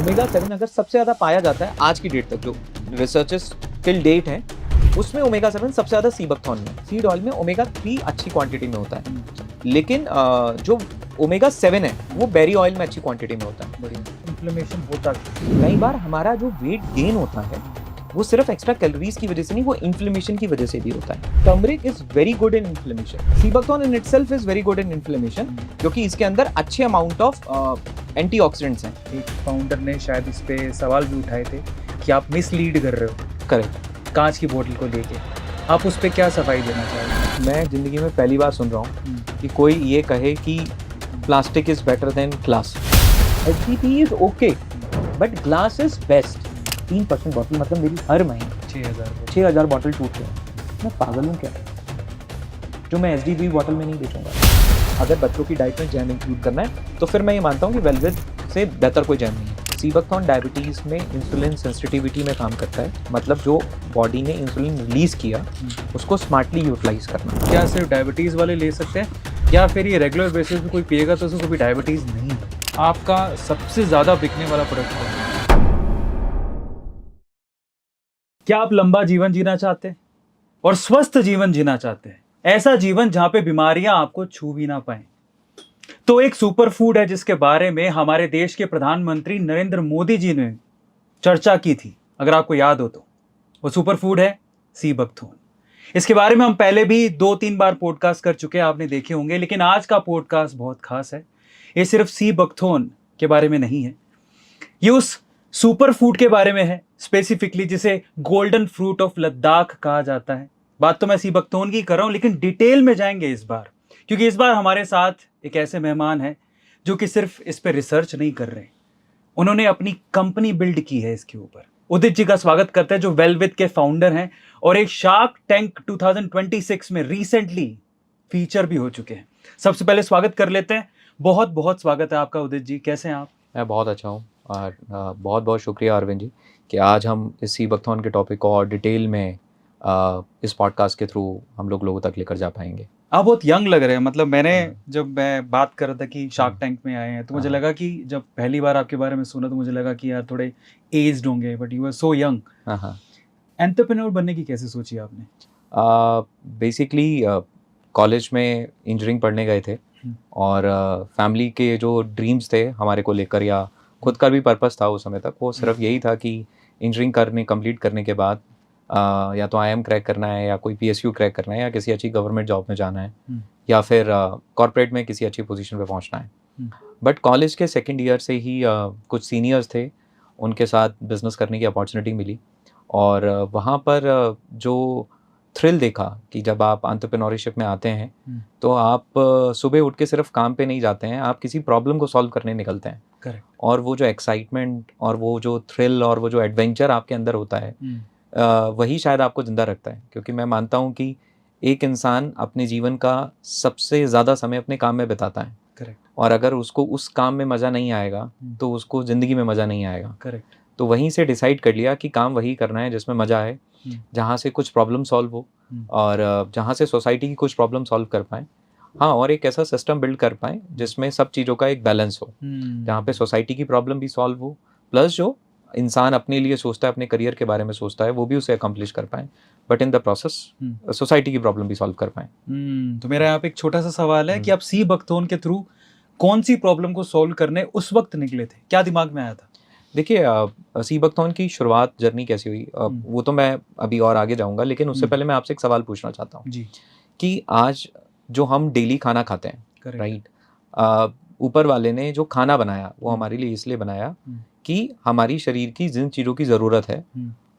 Omega 7 अगर सबसे ज़्यादा पाया जाता है आज की डेट तक, जो रिसर्चेस टिल डेट हैं, उसमें ओमेगा 7 सबसे ज़्यादा सीबकथॉर्न में। सीड ऑयल में ओमेगा 3 अच्छी क्वांटिटी में होता है, लेकिन जो ओमेगा 7 है वो बेरी ऑयल में अच्छी क्वांटिटी में होता है। बड़ी इन्फ्लेमेशन होता कई बार हमारा जो वेट गेन होता है वो सिर्फ एक्स्ट्रा कैलोरीज की वजह से नहीं, वो इन्फ्लेमेशन की वजह से भी होता है। Turmeric is very good in inflammation, sea buckthorn in itself is very good in inflammation, क्योंकि इसके अंदर अच्छे अमाउंट ऑफ एंटीऑक्सीडेंट्स हैं। एक फाउंडर ने शायद इस पे सवाल भी उठाए थे कि आप मिसलीड कर रहे हो करेक्ट। कांच की बोतल को लेके, आप उस पर क्या सफाई देना चाहेंगे? मैं जिंदगी में पहली बार सुन रहा हूँ कि कोई ये कहे कि plastic is better than glass. HDPE is okay but glass is best. 3% bottle मतलब मेरी हर महीने 6,000 बॉटल टूट रहे हैं। मैं पागल हूँ क्या जो मैं HDPE बॉटल में नहीं बेचूंगा। अगर बच्चों की डाइट में जैम इंक्लूड करना है तो फिर मैं ये मानता हूँ कि वेलवेट से बेहतर कोई जैम नहीं है। सीबकथॉर्न डायबिटीज़ में इंसुलिन सेंसिटिविटी में काम करता है, मतलब जो बॉडी ने इंसुलिन रिलीज़ किया उसको स्मार्टली यूटिलाइज करना। क्या सिर्फ डायबिटीज़ वाले ले सकते हैं या फिर ये रेगुलर बेसिस पे कोई पिएगा तो उसको भी डायबिटीज़ नहीं है? आपका सबसे ज़्यादा बिकने वाला प्रोडक्ट कौन है? क्या आप लंबा जीवन जीना चाहते हैं और स्वस्थ जीवन जीना चाहते हैं, ऐसा जीवन जहां पे बीमारियां आपको छू भी ना पाए? तो एक सुपर फूड है जिसके बारे में हमारे देश के प्रधानमंत्री नरेंद्र मोदी जी ने चर्चा की थी, अगर आपको याद हो तो। वो सुपर फूड है सीबकथॉर्न। इसके बारे में हम पहले भी 2-3 बार पॉडकास्ट कर चुके हैं, आपने देखे होंगे, लेकिन आज का पॉडकास्ट बहुत खास है। ये सिर्फ सीबकथॉर्न के बारे में नहीं है, ये उस सुपर फूड के बारे में है स्पेसिफिकली जिसे गोल्डन फ्रूट ऑफ लद्दाख कहा जाता है। बात तो मैं सीबकथॉर्न की कर रहा हूं, लेकिन डिटेल में जाएंगे इस बार, क्योंकि इस बार हमारे साथ एक ऐसे मेहमान हैं जो कि सिर्फ इस पे रिसर्च नहीं कर रहे, उन्होंने अपनी कंपनी बिल्ड की है इसके ऊपर। उदित जी का स्वागत करते हैं, जो वेलविथ के फाउंडर हैं और एक शार्क टैंक 2026 में रिसेंटली फीचर भी हो चुके हैं। सबसे पहले स्वागत कर लेते हैं। बहुत बहुत स्वागत है आपका उदित जी, कैसे हैं आप? मैं बहुत अच्छा हूँ और बहुत बहुत शुक्रिया अरविंद जी कि आज हम इस सीबकथॉर्न के टॉपिक को और डिटेल में इस पॉडकास्ट के थ्रू हम लोगों तक लेकर जा पाएंगे। आप बहुत यंग लग रहे हैं, मतलब जब मैं बात कर रहा था कि शार्क टैंक में आए हैं तो मुझे लगा कि जब पहली बार आपके बारे में सुना तो मुझे लगा कि यार थोड़े एज्ड होंगे, but you are so young. हाँ। एंटरप्रेन्योर बनने की कैसे सोची आपने? बेसिकली कॉलेज में इंजीनियरिंग पढ़ने गए थे और फैमिली के जो ड्रीम्स थे हमारे को लेकर, या खुद का भी पर्पस था उस समय तक, वो सिर्फ यही था कि इंजीनियरिंग कंप्लीट करने के बाद या तो IIM क्रैक करना है, या कोई PSU क्रैक करना है, या किसी अच्छी गवर्नमेंट जॉब में जाना है, या फिर कॉर्पोरेट में किसी अच्छी पोजीशन पे पहुंचना है। बट कॉलेज के सेकंड ईयर से ही कुछ सीनियर्स थे, उनके साथ बिजनेस करने की अपॉर्चुनिटी मिली और वहाँ पर जो थ्रिल देखा कि जब आप एंटरप्रेन्योरशिप में आते हैं तो आप सुबह उठ के सिर्फ काम पे नहीं जाते हैं, आप किसी प्रॉब्लम को सॉल्व करने निकलते हैं। करेक्ट। और वो जो एक्साइटमेंट और वो जो थ्रिल और वो जो एडवेंचर आपके अंदर होता है, वही शायद आपको ज़िंदा रखता है। क्योंकि मैं मानता हूँ कि एक इंसान अपने जीवन का सबसे ज़्यादा समय अपने काम में बिताता है। करेक्ट। और अगर उसको उस काम में मज़ा नहीं आएगा तो उसको ज़िंदगी में मज़ा नहीं आएगा। करेक्ट। तो वहीं से डिसाइड कर लिया कि काम वही करना है जिसमें मज़ा आए, जहाँ से कुछ प्रॉब्लम सॉल्व हो और जहाँ से सोसाइटी की कुछ प्रॉब्लम सॉल्व कर पाएँ। हाँ, और एक ऐसा सिस्टम बिल्ड कर पाएँ जिसमें सब चीज़ों का एक बैलेंस हो, जहाँ पे सोसाइटी की प्रॉब्लम भी सॉल्व हो, प्लस जो इंसान अपने लिए सोचता है, अपने करियर के बारे में सोचता है, वो भी उसे अकम्प्लिश कर पाएँ, but in the process society की प्रॉब्लम भी सॉल्व कर पाएँ। तो मेरा यहाँ पे एक छोटा सा सवाल है कि आप सीबकथॉर्न के थ्रू कौन सी प्रॉब्लम को सॉल्व करने उस वक्त निकले थे, क्या दिमाग में आया था? देखिए, सीबकथॉर्न की शुरुआत जर्नी कैसी हुई, वो तो मैं अभी और आगे जाऊंगा, लेकिन उससे पहले मैं आपसे एक सवाल पूछना चाहता हूँ जी। कि आज जो हम डेली खाना खाते हैं, राइट, ऊपर वाले ने जो खाना बनाया वो हमारे लिए इसलिए बनाया कि हमारी शरीर की जिन चीज़ों की ज़रूरत है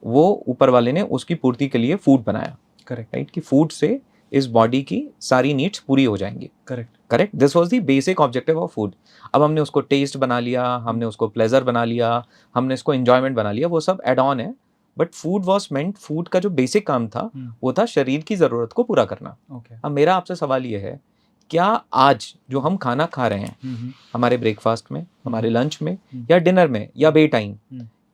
वो ऊपर वाले ने उसकी पूर्ति के लिए फूड बनाया। करेक्ट। राइट, कि फूड से इस बॉडी की सारी नीड्स पूरी हो जाएंगी। Correct, this was the basic objective of food. अब हमने उसको टेस्ट बना लिया, हमने उसको प्लेजर बना लिया, हमने इसको एंजॉयमेंट बना लिया, वो सब एड ऑन है। But food was meant, food का जो बेसिक काम था वो था शरीर की ज़रूरत को पूरा करना। अब मेरा आपसे सवाल ये है, क्या आज जो हम खाना खा रहे हैं हमारे ब्रेकफास्ट में, हमारे लंच में, या डिनर में, या बे टाइम,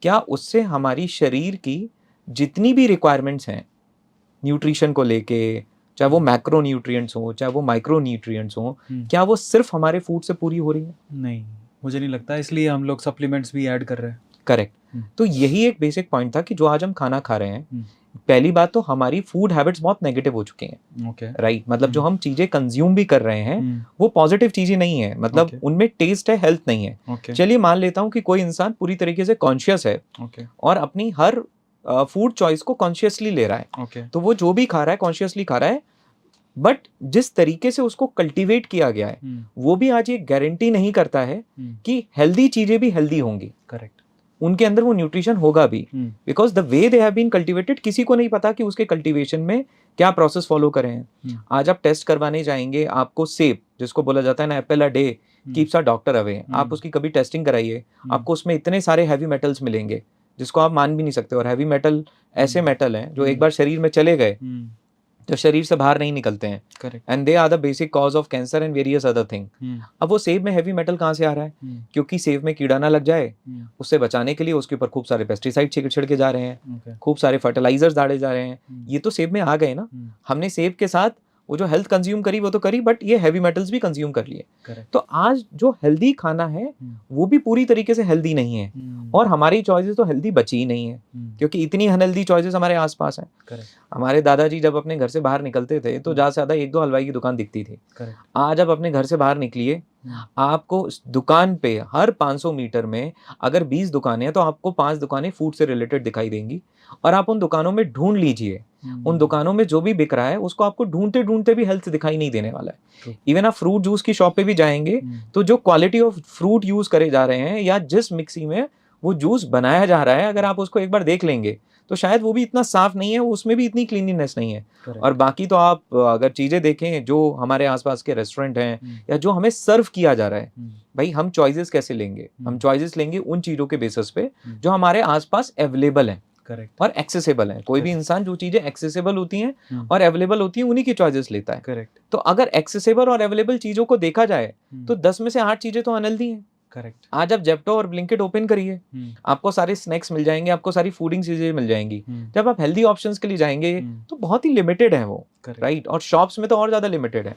क्या उससे हमारी शरीर की जितनी भी रिक्वायरमेंट्स हैं न्यूट्रिशन को लेके, चाहे वो मैक्रो न्यूट्रिएंट्स हो, चाहे वो माइक्रो न्यूट्रिएंट्स हो, क्या वो सिर्फ हमारे फूड से पूरी हो रही है? नहीं। मुझे नहीं लगता, इसलिए हम लोग सप्लीमेंट्स भी ऐड कर रहे हैं। करेक्ट। तो यही एक बेसिक पॉइंट था कि जो आज हम खाना खा रहे हैं, पहली बात तो हमारी फूड हैबिट्स बहुत नेगेटिव हो चुकी हैं। ओके। राइट, मतलब जो हम चीजें कंज्यूम भी कर रहे हैं वो पॉजिटिव चीजें नहीं है, मतलब Okay. उनमें टेस्ट है, हेल्थ नहीं है। ओके। चलिए मान लेता हूँ कि कोई इंसान पूरी तरीके से कॉन्शियस है ओके। और अपनी हर फूड चॉइस को कॉन्शियसली ले रहा है, ओके। तो वो जो भी खा रहा है कॉन्शियसली खा रहा है, बट जिस तरीके से उसको कल्टीवेट किया गया है वो भी आज ये गारंटी नहीं करता है कि हेल्दी चीजें भी हेल्दी होंगी। करेक्ट। उनके अंदर वो न्यूट्रिशन होगा भी, because the way they have been cultivated, किसी को नहीं पता कि उसके कल्टीवेशन में क्या प्रोसेस फॉलो करे हैं। आज आप टेस्ट करवाने जाएंगे, आपको सेब, जिसको बोला जाता है ना Apple a day keeps a doctor away, आप उसकी कभी टेस्टिंग कराइए, आपको उसमें इतने सारे हैवी मेटल्स मिलेंगे जिसको आप मान भी नहीं सकते। और हैवी मेटल ऐसे मेटल हैं जो एक बार शरीर में चले गए तो शरीर से बाहर नहीं निकलते हैं, and they are the basic cause of cancer and various other thing. अब वो सेब में हैवी मेटल कहाँ से आ रहा है? क्योंकि सेब में कीड़ा ना लग जाए, उससे बचाने के लिए उसके ऊपर खूब सारे पेस्टिसाइड छिड़के जा रहे हैं, खूब सारे फर्टिलाइजर्स डाले जा रहे हैं। ये तो सेब में आ गए ना। हमने सेब के साथ वो जो हेल्थ कंज्यूम करी वो तो करी, बट ये हैवी मेटल्स भी कंज्यूम कर लिए। तो आज जो हेल्दी खाना है वो भी पूरी तरीके से हेल्दी नहीं है, और हमारी चॉइसेस तो हेल्दी बची ही नहीं है, क्योंकि इतनी अनहेल्दी चॉइसेस हमारे आसपास हैं। हमारे दादाजी जब अपने घर से बाहर निकलते थे तो ज्यादा से ज्यादा एक दो हलवाई की दुकान दिखती थी। आज आप अपने घर से बाहर निकलिए, आपको दुकान पे हर 500 मीटर में अगर 20 दुकानें हैं तो आपको 5 दुकानें फूड से रिलेटेड दिखाई देंगी, और आप उन दुकानों में ढूंढ लीजिए, उन दुकानों में जो भी बिक रहा है उसको आपको ढूंढते ढूंढते भी हेल्थ दिखाई नहीं देने वाला है। इवन आप फ्रूट जूस की शॉप पे भी जाएंगे तो जो क्वालिटी ऑफ फ्रूट यूज करे जा रहे हैं या जिस मिक्सी में वो जूस बनाया जा रहा है, अगर आप उसको एक बार देख लेंगे तो शायद वो भी इतना साफ नहीं है, उसमें भी इतनी क्लीनिनेस नहीं है। और बाकी तो आप अगर चीजें देखें जो हमारे आसपास के रेस्टोरेंट हैं या जो हमें सर्व किया जा रहा है, भाई हम चॉइसेस कैसे लेंगे? हम चॉइसेस लेंगे उन चीजों के बेसिस पे जो हमारे आसपास अवेलेबल हैं और एक्सेसिबल है। कोई भी इंसान जो चीजें एक्सेसिबल होती हैं और अवेलेबल होती हैं उन्हीं की चॉइसेस लेता है। करेक्ट। तो अगर एक्सेसिबल और अवेलेबल चीजों को देखा जाए तो 10 में से 8 चीजें तो अनहेल्दी हैं। करेक्ट। आज आप जेप्टो और ब्लिंकिट ओपन करिए, आपको सारे स्नैक्स मिल जाएंगे, आपको सारी फूडिंग चीजें मिल जाएंगी। जब आप हेल्दी ऑप्शंस के लिए जाएंगे तो बहुत ही लिमिटेड है वो, राइट। और शॉप्स में तो और ज्यादा लिमिटेड है।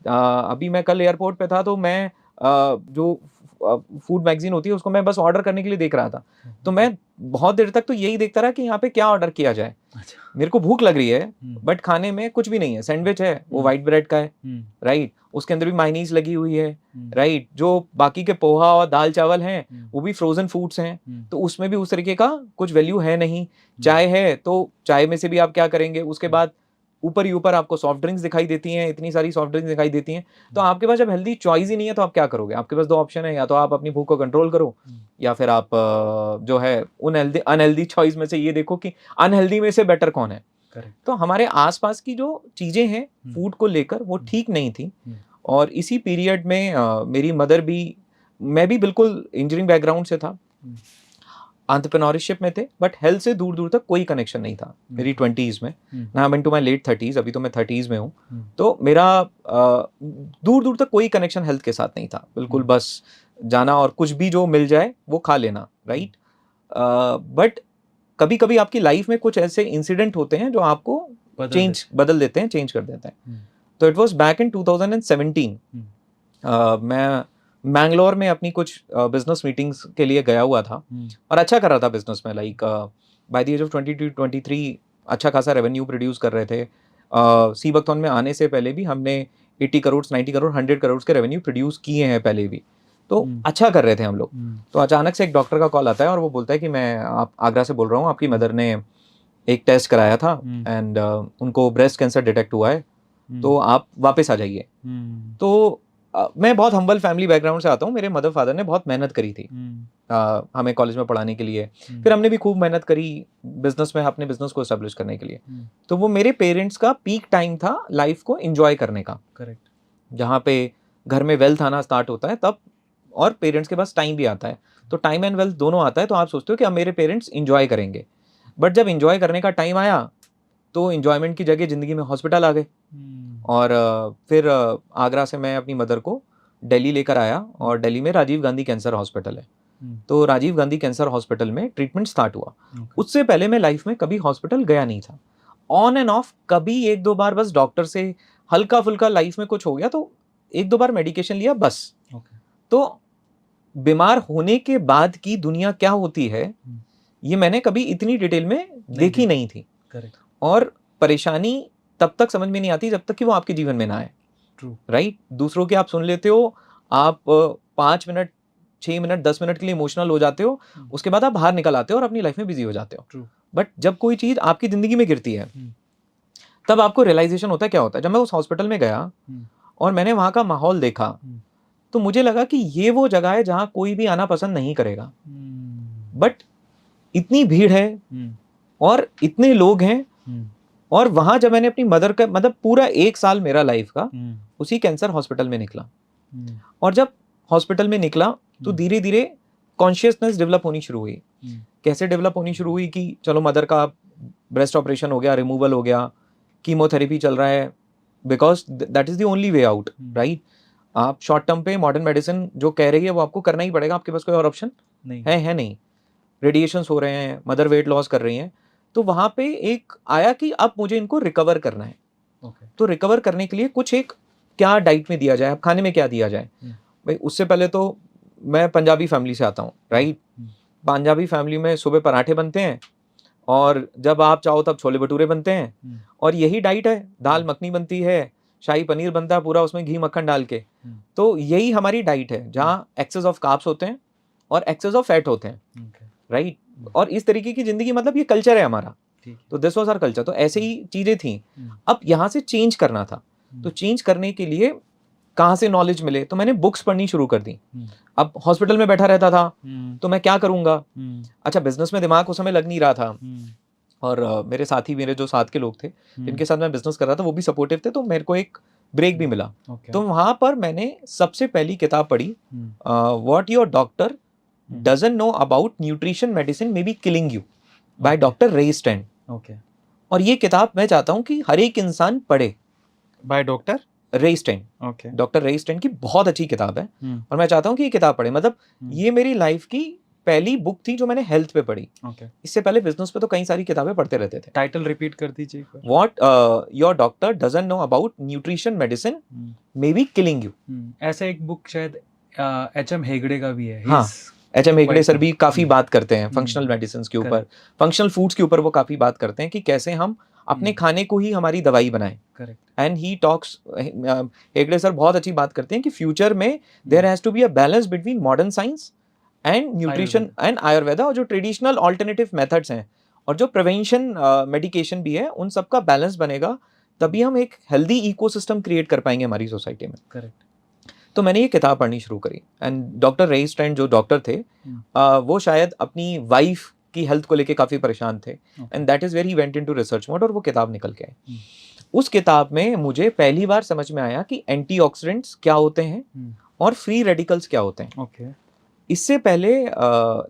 अभी मैं कल एयरपोर्ट पे था तो मैं जो फूड मैगजीन होती है उसको मैं बस ऑर्डर करने के लिए देख रहा था, तो मैं बहुत देर तक तो यही देखता रहा कि यहाँ पे क्या ऑर्डर किया जाए। मेरे को भूख लग रही है बट खाने में कुछ भी नहीं है। सैंडविच है वो व्हाइट ब्रेड का है, राइट, उसके अंदर भी मायनीज लगी हुई है, राइट। जो बाकी के पोहा और दाल चावल हैं वो भी फ्रोजन फूड्स हैं, तो उसमें भी उस तरीके का कुछ वैल्यू है नहीं। चाय है तो चाय में से भी आप क्या करेंगे, उसके बाद ऊपर ही ऊपर आपको सॉफ्ट ड्रिंक्स दिखाई देती हैं, इतनी सारी सॉफ्ट ड्रिंक्स दिखाई देती हैं। तो आपके पास जब हेल्दी चॉइस ही नहीं है तो आप क्या करोगे? आपके पास दो ऑप्शन है, या तो आप अपनी भूख को कंट्रोल करो या फिर आप जो है उन अनहेल्दी चॉइस में से ये देखो कि अनहेल्दी में से बेटर कौन है। तो हमारे आसपास की जो चीजें हैं फूड को लेकर वो ठीक नहीं थी। और इसी पीरियड में मेरी मदर भी, मैं भी बिल्कुल इंजीनियरिंग बैकग्राउंड से था, एंटरप्रेन्योरशिप में थे, बट हेल्थ से दूर दूर तक कोई कनेक्शन नहीं था मेरी 20s में। ना मैं टू माई लेट 30s, अभी तो मैं 30s में हूँ, तो मेरा दूर दूर तक कोई कनेक्शन हेल्थ के साथ नहीं था। बिल्कुल बस जाना और कुछ भी जो मिल जाए वो खा लेना, राइट। बट कभी कभी आपकी लाइफ में कुछ ऐसे इंसिडेंट होते हैं जो आपको बदल देते हैं, चेंज कर देते हैं। तो इट वॉज बैक इन 2017। मैं मैंगलोर में अपनी कुछ बिजनेस मीटिंग्स के लिए गया हुआ था और अच्छा कर रहा था बिजनेस में, like by the age of 22-23 अच्छा खासा रेवेन्यू प्रोड्यूस कर रहे थे। सीबकथॉन में आने से पहले भी हमने 80 करोड़ 90 करोड़ 100 करोड़ के रेवेन्यू प्रोड्यूस किए हैं पहले भी, तो अच्छा कर रहे थे हम लोग। तो अचानक से एक डॉक्टर का कॉल आता है और वो बोलता है कि मैं आप आगरा से बोल रहा हूँ, आपकी मदर ने एक टेस्ट कराया था एंड उनको ब्रेस्ट कैंसर डिटेक्ट हुआ है, तो आप वापस आ जाइए। तो मैं बहुत हम्बल फैमिली बैकग्राउंड से आता हूँ। मेरे मदर फादर ने बहुत मेहनत करी थी हमें कॉलेज में पढ़ाने के लिए, फिर हमने भी खूब मेहनत करी बिजनेस में, अपने बिजनेस को एस्टेब्लिश करने के लिए। तो वो मेरे पेरेंट्स का पीक टाइम था लाइफ को एंजॉय करने का। करेक्ट। जहाँ पे घर में वेल्थ आना स्टार्ट होता है तब, और पेरेंट्स के पास टाइम भी आता है, तो टाइम एंड वेल्थ दोनों आता है। तो आप सोचते हो कि अब मेरे पेरेंट्स इंजॉय करेंगे, बट जब इंजॉय करने का टाइम आया तो इंजॉयमेंट की जगह जिंदगी में हॉस्पिटल आ गए। और फिर आगरा से मैं अपनी मदर को दिल्ली लेकर आया, और दिल्ली में राजीव गांधी कैंसर हॉस्पिटल है, तो राजीव गांधी कैंसर हॉस्पिटल में ट्रीटमेंट स्टार्ट हुआ। उससे पहले मैं लाइफ में कभी हॉस्पिटल गया नहीं था, ऑन एंड ऑफ कभी एक दो बार बस डॉक्टर से हल्का फुल्का लाइफ में कुछ हो गया तो एक दो बार मेडिकेशन लिया बस। तो बीमार होने के बाद की दुनिया क्या होती है ये मैंने कभी इतनी डिटेल में देखी नहीं थी। करेक्ट। और परेशानी तब तक समझ में नहीं आती जब तक कि वो आपके जीवन में ना आए। ट्रू। राइट, दूसरों की आप सुन लेते हो, आप 5 मिनट 6 मिनट 10 मिनट के लिए इमोशनल हो जाते हो, उसके बाद आप बाहर निकल आते हो और अपनी लाइफ में बिजी हो जाते हो। ट्रू। बट जब कोई चीज आपकी जिंदगी में गिरती है तब आपको रियलाइजेशन होता है क्या होता है। जब मैं उस हॉस्पिटल में गया और मैंने वहां का माहौल देखा तो मुझे लगा कि ये वो जगह है जहां कोई भी आना पसंद नहीं करेगा। बट इतनी भीड़ है और इतने लोग हैं, और वहां जब मैंने अपनी मदर का मतलब पूरा 1 साल मेरा लाइफ का उसी कैंसर हॉस्पिटल में निकला। और जब हॉस्पिटल में निकला तो धीरे धीरे कॉन्शियसनेस डेवलप होनी शुरू हुई। कैसे डेवलप होनी शुरू हुई कि चलो मदर का ब्रेस्ट ऑपरेशन हो गया, रिमूवल हो गया, कीमोथेरेपी चल रहा है, because that is the only way out. Right, आप शॉर्ट टर्म पे मॉडर्न मेडिसिन जो कह रही है वो आपको करना ही पड़ेगा, आपके पास कोई और ऑप्शन नहीं है नहीं। रेडिएशंस हो रहे हैं, मदर वेट लॉस कर रही हैं, तो वहां पे एक आया कि अब मुझे इनको रिकवर करना है। तो रिकवर करने के लिए कुछ एक क्या डाइट में दिया जाए, अब खाने में क्या दिया जाए। भाई उससे पहले तो मैं पंजाबी फैमिली से आता हूँ। राइट, पंजाबी फैमिली में सुबह पराठे बनते हैं और जब आप चाहो तब छोले भटूरे बनते हैं, और यही डाइट है। दाल मखनी बनती है, शाही पनीर बनता है पूरा उसमें घी मक्खन डाल के। तो यही हमारी डाइट है जहाँ एक्सेस ऑफ कार्ब्स होते हैं और एक्सेस ऑफ फैट होते हैं। राइट, और इस तरीके की जिंदगी, मतलब ये कल्चर है हमारा। तो दिस वाज आवर कल्चर। तो ऐसे ही चीजें थी। अब यहाँ से चेंज करना था, तो चेंज करने के लिए कहाँ से नॉलेज मिले, तो मैंने बुक्स पढ़नी शुरू कर दी। अब हॉस्पिटल में बैठा रहता था तो मैं क्या करूंगा। अच्छा, बिजनेस में दिमाग उस समय लग नहीं रहा था, और मेरे साथी, मेरे जो साथ के लोग थे जिनके साथ मैं बिजनेस कर रहा था, वो भी सपोर्टिव थे, तो मेरे को एक ब्रेक भी मिला। तो वहां पर मैंने सबसे पहली किताब पढ़ी, what your doctor doesn't know about nutrition medicine may be killing you, by doctor रे स्टैन। और ये किताब मैं चाहता हूँ कि हर एक इंसान पढ़े, बाय डॉक्टर रे स्टैन। डॉक्टर रे स्टैन की बहुत अच्छी किताब है, और मैं चाहता हूँ कि ये किताब पढ़े। मतलब ये मेरी लाइफ की पहली बुक थी जो मैंने हेल्थ पे पढ़ी। इससे पहले बिजनेस पे तो कई सारी किताबें पढ़ते रहते थे। टाइटल रिपीट कर दीजिए। What your doctor doesn't know about nutrition medicine may be killing you. ऐसा एक बुक शायद एच.एम. हेगड़े का भी है। हाँ, एच.एम. हेगड़े सर भी काफी बात करते हैं फंक्शनल मेडिसिन के ऊपर, फंक्शनल फूड्स के ऊपर वो काफी बात करते हैं कि कैसे हम अपने खाने को ही हमारी दवाई बनाएं। Correct. And he talks, Hegde sir बहुत अच्छी बात करते हैं कि फ्यूचर में there has to be a balance between modern science and nutrition and Ayurveda, और जो ट्रेडिशनल ऑल्टरनेटिव मेथड्स हैं और जो प्रिवेंशन मेडिकेशन भी है, उन सब का बैलेंस बनेगा, तभी हम एक हेल्दी इकोसिस्टम क्रिएट कर पाएंगे हमारी सोसाइटी में। करेक्ट। तो मैंने ये किताब पढ़नी शुरू करी। एंड डॉक्टर रे स्टैन जो डॉक्टर थे, वो शायद अपनी वाइफ की हेल्थ को लेके काफी परेशान थे, and that is where he went into research mode, और वो किताब निकल के आई। उस किताब में मुझे पहली बार समझ में आया कि एंटीऑक्सीडेंट्स क्या होते हैं और फ्री रेडिकल्स क्या होते हैं। इससे पहले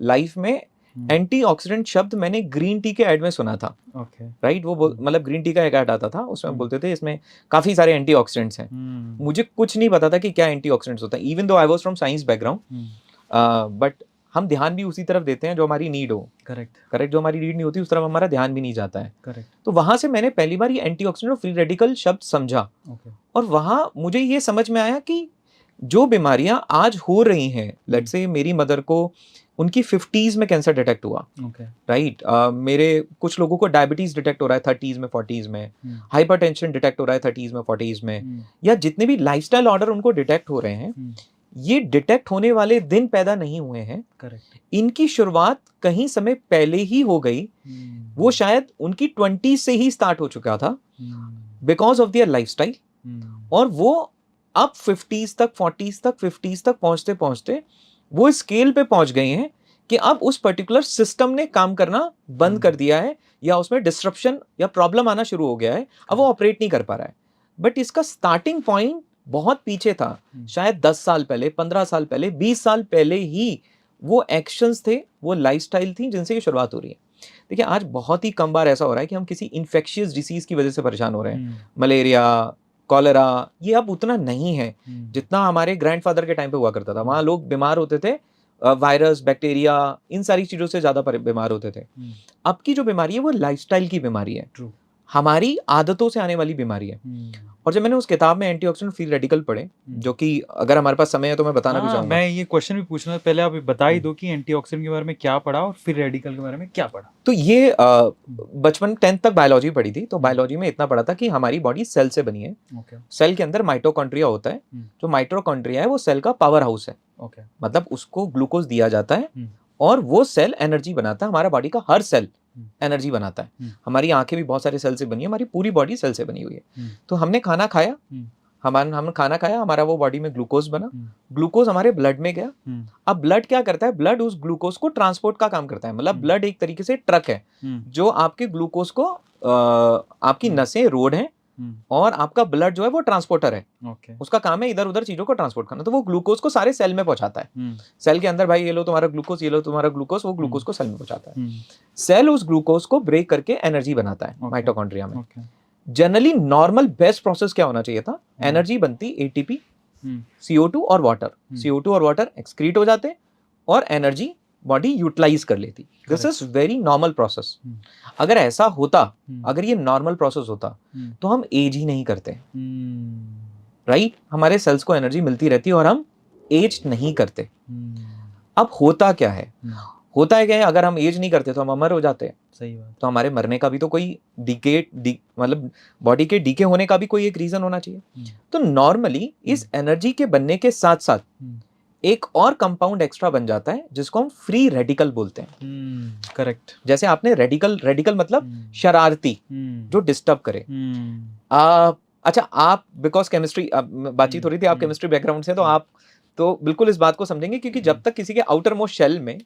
लाइफ में एंटीऑक्सीडेंट शब्द मैंने ग्रीन टी के ऐड में सुना था। राइट, वो मतलब ग्रीन टी का एक ऐड आता था, उसमें बोलते थे इसमें काफी सारे एंटीऑक्सीडेंट्स हैं। मुझे कुछ नहीं पता था कि क्या एंटीऑक्सीडेंट्स होता है, even though I was from science background, but हम ध्यान भी उसी तरफ देते हैं जो हमारी नीड हो। करेक्ट, जो हमारी नीड नहीं होती उस तरफ हमारा ध्यान भी नहीं जाता है। करेक्ट। तो वहां से मैंने पहली बार ये एंटीऑक्सीडेंट और फ्री रेडिकल शब्द समझा। और वहां मुझे ये समझ में आया कि जो बीमारियां आज हो रही हैं, लेट्स से मेरी मदर को उनकी 50s में कैंसर डिटेक्ट हुआ। राइट, मेरे कुछ लोगों को डायबिटीज डिटेक्ट हो रहा है 30s में 40s में, हाइपरटेंशन डिटेक्ट हो रहा है 30s में 40s में, या जितने भी लाइफस्टाइल ऑर्डर उनको डिटेक्ट हो रहे हैं, ये डिटेक्ट होने वाले दिन पैदा नहीं हुए हैं। करेक्ट। इनकी शुरुआत कहीं समय पहले ही हो गई। वो शायद उनकी 20s से ही स्टार्ट हो चुका था बिकॉज ऑफ देयर लाइफस्टाइल, और वो अब 50s तक 40s तक 50s तक पहुंचते पहुंचते वो स्केल पे पहुंच गए हैं कि अब उस पर्टिकुलर सिस्टम ने काम करना बंद कर दिया है, या उसमें डिस्ट्रप्शन या प्रॉब्लम आना शुरू हो गया है, अब वो ऑपरेट नहीं कर पा रहा है। बट इसका स्टार्टिंग पॉइंट बहुत पीछे था, शायद 10 साल पहले, 15 साल पहले, 20 साल पहले ही वो एक्शंस थे, वो लाइफस्टाइल थी जिनसे ये शुरुआत हो रही है। देखिए, आज बहुत ही कम बार ऐसा हो रहा है कि हम किसी इन्फेक्शियस डिसीज की वजह से परेशान हो रहे हैं। मलेरिया, कॉलेरा, ये अब उतना नहीं है जितना हमारे ग्रैंडफादर के टाइम पे हुआ करता था। वहाँ लोग बीमार होते थे, वायरस, बैक्टीरिया, इन सारी चीजों से ज्यादा बीमार होते थे। अब की जो बीमारी है वो लाइफस्टाइल की बीमारी है, हमारी आदतों से आने वाली बीमारी है। और जब मैंने उस किताब में एंटीऑक्सीडेंट फ्री रेडिकल पढ़े, जो कि अगर हमारे पास समय है तो मैं बताना भी चाहूंगा। मैं ये क्वेश्चन भी पूछना, पहले आप बता ही दो कि एंटीऑक्सीडेंट के बारे में क्या पढ़ा और फिर रेडिकल के बारे में क्या पढ़ा। तो ये बचपन 10th तक बायोलॉजी पढ़ी थी, तो बायोलॉजी में इतना पढ़ा था कि हमारी बॉडी सेल से बनी है। सेल के अंदर माइटोकॉन्ड्रिया होता है। जो माइटोकॉन्ड्रिया है वो सेल का पावर हाउस है। मतलब उसको ग्लूकोज दिया जाता है और वो सेल एनर्जी बनाता है। हमारा बॉडी का हर सेल एनर्जी बनाता है। हमारी आंखें भी बहुत सारे सेल से बनी है, हमारी पूरी बॉडी सेल से बनी हुई है। तो हमने खाना खाया, हमने खाना खाया, हमारा वो बॉडी में ग्लूकोज बना, ग्लूकोज हमारे ब्लड में गया। अब ब्लड क्या करता है, ब्लड उस ग्लूकोज को ट्रांसपोर्ट का काम करता है। मतलब ब्लड एक तरीके से ट्रक है जो आपके ग्लूकोज को, आपकी नसें रोड है और आपका ब्लड जो है वो ट्रांसपोर्टर है। उसका काम है इधर उधर चीजों को ट्रांसपोर्ट करना। तो वो ग्लूकोज को सारे सेल में पहुंचाता है। सेल के अंदर भाई ये लो तुम्हारा ग्लूकोज, ये लो तुम्हारा ग्लूकोज, वो ग्लूकोज को सेल में पहुंचाता है। सेल उस ग्लूकोज को ब्रेक करके एनर्जी बनाता है माइटोकॉन्ड्रिया में। जनरली नॉर्मल बेस्ट प्रोसेस क्या होना चाहिए था, एनर्जी बनती एटीपी, CO2 और वाटर। CO2 और वाटर एक्सक्रीट हो जाते और एनर्जी बॉडी यूटिलाइज कर लेती। This is very normal process. अगर ऐसा होता, अगर ये नॉर्मल प्रोसेस होता तो हम एज ही नहीं करते, राइट? हमारे सेल्स को एनर्जी मिलती रहती और हम एज नहीं करते। अब होता क्या है, होता है क्या है, अगर हम एज नहीं करते तो हम अमर हो जाते हैं। सही बात। तो हमारे मरने का भी तो कोई मतलब बॉडी के डीके होने का भी कोई एक रीजन होना चाहिए। तो नॉर्मली इस एनर्जी के बनने के साथ साथ एक और कंपाउंड एक्स्ट्रा बन जाता है जिसको हम फ्री रेडिकल बोलते हैं। करेक्ट। जैसे आपने रेडिकल मतलब शरारती, जो डिस्टर्ब करे। अच्छा, आप बिकॉज केमिस्ट्री बातचीत हो रही थी, आप केमिस्ट्री बैकग्राउंड से, तो आप तो बिल्कुल इस बात को समझेंगे, क्योंकि जब तक किसी के आउटर मोस्ट शेल में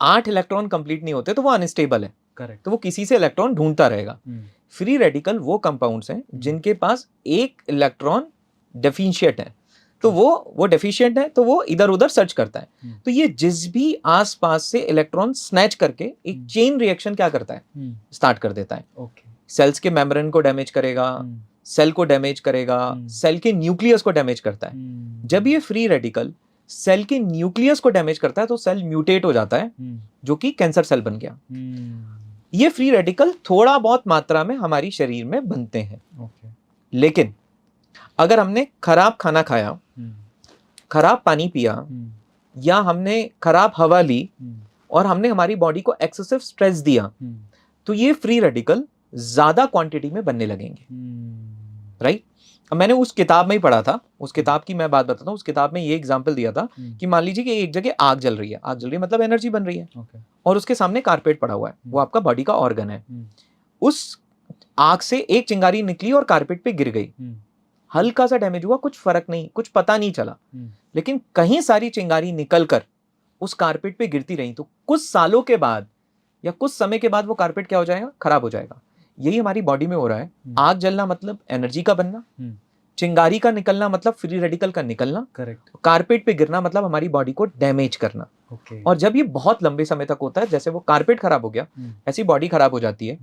8 इलेक्ट्रॉन कंप्लीट नहीं होते तो वो अनस्टेबल है। करेक्ट। तो वो किसी से इलेक्ट्रॉन ढूंढता रहेगा। फ्री रेडिकल वो कंपाउंड्स हैं जिनके पास एक इलेक्ट्रॉन डेफिशिएंट है, तो वो डेफिशिएंट है तो वो इधर उधर सर्च करता है। तो ये जिस भी आसपास से इलेक्ट्रॉन स्नैच करके एक चेन रिएक्शन क्या करता है, स्टार्ट कर देता है। सेल्स के मेम्ब्रेन को डैमेज करेगा, सेल को डैमेज करेगा, सेल के न्यूक्लियस को डैमेज करता है। जब ये फ्री रेडिकल सेल के न्यूक्लियस को डैमेज करता है तो सेल म्यूटेट हो जाता है, जो कि कैंसर सेल बन गया। ये फ्री रेडिकल थोड़ा बहुत मात्रा में हमारी शरीर में बनते हैं। लेकिन अगर हमने खराब खाना खाया, खराब पानी पिया, या हमने खराब हवा ली और हमने हमारी बॉडी को एक्सेसिव स्ट्रेस दिया, तो ये फ्री रेडिकल ज्यादा क्वांटिटी में बनने लगेंगे, राइट? अब मैंने उस किताब में ही पढ़ा था, उस किताब की मैं बात बताता हूँ। उस किताब में ये एग्जांपल दिया था कि मान लीजिए कि एक जगह आग जल रही है, आग जल रही है मतलब एनर्जी बन रही है, और उसके सामने कारपेट पड़ा हुआ है, वो आपका बॉडी का ऑर्गन है। उस आग से एक चिंगारी निकली और कारपेट पे गिर गई, हल्का सा डैमेज हुआ, कुछ फर्क नहीं, कुछ पता नहीं चला। लेकिन कहीं सारी चिंगारी निकलकर उस कारपेट पे गिरती रही, तो कुछ सालों के बाद या कुछ समय के बाद वो कारपेट क्या हो जाएगा, खराब हो जाएगा। यही हमारी बॉडी में हो रहा है। आग जलना मतलब एनर्जी का बनना, चिंगारी का निकलना मतलब फ्री रेडिकल का निकलना, करेक्ट। कारपेट पे गिरना मतलब हमारी बॉडी को डैमेज करना। और जब ये बहुत लंबे समय तक होता है, जैसे वो कारपेट खराब हो गया, ऐसी बॉडी खराब हो जाती है।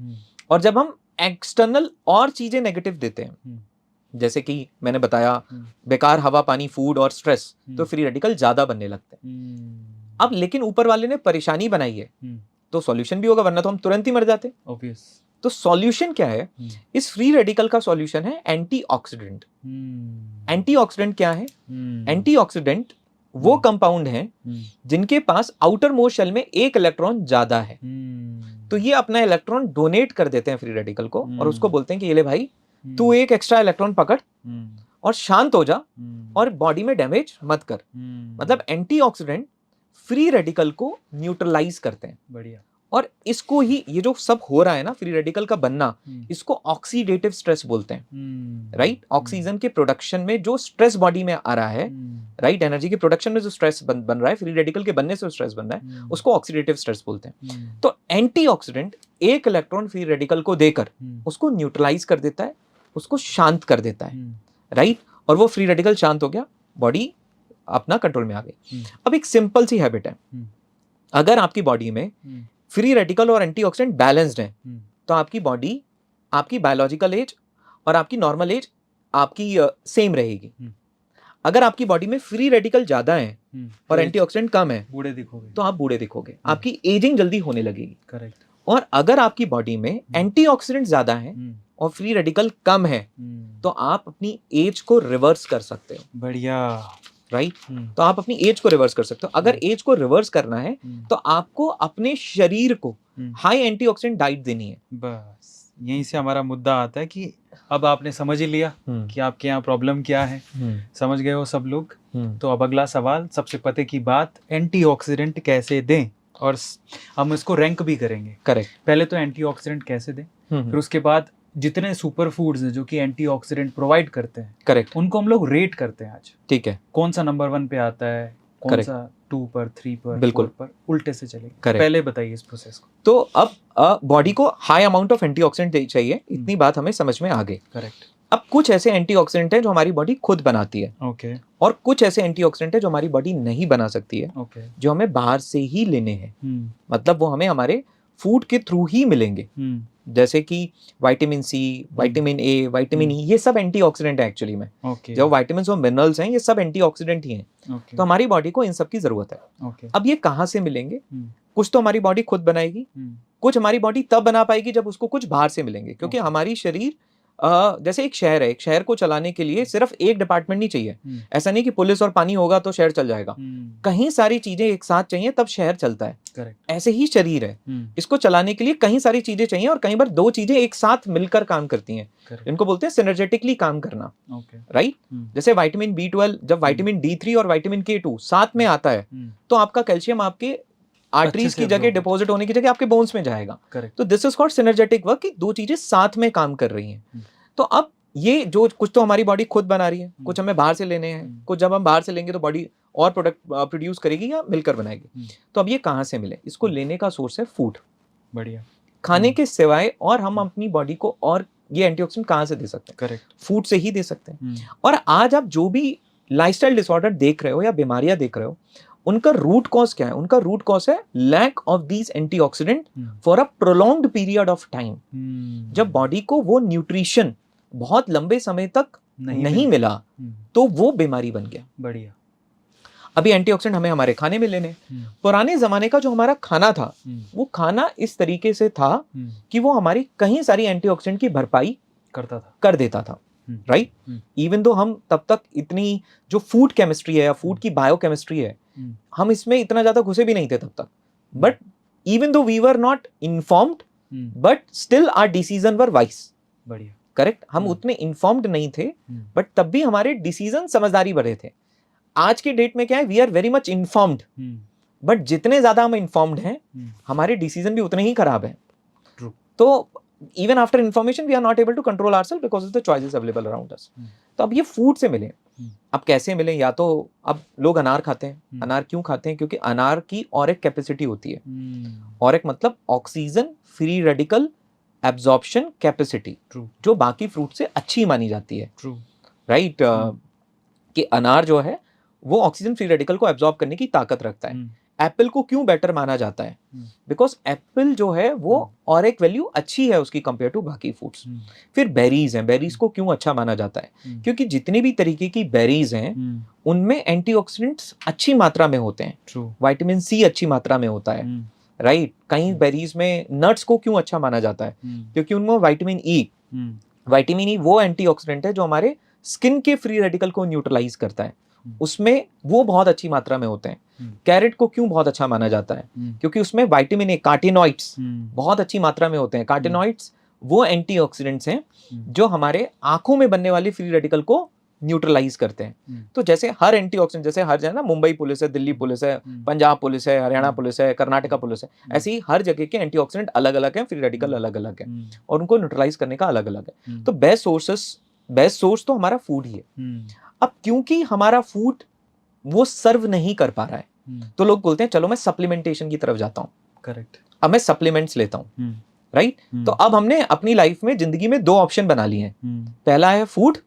और जब हम एक्सटर्नल और चीजें नेगेटिव देते हैं, जैसे कि मैंने बताया बेकार हवा, पानी, फूड और स्ट्रेस, तो फ्री रेडिकल ज्यादा बनने लगते हैं। अब लेकिन ऊपर वाले ने परेशानी बनाई है तो सॉल्यूशन भी होगा, वरना तो हम तुरंत ही मर जाते। ऑब्वियस। तो सॉल्यूशन क्या है? इस फ्री रेडिकल का सॉल्यूशन है एंटीऑक्सीडेंट। एंटीऑक्सीडेंट क्या है? एंटीऑक्सीडेंट वो कंपाउंड हैं जिनके पास आउटर मोस्ट शेल में एक इलेक्ट्रॉन ज्यादा है। तो ये अपना इलेक्ट्रॉन डोनेट कर देते हैं फ्री रेडिकल को, और उसको बोलते हैं कि ये ले भाई, तू एक एक्स्ट्रा इलेक्ट्रॉन पकड़ और शांत हो जा और बॉडी में डैमेज मत कर। मतलब एंटीऑक्सीडेंट फ्री रेडिकल को न्यूट्रलाइज करते हैं। बढ़िया। और इसको ही, ये जो सब हो रहा है ना, फ्री रेडिकल का बनना, इसको ऑक्सीडेटिव स्ट्रेस बोलते हैं, राइट? ऑक्सीजन के प्रोडक्शन में जो स्ट्रेस बॉडी में आ रहा है, राइट, एनर्जी के प्रोडक्शन में जो स्ट्रेस बन रहा है, फ्री रेडिकल के बनने से स्ट्रेस बन रहा है, उसको ऑक्सीडेटिव स्ट्रेस बोलते हैं। तो एंटीऑक्सीडेंट एक इलेक्ट्रॉन फ्री रेडिकल को देकर उसको न्यूट्रलाइज कर देता है, उसको शांत कर देता है, राइट? और वो फ्री रेडिकल शांत हो गया, बॉडी अपना कंट्रोल में आ गई। अब एक सिंपल सी हैबिट है, अगर आपकी बॉडी में फ्री रेडिकल और एंटीऑक्सीडेंट बैलेंस्ड है, तो आपकी बॉडी, आपकी बायोलॉजिकल एज और आपकी नॉर्मल एज आपकी सेम रहेगी। अगर आपकी बॉडी में फ्री रेडिकल ज्यादा है और एंटीऑक्सीडेंट कम है, बूढ़े दिखोगे, तो आप बूढ़े दिखोगे, आपकी एजिंग जल्दी होने लगेगी। करेक्ट। और अगर आपकी बॉडी में एंटीऑक्सीडेंट ज्यादा है और फ्री रेडिकल कम है तो आप अपनी एज को रिवर्स कर सकते हो। बढ़िया। राइट, तो आप अपनी एज को रिवर्स कर सकते हो। अगर एज को रिवर्स करना है तो आपको अपने शरीर को हाई एंटीऑक्सीडेंट डाइट देनी है। बस यहीं से हमारा मुद्दा आता है कि अब आपने समझ ही लिया कि आपके यहाँ प्रॉब्लम क्या है, समझ गए हो सब लोग। तो अब अगला सवाल, सबसे पते की बात, एंटीऑक्सीडेंट कैसे दें, और हम इसको रैंक भी करेंगे। करेक्ट। पहले तो एंटीऑक्सीडेंट कैसे दें, फिर उसके बाद जितने सुपर फूड्स हैं जो कि एंटीऑक्सीडेंट प्रोवाइड करते हैं, करेक्ट, उनको हम लोग रेट करते हैं आज। ठीक है, कौन सा नंबर 1 पे आता है, कौन Correct. सा 2 पर, 3 पर, बिल्कुल 4 पर, उल्टे से चलेगा। Correct. पहले बताइए इस प्रोसेस को। तो अब बॉडी को हाई अमाउंट ऑफ एंटीऑक्सीडेंट चाहिए, इतनी बात हमें समझ में आ गई। करेक्ट। अब कुछ ऐसे एंटीऑक्सीडेंट हैं जो हमारी बॉडी खुद बनाती है, ओके। और कुछ ऐसे एंटीऑक्सीडेंट हैं जो हमारी बॉडी नहीं बना सकती है, ओके। जो हमें बाहर से ही लेने हैं। मतलब वो हमें हमारे फूड के थ्रू ही मिलेंगे। जैसे कि vitamin C, vitamin A, vitamin E, ये सब एंटीऑक्सीडेंट है एक्चुअली में। ओके। जो विटामिन्स और मिनरल्स हैं ये सब एंटीऑक्सीडेंट ही हैं। ओके। तो हमारी बॉडी को इन सब की जरूरत है। ओके। अब ये कहाँ से मिलेंगे? कुछ तो हमारी बॉडी खुद बनाएगी, कुछ हमारी बॉडी तब बना पाएगी जब उसको कुछ बाहर से मिलेंगे। क्योंकि हमारी शरीर जैसे एक शहर है, एक शहर को चलाने के लिए सिर्फ एक डिपार्टमेंट नहीं चाहिए। ऐसा नहीं कि पुलिस और पानी होगा तो शहर चल जाएगा। कहीं सारी चीजें एक साथ चाहिए तब शहर चलता है। करेक्ट। ऐसे ही शरीर है, इसको चलाने के लिए कहीं सारी चीजें चाहिए, और कई बार दो चीजें एक साथ मिलकर काम करती हैं। इनको बोलते हैं सिनर्जेटिकली काम करना। राइट। जैसे विटामिन B12, जब विटामिन D3 और विटामिन K2 साथ में आता है तो आपका कैल्शियम आपके आर्टरीज की जगह डिपॉजिट होने की जगह आपके बोन्स में जाएगा। तो this is called synergetic work, कि दो चीजें साथ में काम कर रही हैं। तो अब ये जो कुछ तो हमारी बॉडी खुद बना रही है, कुछ हमें बाहर से लेने हैं, कुछ जब हम बाहर से लेंगे तो बॉडी और प्रोडक्ट प्रोड्यूस करेगी या मिलकर बनाएगी। तो अब ये कहाँ से मिले? इसको लेने का सोर्स है फूड। बढ़िया। खाने के सिवाय और हम अपनी बॉडी को और ये एंटीऑक्सीडेंट कहाँ से दे सकते हैं? करेक्ट। फूड से ही दे सकते हैं। और आज आप जो भी लाइफस्टाइल डिसऑर्डर देख रहे हो या बीमारियां देख रहे हो, उनका रूट कॉज क्या है? उनका रूट कॉज है lack of these antioxidant for a prolonged period of time. जब बॉडी को वो न्यूट्रिशन बहुत लंबे समय तक नहीं मिला तो वो बीमारी बन गया। बढ़िया। अभी एंटीऑक्सीडेंट हमें हमारे खाने में लेने। पुराने जमाने का जो हमारा खाना था वो खाना इस तरीके से था कि वो हमारी कहीं सारी एंटीऑक्सीडेंट की भरपाई कर देता था। राइट। इवन दो हम तब तक इतनी जो फूड केमिस्ट्री है या फूड की बायोकेमिस्ट्री है, हम इसमें इतना ज्यादा घुसे भी नहीं थे तब तक। But even though we were not informed, but still our decision were wise. बढ़िया। करेक्ट। हम उतने इन्फॉर्म्ड नहीं थे, बट तब भी हमारे डिसीजन समझदारी भरे थे। आज की डेट में क्या है? We are very much informed, but जितने ज्यादा हम इन्फॉर्म्ड हैं हमारे डिसीजन भी उतने ही खराब हैं। तो even after information we are not able to control ourselves because of the choices available around us. तो अब ये फूड से मिले। अब कैसे मिले? या तो अब लोग अनार खाते हैं। अनार क्यों खाते हैं? क्योंकि अनार की और एक कैपेसिटी होती है। और एक मतलब oxygen free radical absorption capacity, जो बाकी फ्रूट से अच्छी मानी जाती है। राइट। कि अनार जो है वो ऑक्सीजन फ्री रेडिकल को एब्जॉर्ब करने की ताकत रखता है। एप्पल को क्यों बेटर माना जाता है? बिकॉज एप्पल जो है वो और एक वैल्यू अच्छी है उसकी कंपेयर टू बाकी फूड्स। फिर बेरीज हैं। बेरीज को क्यों अच्छा माना जाता है? क्योंकि जितनी भी तरीके की बेरीज हैं उनमें एंटीऑक्सीडेंट्स अच्छी मात्रा में होते हैं। विटामिन सी अच्छी मात्रा में होता है। राइट। कई बेरीज में नट्स को क्यों अच्छा माना जाता है? क्योंकि उनमें विटामिन ई वो एंटीऑक्सीडेंट है जो हमारे स्किन के फ्री रेडिकल को न्यूट्रलाइज करता है, उसमें वो बहुत अच्छी मात्रा में होते हैं। कैरेट को क्यों बहुत अच्छा माना जाता है? क्योंकि उसमें विटामिन ए, कार्टिनॉइड्स बहुत अच्छी मात्रा में होते हैं। कार्टिनॉइड्स वो एंटीऑक्सीडेंट्स हैं जो हमारे आंखों में बनने वाली फ्री रेडिकल को न्यूट्रलाइज करते हैं। तो जैसे हर एंटीऑक्सीडेंट, जैसे हर जगह ना मुंबई पुलिस है, दिल्ली पुलिस है, पंजाब पुलिस है, हरियाणा पुलिस है, कर्नाटका पुलिस है, ऐसे ही हर जगह के एंटीऑक्सीडेंट अलग अलग हैं, फ्री रेडिकल अलग अलग है और उनको न्यूट्रलाइज करने का अलग अलग है। तो बेस्ट सोर्स तो हमारा फूड ही है। अब क्योंकि हमारा फूड वो सर्व नहीं कर पा रहा है तो लोग बोलते हैं चलो मैं सप्लीमेंटेशन की तरफ जाता हूँ। करेक्ट। अब मैं सप्लीमेंट्स लेता हूँ। राइट। तो अब हमने अपनी लाइफ में, जिंदगी में दो ऑप्शन बना लिए हैं। पहला है फूड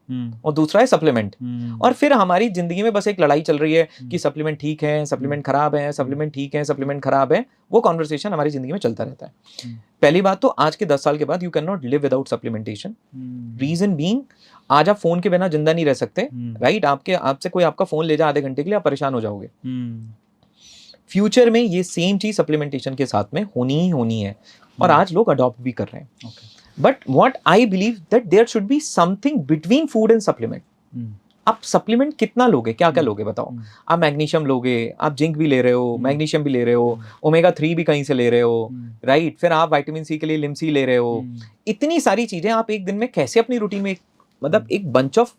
और दूसरा है सप्लीमेंट। और फिर हमारी जिंदगी में बस एक लड़ाई चल रही है कि सप्लीमेंट ठीक है, सप्लीमेंट खराब है, सप्लीमेंट ठीक है, सप्लीमेंट खराब है। वो कॉन्वर्सेशन हमारी जिंदगी में चलता रहता है। पहली बात तो आज के 10 साल के बाद you can not live without supplementation. Reason being, आज आप फोन के बिना जिंदा नहीं रह सकते। राइट। आपसे कोई आपका फोन ले जाए आधे घंटे के लिए, आप परेशान हो जाओगे। फ्यूचर में ये सेम चीज सप्लीमेंटेशन के साथ में होनी ही होनी है और आज लोग अडॉप्ट भी कर रहे हैं। But what I believe that there should be something between food and supplement. आप सप्लीमेंट कितना लोगे, क्या क्या लोगे बताओ. आप मैग्नीशियम लोगे, आप जिंक भी ले रहे हो, मैग्नीशियम भी ले रहे हो, ओमेगा 3 भी कहीं से ले रहे हो, राइट. फिर आप विटामिन सी के लिए लिमसी ले रहे हो. इतनी सारी चीजें आप एक दिन में कैसे अपनी रूटीन में मतलब एक बंच ऑफ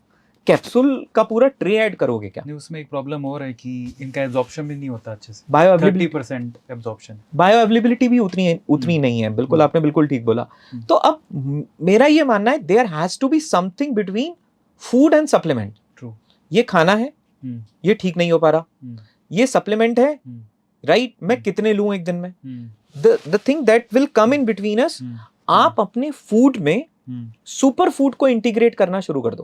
कैप्सूल का पूरा ट्रे ऐड करोगे क्या. नहीं, उसमें एक प्रॉब्लम और है कि इनका एब्जॉर्प्शन भी नहीं होता अच्छे से. बायो 30% एब्जॉर्प्शन, बायो अवेलेबिलिटी भी उतनी नहीं है. बिल्कुल आपने बिल्कुल ठीक बोला. तो अब मेरा ये मानना है there has to be something between food and supplement. ये खाना है, ये ठीक नहीं हो पा रहा, ये सप्लीमेंट है, राइट. मैं कितने लूं एक दिन में. The thing that will come in between us, आप अपने फूड में सुपर फूड को इंटीग्रेट करना शुरू कर दो.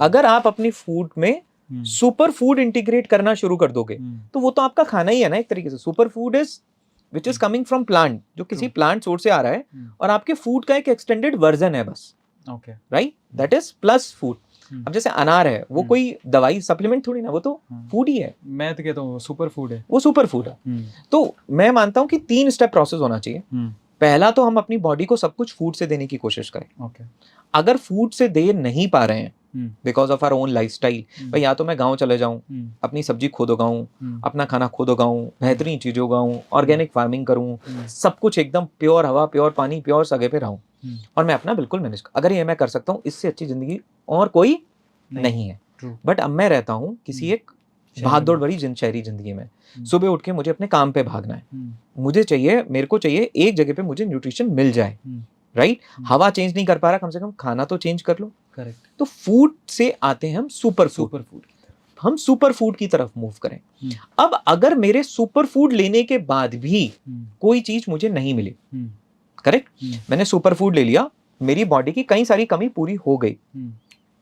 अगर आप अपनी फूड में सुपर फूड इंटीग्रेट करना शुरू कर दोगे तो वो तो आपका खाना ही है ना एक तरीके से. Super food is which is coming from plant, जो किसी प्लांट सोर्स से आ रहा है और आपके फूड का एक एक्सटेंडेड वर्जन है बस. Okay, right. That is plus food. अब जैसे अनार है, वो कोई दवाई सप्लीमेंट थोड़ी ना, वो तो फूड ही है. मैं तो कहता हूँ सुपर फूड है, वो सुपर फूड है. तो मैं मानता हूँ कि 3 स्टेप प्रोसेस होना चाहिए. पहला तो हम अपनी बॉडी को सब कुछ फूड से देने की कोशिश करें. अगर फूड से दे नहीं पा रहे हैं because of our own lifestyle, भाई या तो मैं गांव चले जाऊं, अपनी सब्जी खुद उगाऊं, अपना खाना खुद उगाऊं, बेहतरीन चीजें उगाऊं, ऑर्गेनिक फार्मिंग करूं, सब कुछ एकदम प्योर हवा, प्योर पानी, प्योर सगे पे रहूं और मैं अपना बिल्कुल मैनेज. अगर ये मैं कर सकता हूँ, इससे अच्छी जिंदगी और कोई नहीं है. बट अब मैं रहता हूँ किसी एक भागदौड़ भरी शहरी जिंदगी में. सुबह उठ के मुझे अपने काम पे भागना है. मुझे चाहिए, मेरे को चाहिए एक जगह पे मुझे न्यूट्रिशन मिल जाए. राइट. हवा चेंज नहीं कर पा रहा, कम से कम खाना तो चेंज कर लो. करेक्ट. तो फूड से आते हैं हम सुपर फूड. हम सुपर फूड की तरफ मूव करें. अब अगर मेरे सुपर फूड लेने के बाद भी कोई चीज मुझे नहीं मिली, करेक्ट, मैंने सुपर फूड ले लिया, मेरी बॉडी की कई सारी कमी पूरी हो गई,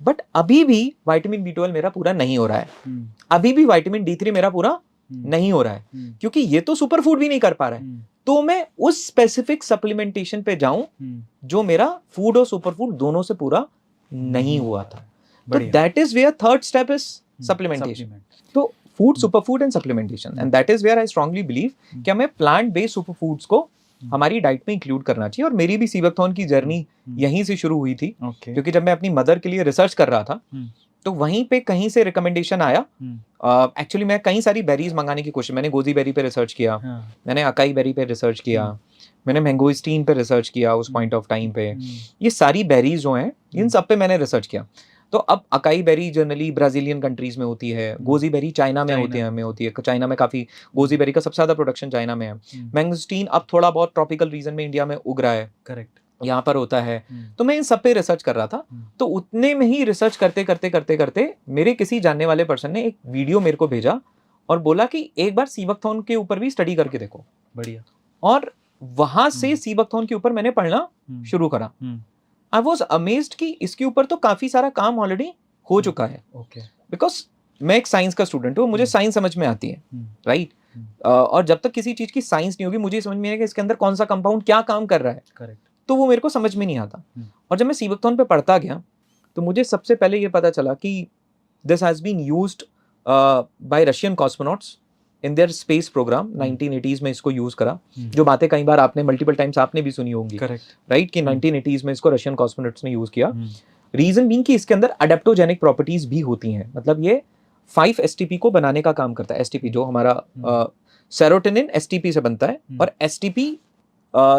बट अभी भी विटामिन B12 मेरा पूरा नहीं हो रहा है, अभी भी विटामिन D3 मेरा पूरा नहीं हो रहा है, क्योंकि ये तो सुपर फूड भी नहीं कर पा रहा है, तो मैं उस स्पेसिफिक सप्लीमेंटेशन पे जाऊं जो मेरा फूड और सुपर फूड दोनों से पूरा नहीं हुआ था. तो that is where third step is supplementation. तो food, super food and supplementation, and that is where I strongly believe कि हमें प्लांट बेस्ड सुपर फूड्स को हमारी डाइट में इंक्लूड करना चाहिए. और मेरी भी सीवकथॉर्न की जर्नी यहीं से शुरू हुई थी, क्योंकि जब मैं अपनी मदर के लिए रिसर्च कर रहा था तो वहीं पे कहीं से रिकमेंडेशन आया. एक्चुअली मैं कई सारी बेरीज मंगाने की कोशिश, मैंने गोजी बेरी पे रिसर्च किया, मैंने अकाई बेरी पे रिसर्च किया, मैंने मैंगोस्टीन पे रिसर्च किया उस पॉइंट ऑफ टाइम पे. ये सारी बेरीज जो हैं इन सब पे मैंने रिसर्च किया. तो अब acai berry generally Brazilian countries में होती है, गोजी बेरी चाइना में होती है. चाइना में काफी गोजी बेरी का सबसे ज्यादा प्रोडक्शन चाइना में है. मैंगोस्टीन अब थोड़ा बहुत ट्रॉपिकल रीजन में इंडिया में उग रहा है, करेक्ट, यहाँ पर होता है. तो मैं इन सब पे रिसर्च कर रहा था. तो उतने में ही रिसर्च करते करते करते करते मेरे किसी जानने वाले पर्सन ने एक वीडियो मेरे को भेजा और बोला कि एक बार सीवकथॉर्न के ऊपर भी स्टडी करके देखो. बढ़िया. और वहां से सीवकथॉर्न के ऊपर मैंने पढ़ना शुरू करा. आई वॉज अमेज्ड कि इसके ऊपर तो काफी सारा काम ऑलरेडी हो चुका है. बिकॉज मैं एक साइंस का स्टूडेंट हूँ, मुझे साइंस समझ में आती है, राइट. और जब तक किसी चीज की साइंस नहीं होगी मुझे समझ में आएगा कि इसके अंदर कौन सा कंपाउंड क्या काम कर रहा है, करेक्ट, तो वो मेरे को समझ में नहीं आता. और जब मैं सीवकथॉर्न पे पढ़ता गया तो मुझे सबसे पहले ये पता चला कि this has been used by Russian cosmonauts in their space program. 1980s में इसको यूज करा. जो बातें कई बार आपने मल्टीपल टाइम्स आपने भी सुनी होंगी, करेक्ट, राइट, कि 1980s में इसको रशियन कॉस्मोनॉट्स ने यूज किया. रीजन बीइंग कि इसके अंदर अडेप्टोजेनिक प्रॉपर्टीज भी होती हैं. मतलब ये 5-STP को बनाने का काम करता है. STP जो हमारा सेरोटोनिन STP से बनता है, और STP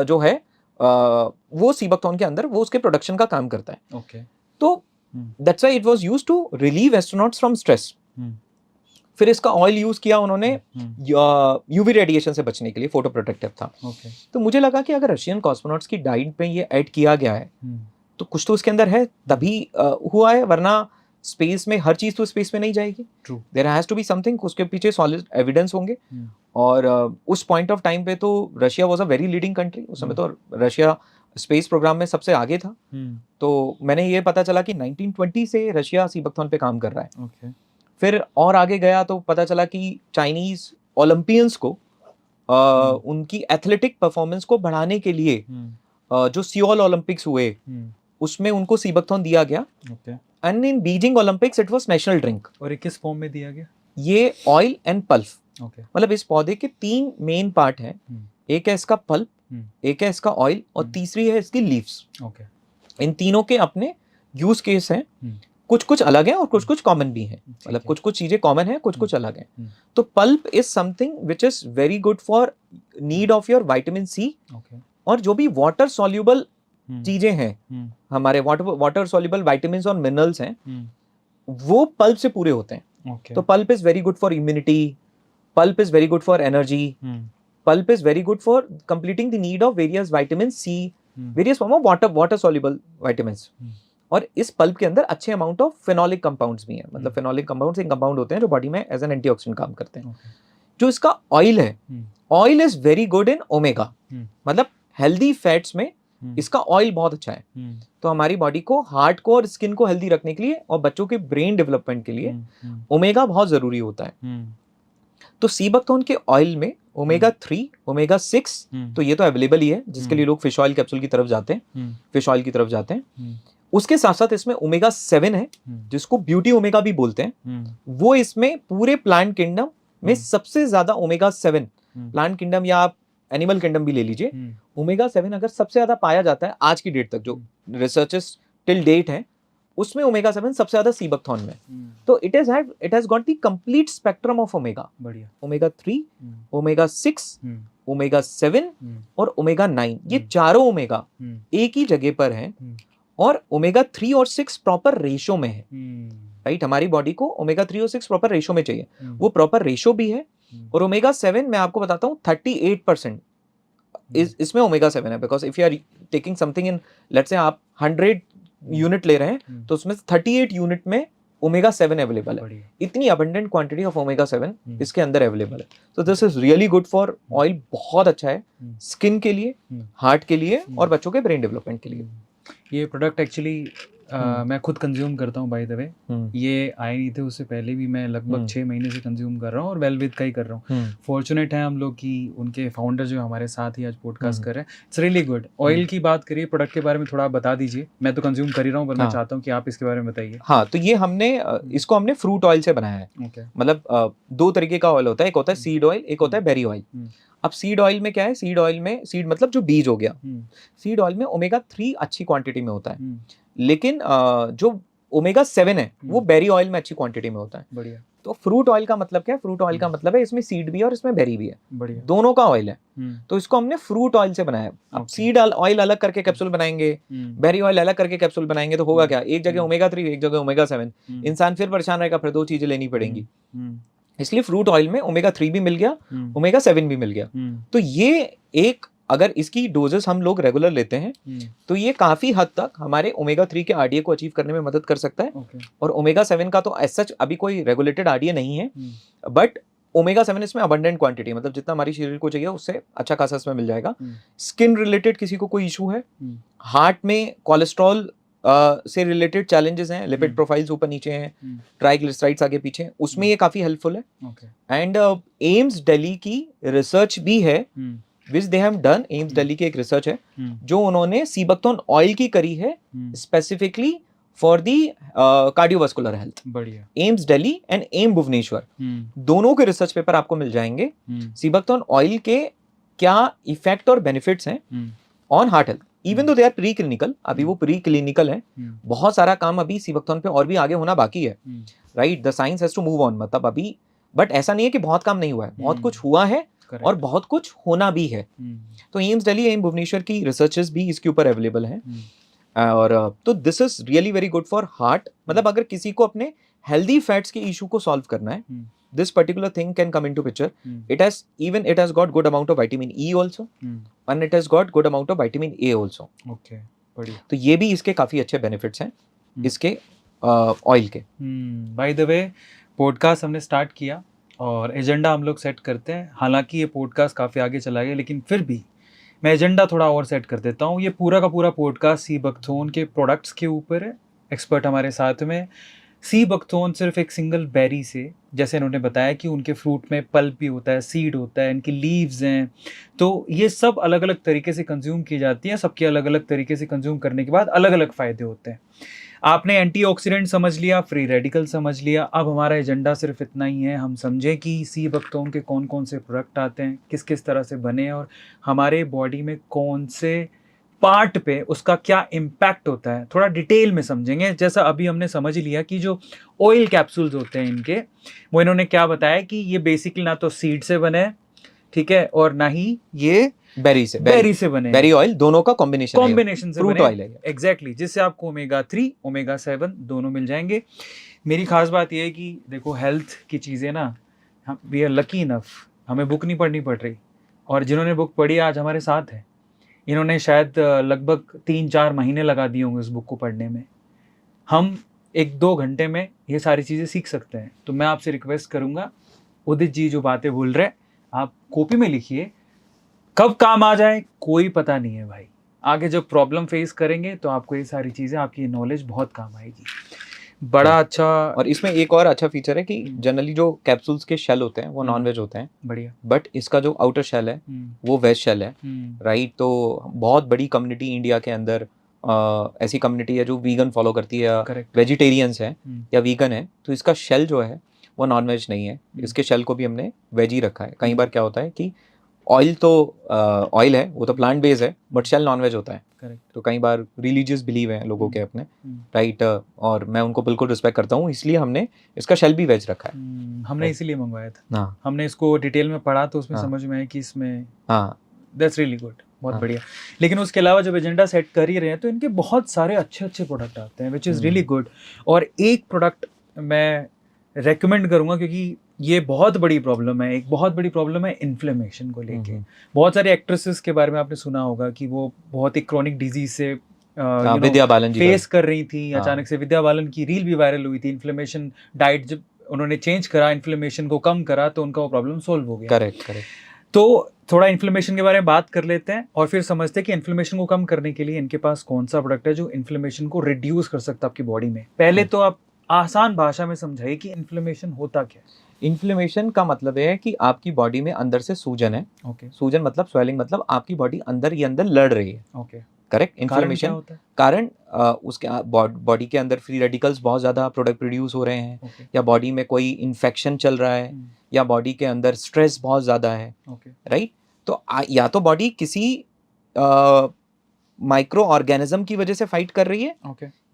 जो है वो सीवकथॉर्न के अंदर वो उसके प्रोडक्शन का काम करता है. तो that's why it was used to relieve astronauts from stress. फिर इसका ऑयल यूज किया उन्होंने यूवी रेडिएशन से बचने के लिए, फोटो प्रोटेक्टिव था. तो मुझे लगा कि अगर रशियन कॉस्मोनॉट्स की डाइट में ये ऐड किया गया है तो कुछ तो उसके अंदर है, तभी हुआ है, वरना स्पेस में हर चीज तो स्पेस में नहीं जाएगी. There has to be something, उसके पीछे सॉलिड एविडेंस होंगे. और उस पॉइंट ऑफ टाइम पे तो Russia was a very leading country. उस समय तो रशिया स्पेस प्रोग्राम में सबसे आगे था. तो मैंने ये पता चला कि 1920 से रशिया सीवकथॉर्न पे काम कर रहा है. फिर और आगे गया तो पता चला कि चाइनीज ओलंपियंस को उनकी एथलेटिक परफॉर्मेंस को बढ़ाने के लिए जो सियोल ओलंपिक्स हुए उसमें उनको सीवकथॉर्न दिया गया. And in Beijing Olympics it was national drink. और ये किस फॉर्म में दिया गया? ये ऑयल एंड पल्प. मतलब इस पौधे के 3 मेन पार्ट हैं. एक है इसका पल्प, एक है इसका ऑयल और तीसरी है इसकी लीव्स। ओके, इन तीनों के अपने यूज केस हैं, कुछ कुछ अलग है और कुछ कुछ कॉमन भी है, मतलब कुछ कुछ चीजें कॉमन है, कुछ कुछ अलग है। तो pulp is something which is very good for need of your vitamin C, और जो भी वाटर सॉल्युबल चीजें हैं, हमारे वाटर सॉल्युबल विटामिन्स और मिनरल्स हैं, वो पल्प से पूरे होते हैं। तो pulp is very good for immunity, pulp is very good for energy, pulp is very good for completing the need of various vitamin C, various form of water soluble vitamins। और इस pulp के अंदर अच्छे amount of phenolic compounds भी हैं, मतलब phenolic compounds एक compound होते हैं जो बॉडी में एज एन एंटीऑक्सीडेंट काम करते हैं। जो इसका ऑयल है, oil is very good in omega, मतलब हेल्दी फैट्स में इसका ऑयल बहुत अच्छा है। तो हमारी बॉडी को, हार्ट को और स्किन को हेल्दी रखने के लिए और बच्चों के ब्रेन डेवलपमेंट के लिए ओमेगा बहुत जरूरी होता है। तो सी बकथॉर्न के ऑयल में ओमेगा 3, ओमेगा 6 तो ये तो अवेलेबल ही है, जिसके लिए लोग फिश ऑयल कैप्सूल की तरफ जाते हैं, फिश ऑयल की तरफ जाते हैं। उसके साथ साथ इसमें ओमेगा 7 है, जिसको ब्यूटी ओमेगा भी बोलते हैं। वो इसमें पूरे प्लांट किंगडम में सबसे ज्यादा ओमेगा 7, प्लांट किंगडम या आप एनिमल किंगडम भी ले लीजिए, ओमेगा 7 अगर सबसे ज्यादा पाया जाता है आज की डेट तक, जो रिसर्चेस टिल डेट है, उसमें ओमेगा 7 सबसे ज्यादा सी बकथॉर्न में। तो it has got the complete spectrum of omega, बढ़िया, ओमेगा 3, ओमेगा 6, ओमेगा 7 और ओमेगा 9, ये चारों ओमेगा एक ही जगह पर हैं, और ओमेगा 3 और 6 प्रॉपर रेशो में है, राइट। हमारी बॉडी को ओमेगा 3 और 6 प्रॉपर रेशो में चाहिए, वो प्रॉपर रेशो भी है। और ओमेगा 7 मैं आपको बताता हूँ 38% इसमें ओमेगा 7 है, because if you are taking something in, let's say आप 100 यूनिट ले रहे हैं, तो उसमें 38 यूनिट में ओमेगा 7 अवेलेबल है। इतनी अबंडेंट क्वांटिटी ऑफ ओमेगा 7 इसके अंदर अवेलेबल है। तो this is really good for oil, बहुत अच्छा है स्किन के लिए, हार्ट के लिए और बच्चों के ब्रेन डेवलपमेंट के लिए। ये प्रोडक्ट एक्चुअली मैं खुद कंज्यूम करता हूँ बाय द वे। ये आए नहीं थे, उससे पहले भी मैं लगभग 6 महीने से कंज्यूम कर रहा हूँ और वेलविद का ही कर रहा हूँ। फॉर्चुनेट है हम लोग कि उनके फाउंडर जो हमारे साथ ही आज पॉडकास्ट कर रहे हैं। It's really good. ऑयल की बात करिए, प्रोडक्ट के बारे में थोड़ा बता दीजिए। मैं तो कंज्यूम कर ही रहा हूँ, पर मैं चाहता हूँ कि आप इसके बारे में बताइए। हाँ, तो ये इसको हमने फ्रूट ऑयल से बनाया है। मतलब 2 तरीके का ऑयल होता है, एक होता है सीड ऑयल, एक होता है बेरी ऑयल। अब सीड ऑयल में क्या है, सीड ऑयल में, सीड मतलब जो बीज हो गया, सीड ऑयल में ओमेगा 3 अच्छी क्वांटिटी में होता है, लेकिन जो ओमेगा 7 है वो बेरी ऑयल में अच्छी क्वांटिटी में होता है। बढ़िया। तो फ्रूट ऑयल का मतलब क्या है? फ्रूट ऑयल का मतलब है इसमें सीड भी है और इसमें बेरी भी है, बढ़िया, दोनों का ऑयल है। तो इसको हमने फ्रूट ऑयल से बनाया। अब सीड ऑयल अलग करके कैप्सूल बनाएंगे, बेरी ऑयल अलग करके कैप्सूल बनाएंगे, तो होगा क्या, एक जगह ओमेगा 3, एक जगह ओमेगा 7, इंसान फिर परेशान रहेगा, फिर 2 चीजें लेनी पड़ेंगी। इसलिए फ्रूट ऑयल में ओमेगा 3 भी मिल गया, ओमेगा 7 भी मिल गया। तो ये एक, अगर इसकी डोजेस हम लोग रेगुलर लेते हैं तो ये काफी हद तक हमारे ओमेगा 3 के आरडीए को अचीव करने में मदद कर सकता है। और ओमेगा 7 का तो एज सच अभी कोई रेगुलेटेड आरडीए नहीं है, बट ओमेगा 7 इसमें अबंडेंट क्वांटिटी, मतलब जितना हमारे शरीर को चाहिए उससे अच्छा खासा इसमें मिल जाएगा। स्किन रिलेटेड किसी को कोई इशू है, हार्ट में कोलेस्ट्रॉल से रिलेटेड चैलेंजेस हैं, लिपिड प्रोफाइल्स ऊपर नीचे हैं, ट्राइग्लिसराइड्स आगे पीछे, उसमें ये काफी हेल्पफुल है। एंड एम्स दिल्ली की रिसर्च भी है, which they have done. AIIMS Delhi की एक रिसर्च है जो उन्होंने सीबकथॉर्न ऑयल की करी है specifically for the cardiovascular health. बढ़िया। AIIMS Delhi and AIIMS Bhubaneswar, दोनों के रिसर्च पेपर आपको मिल जाएंगे। सीबकथॉर्न ऑयल के क्या इफेक्ट और बेनिफिट्स हैं on heart health, even though they are pre clinical, अभी वो प्री क्लिनिकल है। बहुत सारा काम अभी सीबकथॉर्न पे और भी आगे होना बाकी है, right. The science has to move on, मतलब अभी, बट ऐसा नहीं है कि बहुत काम नहीं हुआ है, बहुत कुछ हुआ है और बहुत कुछ होना भी है। तो एम्स दिल्ली, एम भुवनेश्वर की रिसर्चेस भी इसके ऊपर अवेलेबल हैं। और तो this is really very good for heart. मतलब अगर किसी को अपने हेल्दी फैट्स के इशू को सॉल्व करना है, this particular thing can come into picture. It has got good amount of vitamin E also, and it has got good amount of vitamin A also. Okay, बढ़िया। तो ये भी इसके काफी अच्छे बेनिफिट्स हैं इसके ऑयल के। बाय द वे, पॉडकास्ट हमने स्टार्ट किया और एजेंडा हम लोग सेट करते हैं। हालांकि ये पॉडकास्ट काफ़ी आगे चला गया, लेकिन फिर भी मैं एजेंडा थोड़ा और सेट कर देता हूँ। ये पूरा का पूरा पॉडकास्ट सीबकथॉर्न के प्रोडक्ट्स के ऊपर है। एक्सपर्ट हमारे साथ में। सीबकथॉर्न सिर्फ एक सिंगल बेरी से, जैसे इन्होंने बताया कि उनके फ्रूट में पल्प भी होता है, सीड होता है, इनकी लीव्स हैं, तो ये सब अलग अलग तरीके से कंज्यूम की जाती हैं। सबके अलग अलग तरीके से कंज्यूम करने के बाद अलग अलग फ़ायदे होते हैं। आपने एंटीऑक्सीडेंट समझ लिया, फ्री रेडिकल समझ लिया। अब हमारा एजेंडा सिर्फ इतना ही है, हम समझें कि सी बक्तों के कौन कौन से प्रोडक्ट आते हैं, किस किस तरह से बने हैं और हमारे बॉडी में कौन से पार्ट पे उसका क्या इम्पैक्ट होता है, थोड़ा डिटेल में समझेंगे। जैसा अभी हमने समझ लिया कि जो ऑयल कैप्सूल्स होते हैं इनके, वो इन्होंने क्या बताया कि ये बेसिकली ना तो सीड से बने हैं, ठीक है, और ना ही ये बेरी से बने, बेरी ऑयल दोनों का कॉम्बिनेशन से फ्रूट बने, ऑयल है एग्जैक्टली, जिससे आपको ओमेगा 3 ओमेगा 7 दोनों मिल जाएंगे। मेरी खास बात यह है कि देखो हेल्थ की चीज़ें ना, हम वी आर लकी इनफ, हमें बुक नहीं पढ़नी पड़ रही, और जिन्होंने बुक पढ़ी आज हमारे साथ है, इन्होंने शायद लगभग 3-4 महीने लगा दिए होंगे उस बुक को पढ़ने में। हम 1-2 घंटे में ये सारी चीज़ें सीख सकते हैं। तो मैं आपसे रिक्वेस्ट करूँगा, उदित जी जो बातें बोल रहे हैं आप कॉपी में लिखिए, कब काम आ जाए कोई पता नहीं है भाई। आगे जब प्रॉब्लम फेस करेंगे तो आपको ये सारी चीज़ें, आपकी नॉलेज बहुत काम आएगी। बड़ा अच्छा। और इसमें एक और अच्छा फीचर है कि जनरली जो कैप्सूल्स के शेल होते हैं वो नॉन वेज होते हैं, बढ़िया, बट इसका जो आउटर शेल है वो वेज शेल है, राइट। तो बहुत बड़ी कम्युनिटी इंडिया के अंदर ऐसी कम्युनिटी है जो वीगन फॉलो करती है, वेजिटेरियंस है या वीगन है, तो इसका शेल जो है वो नॉन वेज नहीं है, इसके शेल को भी हमने वेज ही रखा है। कई बार क्या होता है कि ऑयल तो ऑयल है, वो तो प्लांट बेस्ड है, बट शेल नॉन वेज होता है, करेक्ट। तो कई बार रिलीजियस बिलीव हैं लोगों के अपने, राइट, और मैं उनको बिल्कुल रिस्पेक्ट करता हूँ, इसलिए हमने इसका शेल भी वेज रखा है। हमने इसीलिए मंगवाया था। हाँ, हमने इसको डिटेल में पढ़ा तो उसमें समझ में आया कि इसमें, हाँ, दैट्स रियली गुड, बहुत बढ़िया। लेकिन उसके अलावा जब एजेंडा सेट कर ही रहे हैं तो इनके बहुत सारे अच्छे अच्छे प्रोडक्ट आते हैं, विच इज़ रियली गुड। और एक प्रोडक्ट मैं रेकमेंड करूँगा, क्योंकि ये बहुत बड़ी प्रॉब्लम है, एक बहुत बड़ी प्रॉब्लम है इन्फ्लेमेशन को लेके। बहुत सारे एक्ट्रेसेस के बारे में आपने सुना होगा कि वो बहुत ही क्रॉनिक डिजीज से विद्या बालन जी फेस कर रही थी। अचानक से विद्या बालन की रील भी वायरल हुई थी। इन्फ्लेमेशन डाइट जब उन्होंने चेंज करा, इन्फ्लेमेशन को कम करा, तो उनका वो प्रॉब्लम सोल्व हो गया। करेक्ट। तो थोड़ा इन्फ्लेमेशन के बारे में बात कर लेते हैं और फिर समझते हैं कि इन्फ्लेमेशन को कम करने के लिए इनके पास कौन सा प्रोडक्ट है जो इन्फ्लेमेशन को रिड्यूस कर सकता है आपकी बॉडी में। पहले तो आप आसान भाषा में समझाइए कि इन्फ्लेमेशन होता क्या है। इन्फ्लेमेशन का मतलब है कि आपकी बॉडी में अंदर से सूजन है, सूजन मतलब स्वेलिंग, मतलब आपकी बॉडी अंदर ही अंदर लड़ रही है, करेक्ट। इन्फ्लेमेशन कारण उसके बॉडी के अंदर फ्री रेडिकल्स बहुत ज़्यादा प्रोडक्ट प्रोड्यूस हो रहे हैं, या बॉडी में कोई इन्फेक्शन चल रहा है, या बॉडी के अंदर स्ट्रेस बहुत ज़्यादा है, राइट। तो या तो बॉडी किसी माइक्रो ऑर्गेनिज्म की वजह से फाइट कर रही है,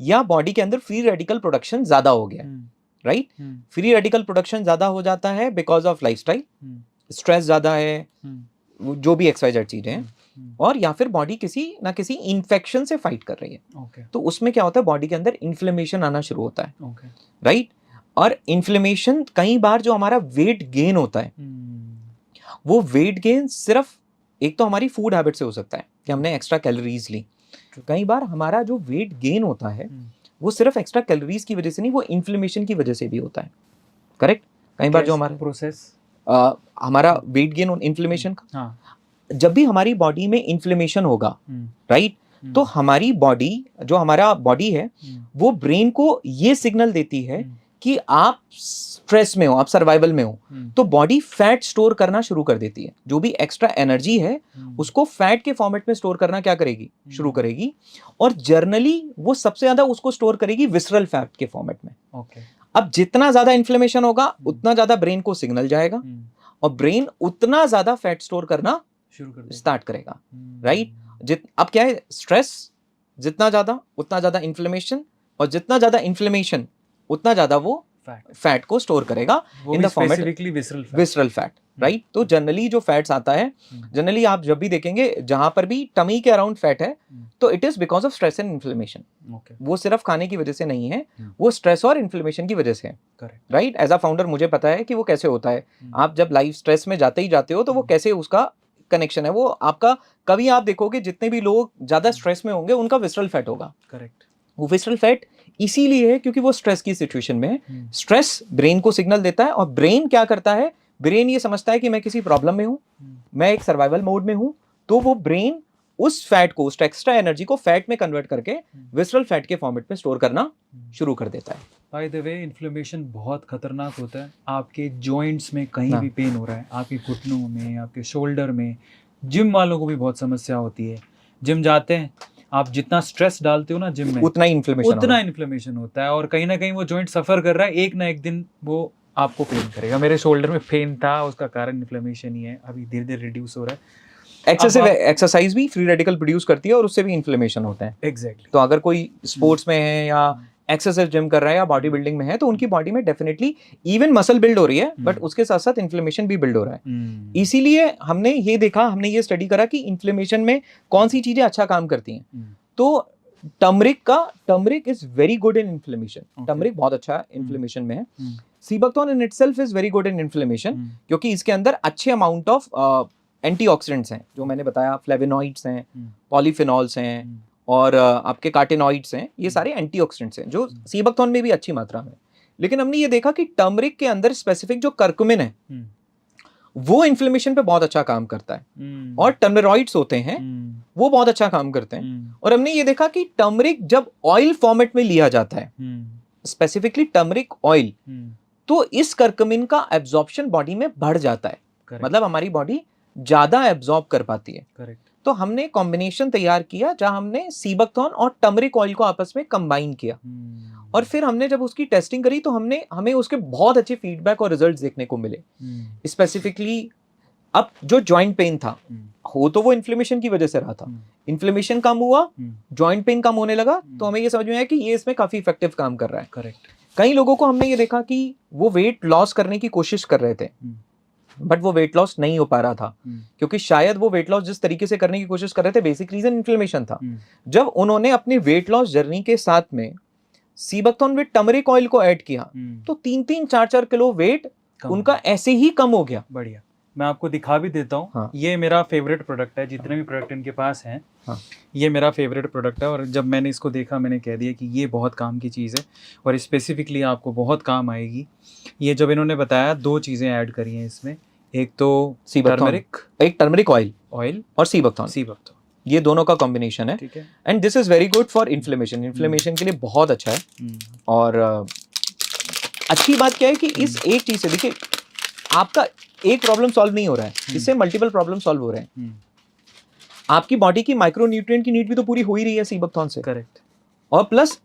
या बॉडी के अंदर फ्री रेडिकल प्रोडक्शन ज़्यादा हो गया है, राइट। फ्री रेडिकल प्रोडक्शन ज़्यादा हो जाता है बिकॉज ऑफ लाइफस्टाइल, स्ट्रेस ज़्यादा है, जो भी XYZ चीज़ें हैं, और या फिर बॉडी किसी ना किसी इन्फेक्शन से फाइट कर रही है, तो उसमें क्या होता है, बॉडी के अंदर इन्फ्लेमेशन आना शुरू होता है, राइट। और इन्फ्लेमेशन कई बार जो हमारा वेट गेन होता है, वो वेट गेन सिर्फ एक तो हमारी फूड हैबिट से हो सकता है कि हमने एक्स्ट्रा कैलोरीज ली। कई बार हमारा जो वेट गेन होता है वो सिर्फ एक्स्ट्रा कैलोरीज की वजह से नहीं, वो इन्फ्लेमेशन की वजह से भी होता है, करेक्ट। कई बार जो हमारा प्रोसेस हमारा वेट गेन और इन्फ्लेमेशन का, जब भी हमारी बॉडी में इन्फ्लेमेशन होगा, राइट, तो हमारी बॉडी, जो हमारा बॉडी है, वो ब्रेन को ये सिग्नल देती है कि आप स्ट्रेस में हो, आप सर्वाइवल में हो, तो बॉडी फैट स्टोर करना शुरू कर देती है। जो भी एक्स्ट्रा एनर्जी है उसको फैट के फॉर्मेट में स्टोर करना क्या करेगी, शुरू करेगी, और जर्नली वो सबसे ज्यादा उसको स्टोर करेगी विसरल फैट के फॉर्मेट में। अब जितना ज्यादा इन्फ्लेमेशन होगा उतना ज्यादा ब्रेन को सिग्नल जाएगा, और ब्रेन उतना ज्यादा फैट स्टोर करना स्टार्ट करेगा, राइट। अब क्या है, स्ट्रेस जितना ज्यादा उतना ज्यादा इन्फ्लेमेशन, और जितना ज्यादा इन्फ्लेमेशन उतना ज्यादा वो फैट को स्टोर करेगा in the format visceral fat, right. तो जनरली जो फैट्स आता है, जनरली आप जब भी देखेंगे जहां पर भी टमी के अराउंड फैट है, तो it is because of stress and inflammation. वो सिर्फ खाने की वजह से नहीं है, वो स्ट्रेस और इन्फ्लेमेशन की वजह से है, राइट। एज अ फाउंडर मुझे पता है कि वो कैसे होता है। आप जब लाइफ स्ट्रेस में जाते ही जाते हो तो वो कैसे उसका कनेक्शन है, वो आपका, कभी आप देखोगे जितने भी लोग ज्यादा स्ट्रेस में होंगे उनका विसरल फैट होगा, करेक्ट। वो विसरल फैट इसीलिए है क्योंकि वो स्ट्रेस की सिचुएशन में है। स्ट्रेस ब्रेन को सिग्नल देता है, और ब्रेन क्या करता है, ब्रेन ये समझता है कि मैं किसी प्रॉब्लम में हूं, मैं एक सर्वाइवल मोड में हूं, तो वो ब्रेन उस फैट को, उस एक्स्ट्रा एनर्जी को फैट में कन्वर्ट करके विसरल फैट के फॉर्मेट में स्टोर करना शुरू कर देता है। बाय द वे, इन्फ्लेमेशन बहुत खतरनाक होता है। आपके जॉइंट्स में कहीं भी पेन हो रहा है, आपके घुटनों में, आपके शोल्डर में, जिम वालों को भी बहुत समस्या होती है। जिम जाते हैं आप जितना स्ट्रेस डालते हो ना जिम में, उतना ही इन्फ्लेमेशन उतना इन्फ्लेमेशन होता है, और कहीं ना कहीं वो जॉइंट सफर कर रहा है, एक ना एक दिन वो आपको पेन करेगा। मेरे शोल्डर में पेन था, उसका कारण इन्फ्लेमेशन ही है, अभी धीरे धीरे रिड्यूस हो रहा है। एक्सेसिव एक्सरसाइज भी फ्री रेडिकल प्रोड्यूस करती है और उससे भी इन्फ्लेमेशन होता है। एग्जैक्टली। तो अगर कोई स्पोर्ट्स में है या एक्सेसिव जिम कर रहा है या बॉडी बिल्डिंग में है, तो उनकी बॉडी में डेफिनेटली इवन मसल बिल्ड हो रही है, बट उसके साथ साथ इन्फ्लेमेशन भी बिल्ड हो रहा है। इसीलिए हमने ये देखा, हमने ये स्टडी करा कि इन्फ्लेमेशन में कौन सी चीजें अच्छा काम करती हैं। तो turmeric is very good in inflammation. Turmeric बहुत अच्छा इन्फ्लेमेशन में है। Sea buckthorn in itself is very good in inflammation, क्योंकि इसके अंदर अच्छे अमाउंट ऑफ एंटीऑक्सीडेंट्स हैं, जो मैंने बताया, फ्लेवोनॉइड्स हैं, पॉलीफिनॉल्स हैं और आपके कार्टिनॉइड्स हैं। ये सारे एंटीऑक्सीडेंट्स हैं जो सीबकथॉर्न में भी अच्छी मात्रा में। लेकिन हमने ये देखा कि टर्मरिक के अंदर स्पेसिफिक जो कर्कुमिन है वो इन्फ्लेमेशन पे बहुत अच्छा काम करता है, और टर्मरिकॉइड्स होते हैं वो बहुत अच्छा काम करते हैं। और हमने ये देखा कि टर्मरिक जब ऑयल फॉर्मेट में लिया जाता है, स्पेसिफिकली टर्मरिक ऑयल, तो इस कर्कुमिन का एब्जॉर्प्शन बॉडी में बढ़ जाता है। Correct. मतलब हमारी बॉडी ज्यादा एब्जॉर्ब कर पाती है। करेक्ट। तो हमने कॉम्बिनेशन तैयार किया जहां हमने सीबकथॉर्न और टर्मरिक ऑयल को आपस में कंबाइन किया, और फिर हमने जब उसकी टेस्टिंग करी तो हमें उसके बहुत अच्छे फीडबैक और रिजल्ट्स देखने को मिले। स्पेसिफिकली अब जो जॉइंट पेन था, हो तो वो इन्फ्लेमेशन की वजह से रहा था, इन्फ्लेमेशन कम हुआ, जॉइंट पेन कम होने लगा, तो हमें ये समझ में आया कि ये इसमें काफी इफेक्टिव काम कर रहा है। करेक्ट। कई लोगों को हमने ये देखा कि वो वेट लॉस करने की कोशिश कर रहे थे, बट वो वेट लॉस नहीं हो पा रहा था, क्योंकि शायद वो वेट लॉस जिस तरीके से करने की कोशिश कर रहे थे, बेसिक रीजन इन्फ्लेमेशन था। जब उन्होंने अपनी वेट लॉस जर्नी के साथ में सीबकथॉर्न विद टर्मरिक ऑयल को ऐड किया, तो 3-3, 4-4 किलो वेट उनका ऐसे ही कम हो गया। बढ़िया। मैं आपको दिखा भी देता हूँ। हाँ। ये मेरा फेवरेट प्रोडक्ट है, जितने भी प्रोडक्ट इनके पास हैं। हाँ। ये मेरा फेवरेट प्रोडक्ट है, और जब मैंने इसको देखा मैंने कह दिया कि ये बहुत काम की चीज़ है और स्पेसिफिकली आपको बहुत काम आएगी। ये जब इन्होंने बताया, 2 चीज़ें ऐड करी हैं इसमें, एक तो टर्मरिक, एक टर्मरिक ऑयल और सीबकथॉर्न, ये दोनों का कॉम्बिनेशन है। ठीक है। And this is very good for inflammation के लिए बहुत अच्छा है। और अच्छी बात क्या है कि इस एक चीज से देखिए, आपका एक प्रॉब्लम सॉल्व नहीं हो रहा है, इससे मल्टीपल प्रॉब्लम सॉल्व हो रहे हैं। आपकी बॉडी की माइक्रो न्यूट्रिएंट की नीड भी तो पूरी हो ही रही है सीबकथॉर्न से। करेक्ट। और प्लस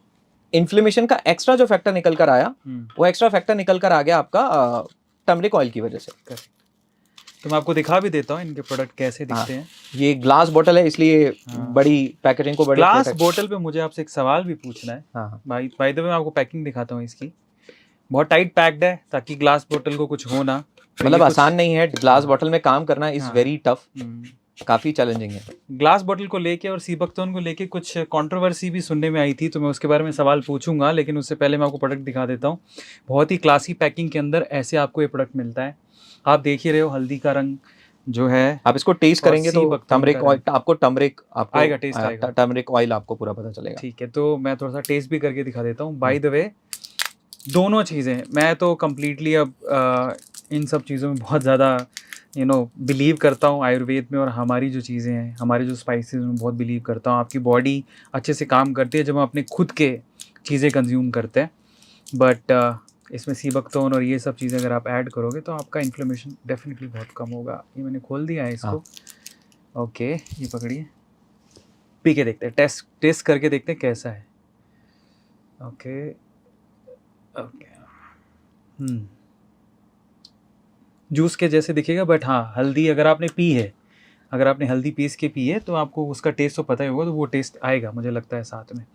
इन्फ्लेमेशन का एक्स्ट्रा जो फैक्टर निकल कर आया, वो एक्स्ट्रा फैक्टर निकल कर आ गया आपका टर्मरिक ऑयल की वजह से। करेक्ट। तो मैं आपको दिखा भी देता हूँ इनके प्रोडक्ट कैसे दिखते हैं। ये ग्लास बोतल है, इसलिए बड़ी पैकेजिंग को बड़ी ग्लास बोतल पे मुझे आपसे एक सवाल भी पूछना है। हाँ। बाय द वे मैं आपको पैकिंग दिखाता हूँ इसकी, बहुत टाइट पैक्ड है ताकि ग्लास बोतल को कुछ हो ना। मतलब आसान नहीं है ग्लास बोतल में काम करना, इज वेरी टफ, काफी चैलेंजिंग है। ग्लास बोतल को लेके और सीबकथॉर्न को लेके कुछ कंट्रोवर्सी भी सुनने में आई थी, तो मैं उसके बारे में सवाल पूछूंगा, लेकिन उससे पहले मैं आपको प्रोडक्ट दिखा देता हूँ। बहुत ही क्लासी पैकिंग के अंदर ऐसे आपको ये प्रोडक्ट मिलता है। आप देख ही रहे हो, हल्दी का रंग जो है, आप इसको टेस्ट करेंगे तो टर्मरिक ऑयल आपको आएगा, टेस्ट आएगा, टर्मरिक ऑयल आपको पूरा पता चलेगा। ठीक है, तो मैं थोड़ा सा टेस्ट भी करके दिखा देता हूँ। बाय द वे, दोनों चीज़ें मैं तो कम्प्लीटली अब इन सब चीज़ों में बहुत ज़्यादा बिलीव करता हूँ, आयुर्वेद में, और हमारी जो चीज़ें हैं, हमारे जो स्पाइसेस में बहुत बिलीव करता हूँ। आपकी बॉडी अच्छे से काम करती है जब हम अपने खुद के चीज़ें कंज्यूम करते हैं, बट इसमें सीबकथॉर्न और ये सब चीज़ें अगर आप ऐड करोगे तो आपका इन्फ्लेमेशन डेफिनेटली बहुत कम होगा। ये मैंने खोल दिया है इसको। ओके, ये पकड़िए, पी के देखते हैं, टेस्ट करके देखते हैं कैसा है। ओके ओके, जूस के जैसे दिखेगा, बट हाँ, हल्दी अगर आपने पी है, अगर आपने हल्दी पीस के पी है तो आपको उसका टेस्ट तो पता ही होगा, तो वो टेस्ट आएगा मुझे लगता है साथ में।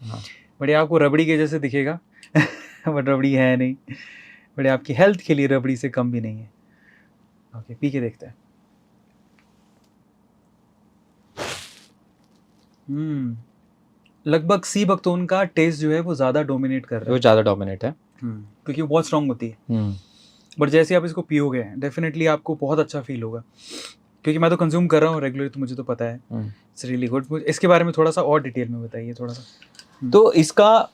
बट ये आपको रबड़ी के जैसे दिखेगा बट रबड़ी है नहीं, बट आपकी हेल्थ के लिए रबड़ी से कम भी नहीं है। ओके, पी के देखते हैं। लगभग सीबकथॉर्न का टेस्ट जो है वो ज़्यादा डोमिनेट कर रहा है, वो ज़्यादा डोमिनेट है क्योंकि वो बहुत स्ट्रांग होती है। बट जैसे आप इसको पियोगे डेफिनेटली आपको बहुत अच्छा फील होगा, क्योंकि मैं तो कंज्यूम कर रहा हूँ रेगुलरली, तो मुझे तो पता है इट्स रियली गुड। इसके बारे में थोड़ा सा और डिटेल में बताइए थोड़ा सा। तो इसका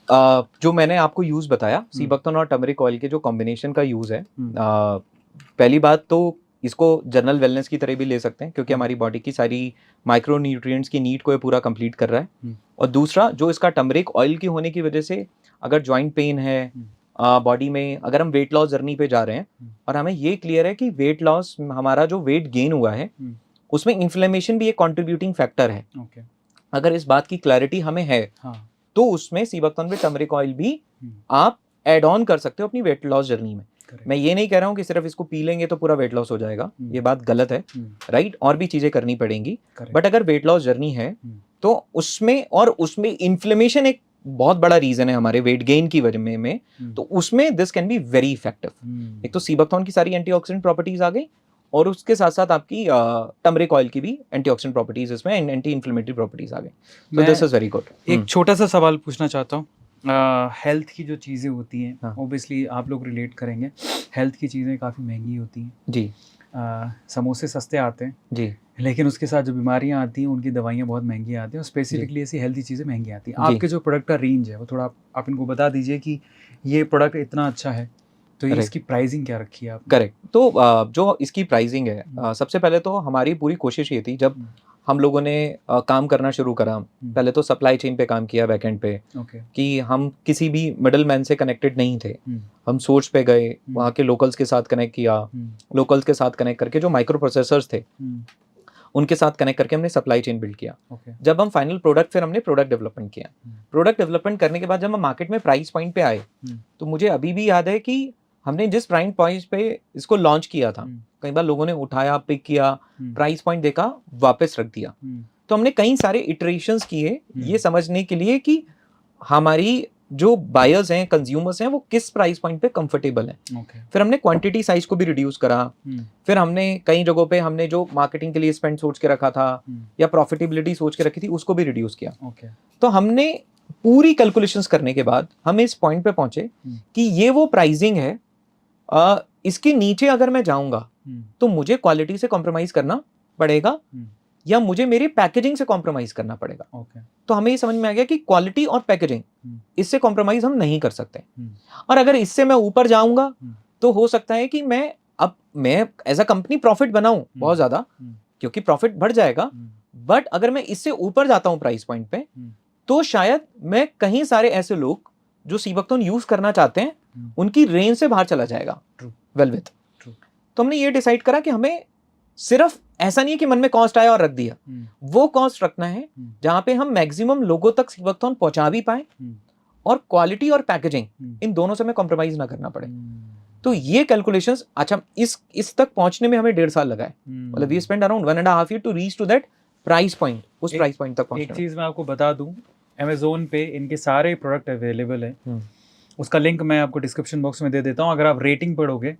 जो मैंने आपको यूज़ बताया, सीबकथॉर्न और टर्मरिक ऑयल के जो कॉम्बिनेशन का यूज़ है, पहली बात तो इसको जनरल वेलनेस की तरह भी ले सकते हैं, क्योंकि हमारी बॉडी की सारी माइक्रो न्यूट्रिएंट्स की नीड को ये पूरा कंप्लीट कर रहा है। और दूसरा, जो इसका टर्मरिक ऑयल की होने की वजह से अगर जॉइंट पेन है बॉडी में, अगर हम वेट लॉस जर्नी पे जा रहे हैं और हमें ये क्लियर है कि वेट लॉस, हमारा जो वेट गेन हुआ है उसमें इन्फ्लेमेशन भी एक कंट्रीब्यूटिंग फैक्टर है। अगर इस बात की क्लैरिटी हमें है हाँ तो उसमें सीबकथॉर्न में टर्मरिक ऑयल भी आप ऐड ऑन कर सकते हो अपनी वेट लॉस जर्नी में। correct. मैं ये नहीं कह रहा हूँ कि सिर्फ इसको पी लेंगे तो पूरा वेट लॉस हो जाएगा, ये बात गलत है, राइट, और भी चीजें करनी पड़ेंगी। बट अगर वेट लॉस जर्नी है तो उसमें इन्फ्लेमेशन एक बहुत बड़ा रीजन है हमारे वेट गेन की वजह में, तो उसमें this can be very effective. एक तो सीबकथॉर्न की सारी एंटीऑक्सीडेंट प्रॉपर्टीज आ गई और उसके साथ साथ आपकी टर्मरिक ऑयल की भी एंटीऑक्सीडेंट प्रॉपर्टीज, इसमें एंटी इन्फ्लेमेटरी प्रॉपर्टीज आ गई, तो दिस इज वेरी गुड। एक छोटा सा सवाल पूछना चाहता हूँ, हेल्थ की जो चीज़ें होती हैं, हाँ। ऑब्वियसली आप लोग रिलेट करेंगे, हेल्थ की चीज़ें काफ़ी महंगी होती हैं जी समोसे सस्ते आते हैं जी लेकिन उसके साथ जो बीमारियां आती हैं उनकी दवाइयाँ बहुत महंगी आती हैं और स्पेसिफिकली ऐसी हेल्थी चीज़ें महंगी आती हैं। जी। आपके जो प्रोडक्ट का रेंज है वो थोड़ा आप इनको बता दीजिए कि ये प्रोडक्ट इतना अच्छा है तो ये Correct. इसकी प्राइसिंग क्या रखी है आपने? करेक्ट, तो जो इसकी प्राइसिंग है, सबसे पहले तो हमारी पूरी कोशिश ये थी जब हम लोगों ने काम करना शुरू करा, पहले तो सप्लाई चेन पे काम किया बैकएंड पे, ओके कि हम किसी भी मिडल मैन से कनेक्टेड नहीं थे। हम सोर्स पे गए, वहाँ के लोकल्स के साथ कनेक्ट किया, लोकल्स के साथ कनेक्ट करके जो माइक्रो प्रोसेसर्स थे उनके साथ कनेक्ट करके हमने सप्लाई चेन बिल्ड किया। जब हम फाइनल प्रोडक्ट, फिर हमने प्रोडक्ट डेवलपमेंट किया। प्रोडक्ट डेवलपमेंट करने के बाद जब हम मार्केट में प्राइस पॉइंट पे आए तो मुझे अभी भी याद है कि हमने जिस प्राइस पॉइंट पे इसको लॉन्च किया था, कई बार लोगों ने उठाया, पिक किया, प्राइस पॉइंट देखा, वापस रख दिया। तो हमने कई सारे इटरेशंस किए ये समझने के लिए कि हमारी जो बायर्स हैं, कंज्यूमर्स हैं, वो किस प्राइस पॉइंट पे कंफर्टेबल हैं। फिर हमने क्वांटिटी साइज को भी रिड्यूस करा। फिर हमने कई जगहों पे हमने जो मार्केटिंग के लिए स्पेंड सोच के रखा था या प्रॉफिटेबिलिटी सोच के रखी थी उसको भी रिड्यूस किया। तो हमने पूरी कैलकुलेशंस करने के बाद हम इस पॉइंट पे पहुंचे कि ये वो प्राइसिंग है, इसके नीचे अगर मैं जाऊंगा तो मुझे क्वालिटी से कॉम्प्रोमाइज करना पड़ेगा या मुझे मेरी पैकेजिंग से कॉम्प्रोमाइज करना पड़ेगा। तो हमें ये समझ में आ गया कि क्वालिटी और पैकेजिंग, इससे कॉम्प्रोमाइज हम नहीं कर सकते। और अगर इससे मैं ऊपर जाऊंगा तो हो सकता है कि मैं एज अ कंपनी प्रॉफिट बनाऊं बहुत ज्यादा, क्योंकि प्रॉफिट बढ़ जाएगा, बट अगर मैं इससे ऊपर जाता हूं प्राइस पॉइंट पे तो शायद मैं कहीं सारे ऐसे लोग जो सीबकथॉर्न यूज करना चाहते हैं उनकी रेंज से बाहर चला जाएगा वेलविथ। तो हमने ये डिसाइड करा कि हमें सिर्फ ऐसा नहीं है कि मन में कॉस्ट आया और रख दिया, वो कॉस्ट रखना है जहां पे हम मैक्सिमम लोगों तक सीबकथॉर्न पहुंचा भी पाए और क्वालिटी और पैकेजिंग इन दोनों से हमें कॉम्प्रोमाइज ना करना पड़े। तो ये कैलकुलेशंस, अच्छा इस तक पहुंचने में हमें 1.5 साल लगा है, मतलब we spend around 1.5 year to reach to that price point, उस प्राइस पॉइंट तक पहुंचने। एक चीज मैं आपको बता दूं, अमेज़न पे इनके सारे प्रोडक्ट अवेलेबल है, उसका लिंक मैं आपको डिस्क्रिप्शन बॉक्स में दे देता हूँ। अगर आप रेटिंग पढ़ोगे,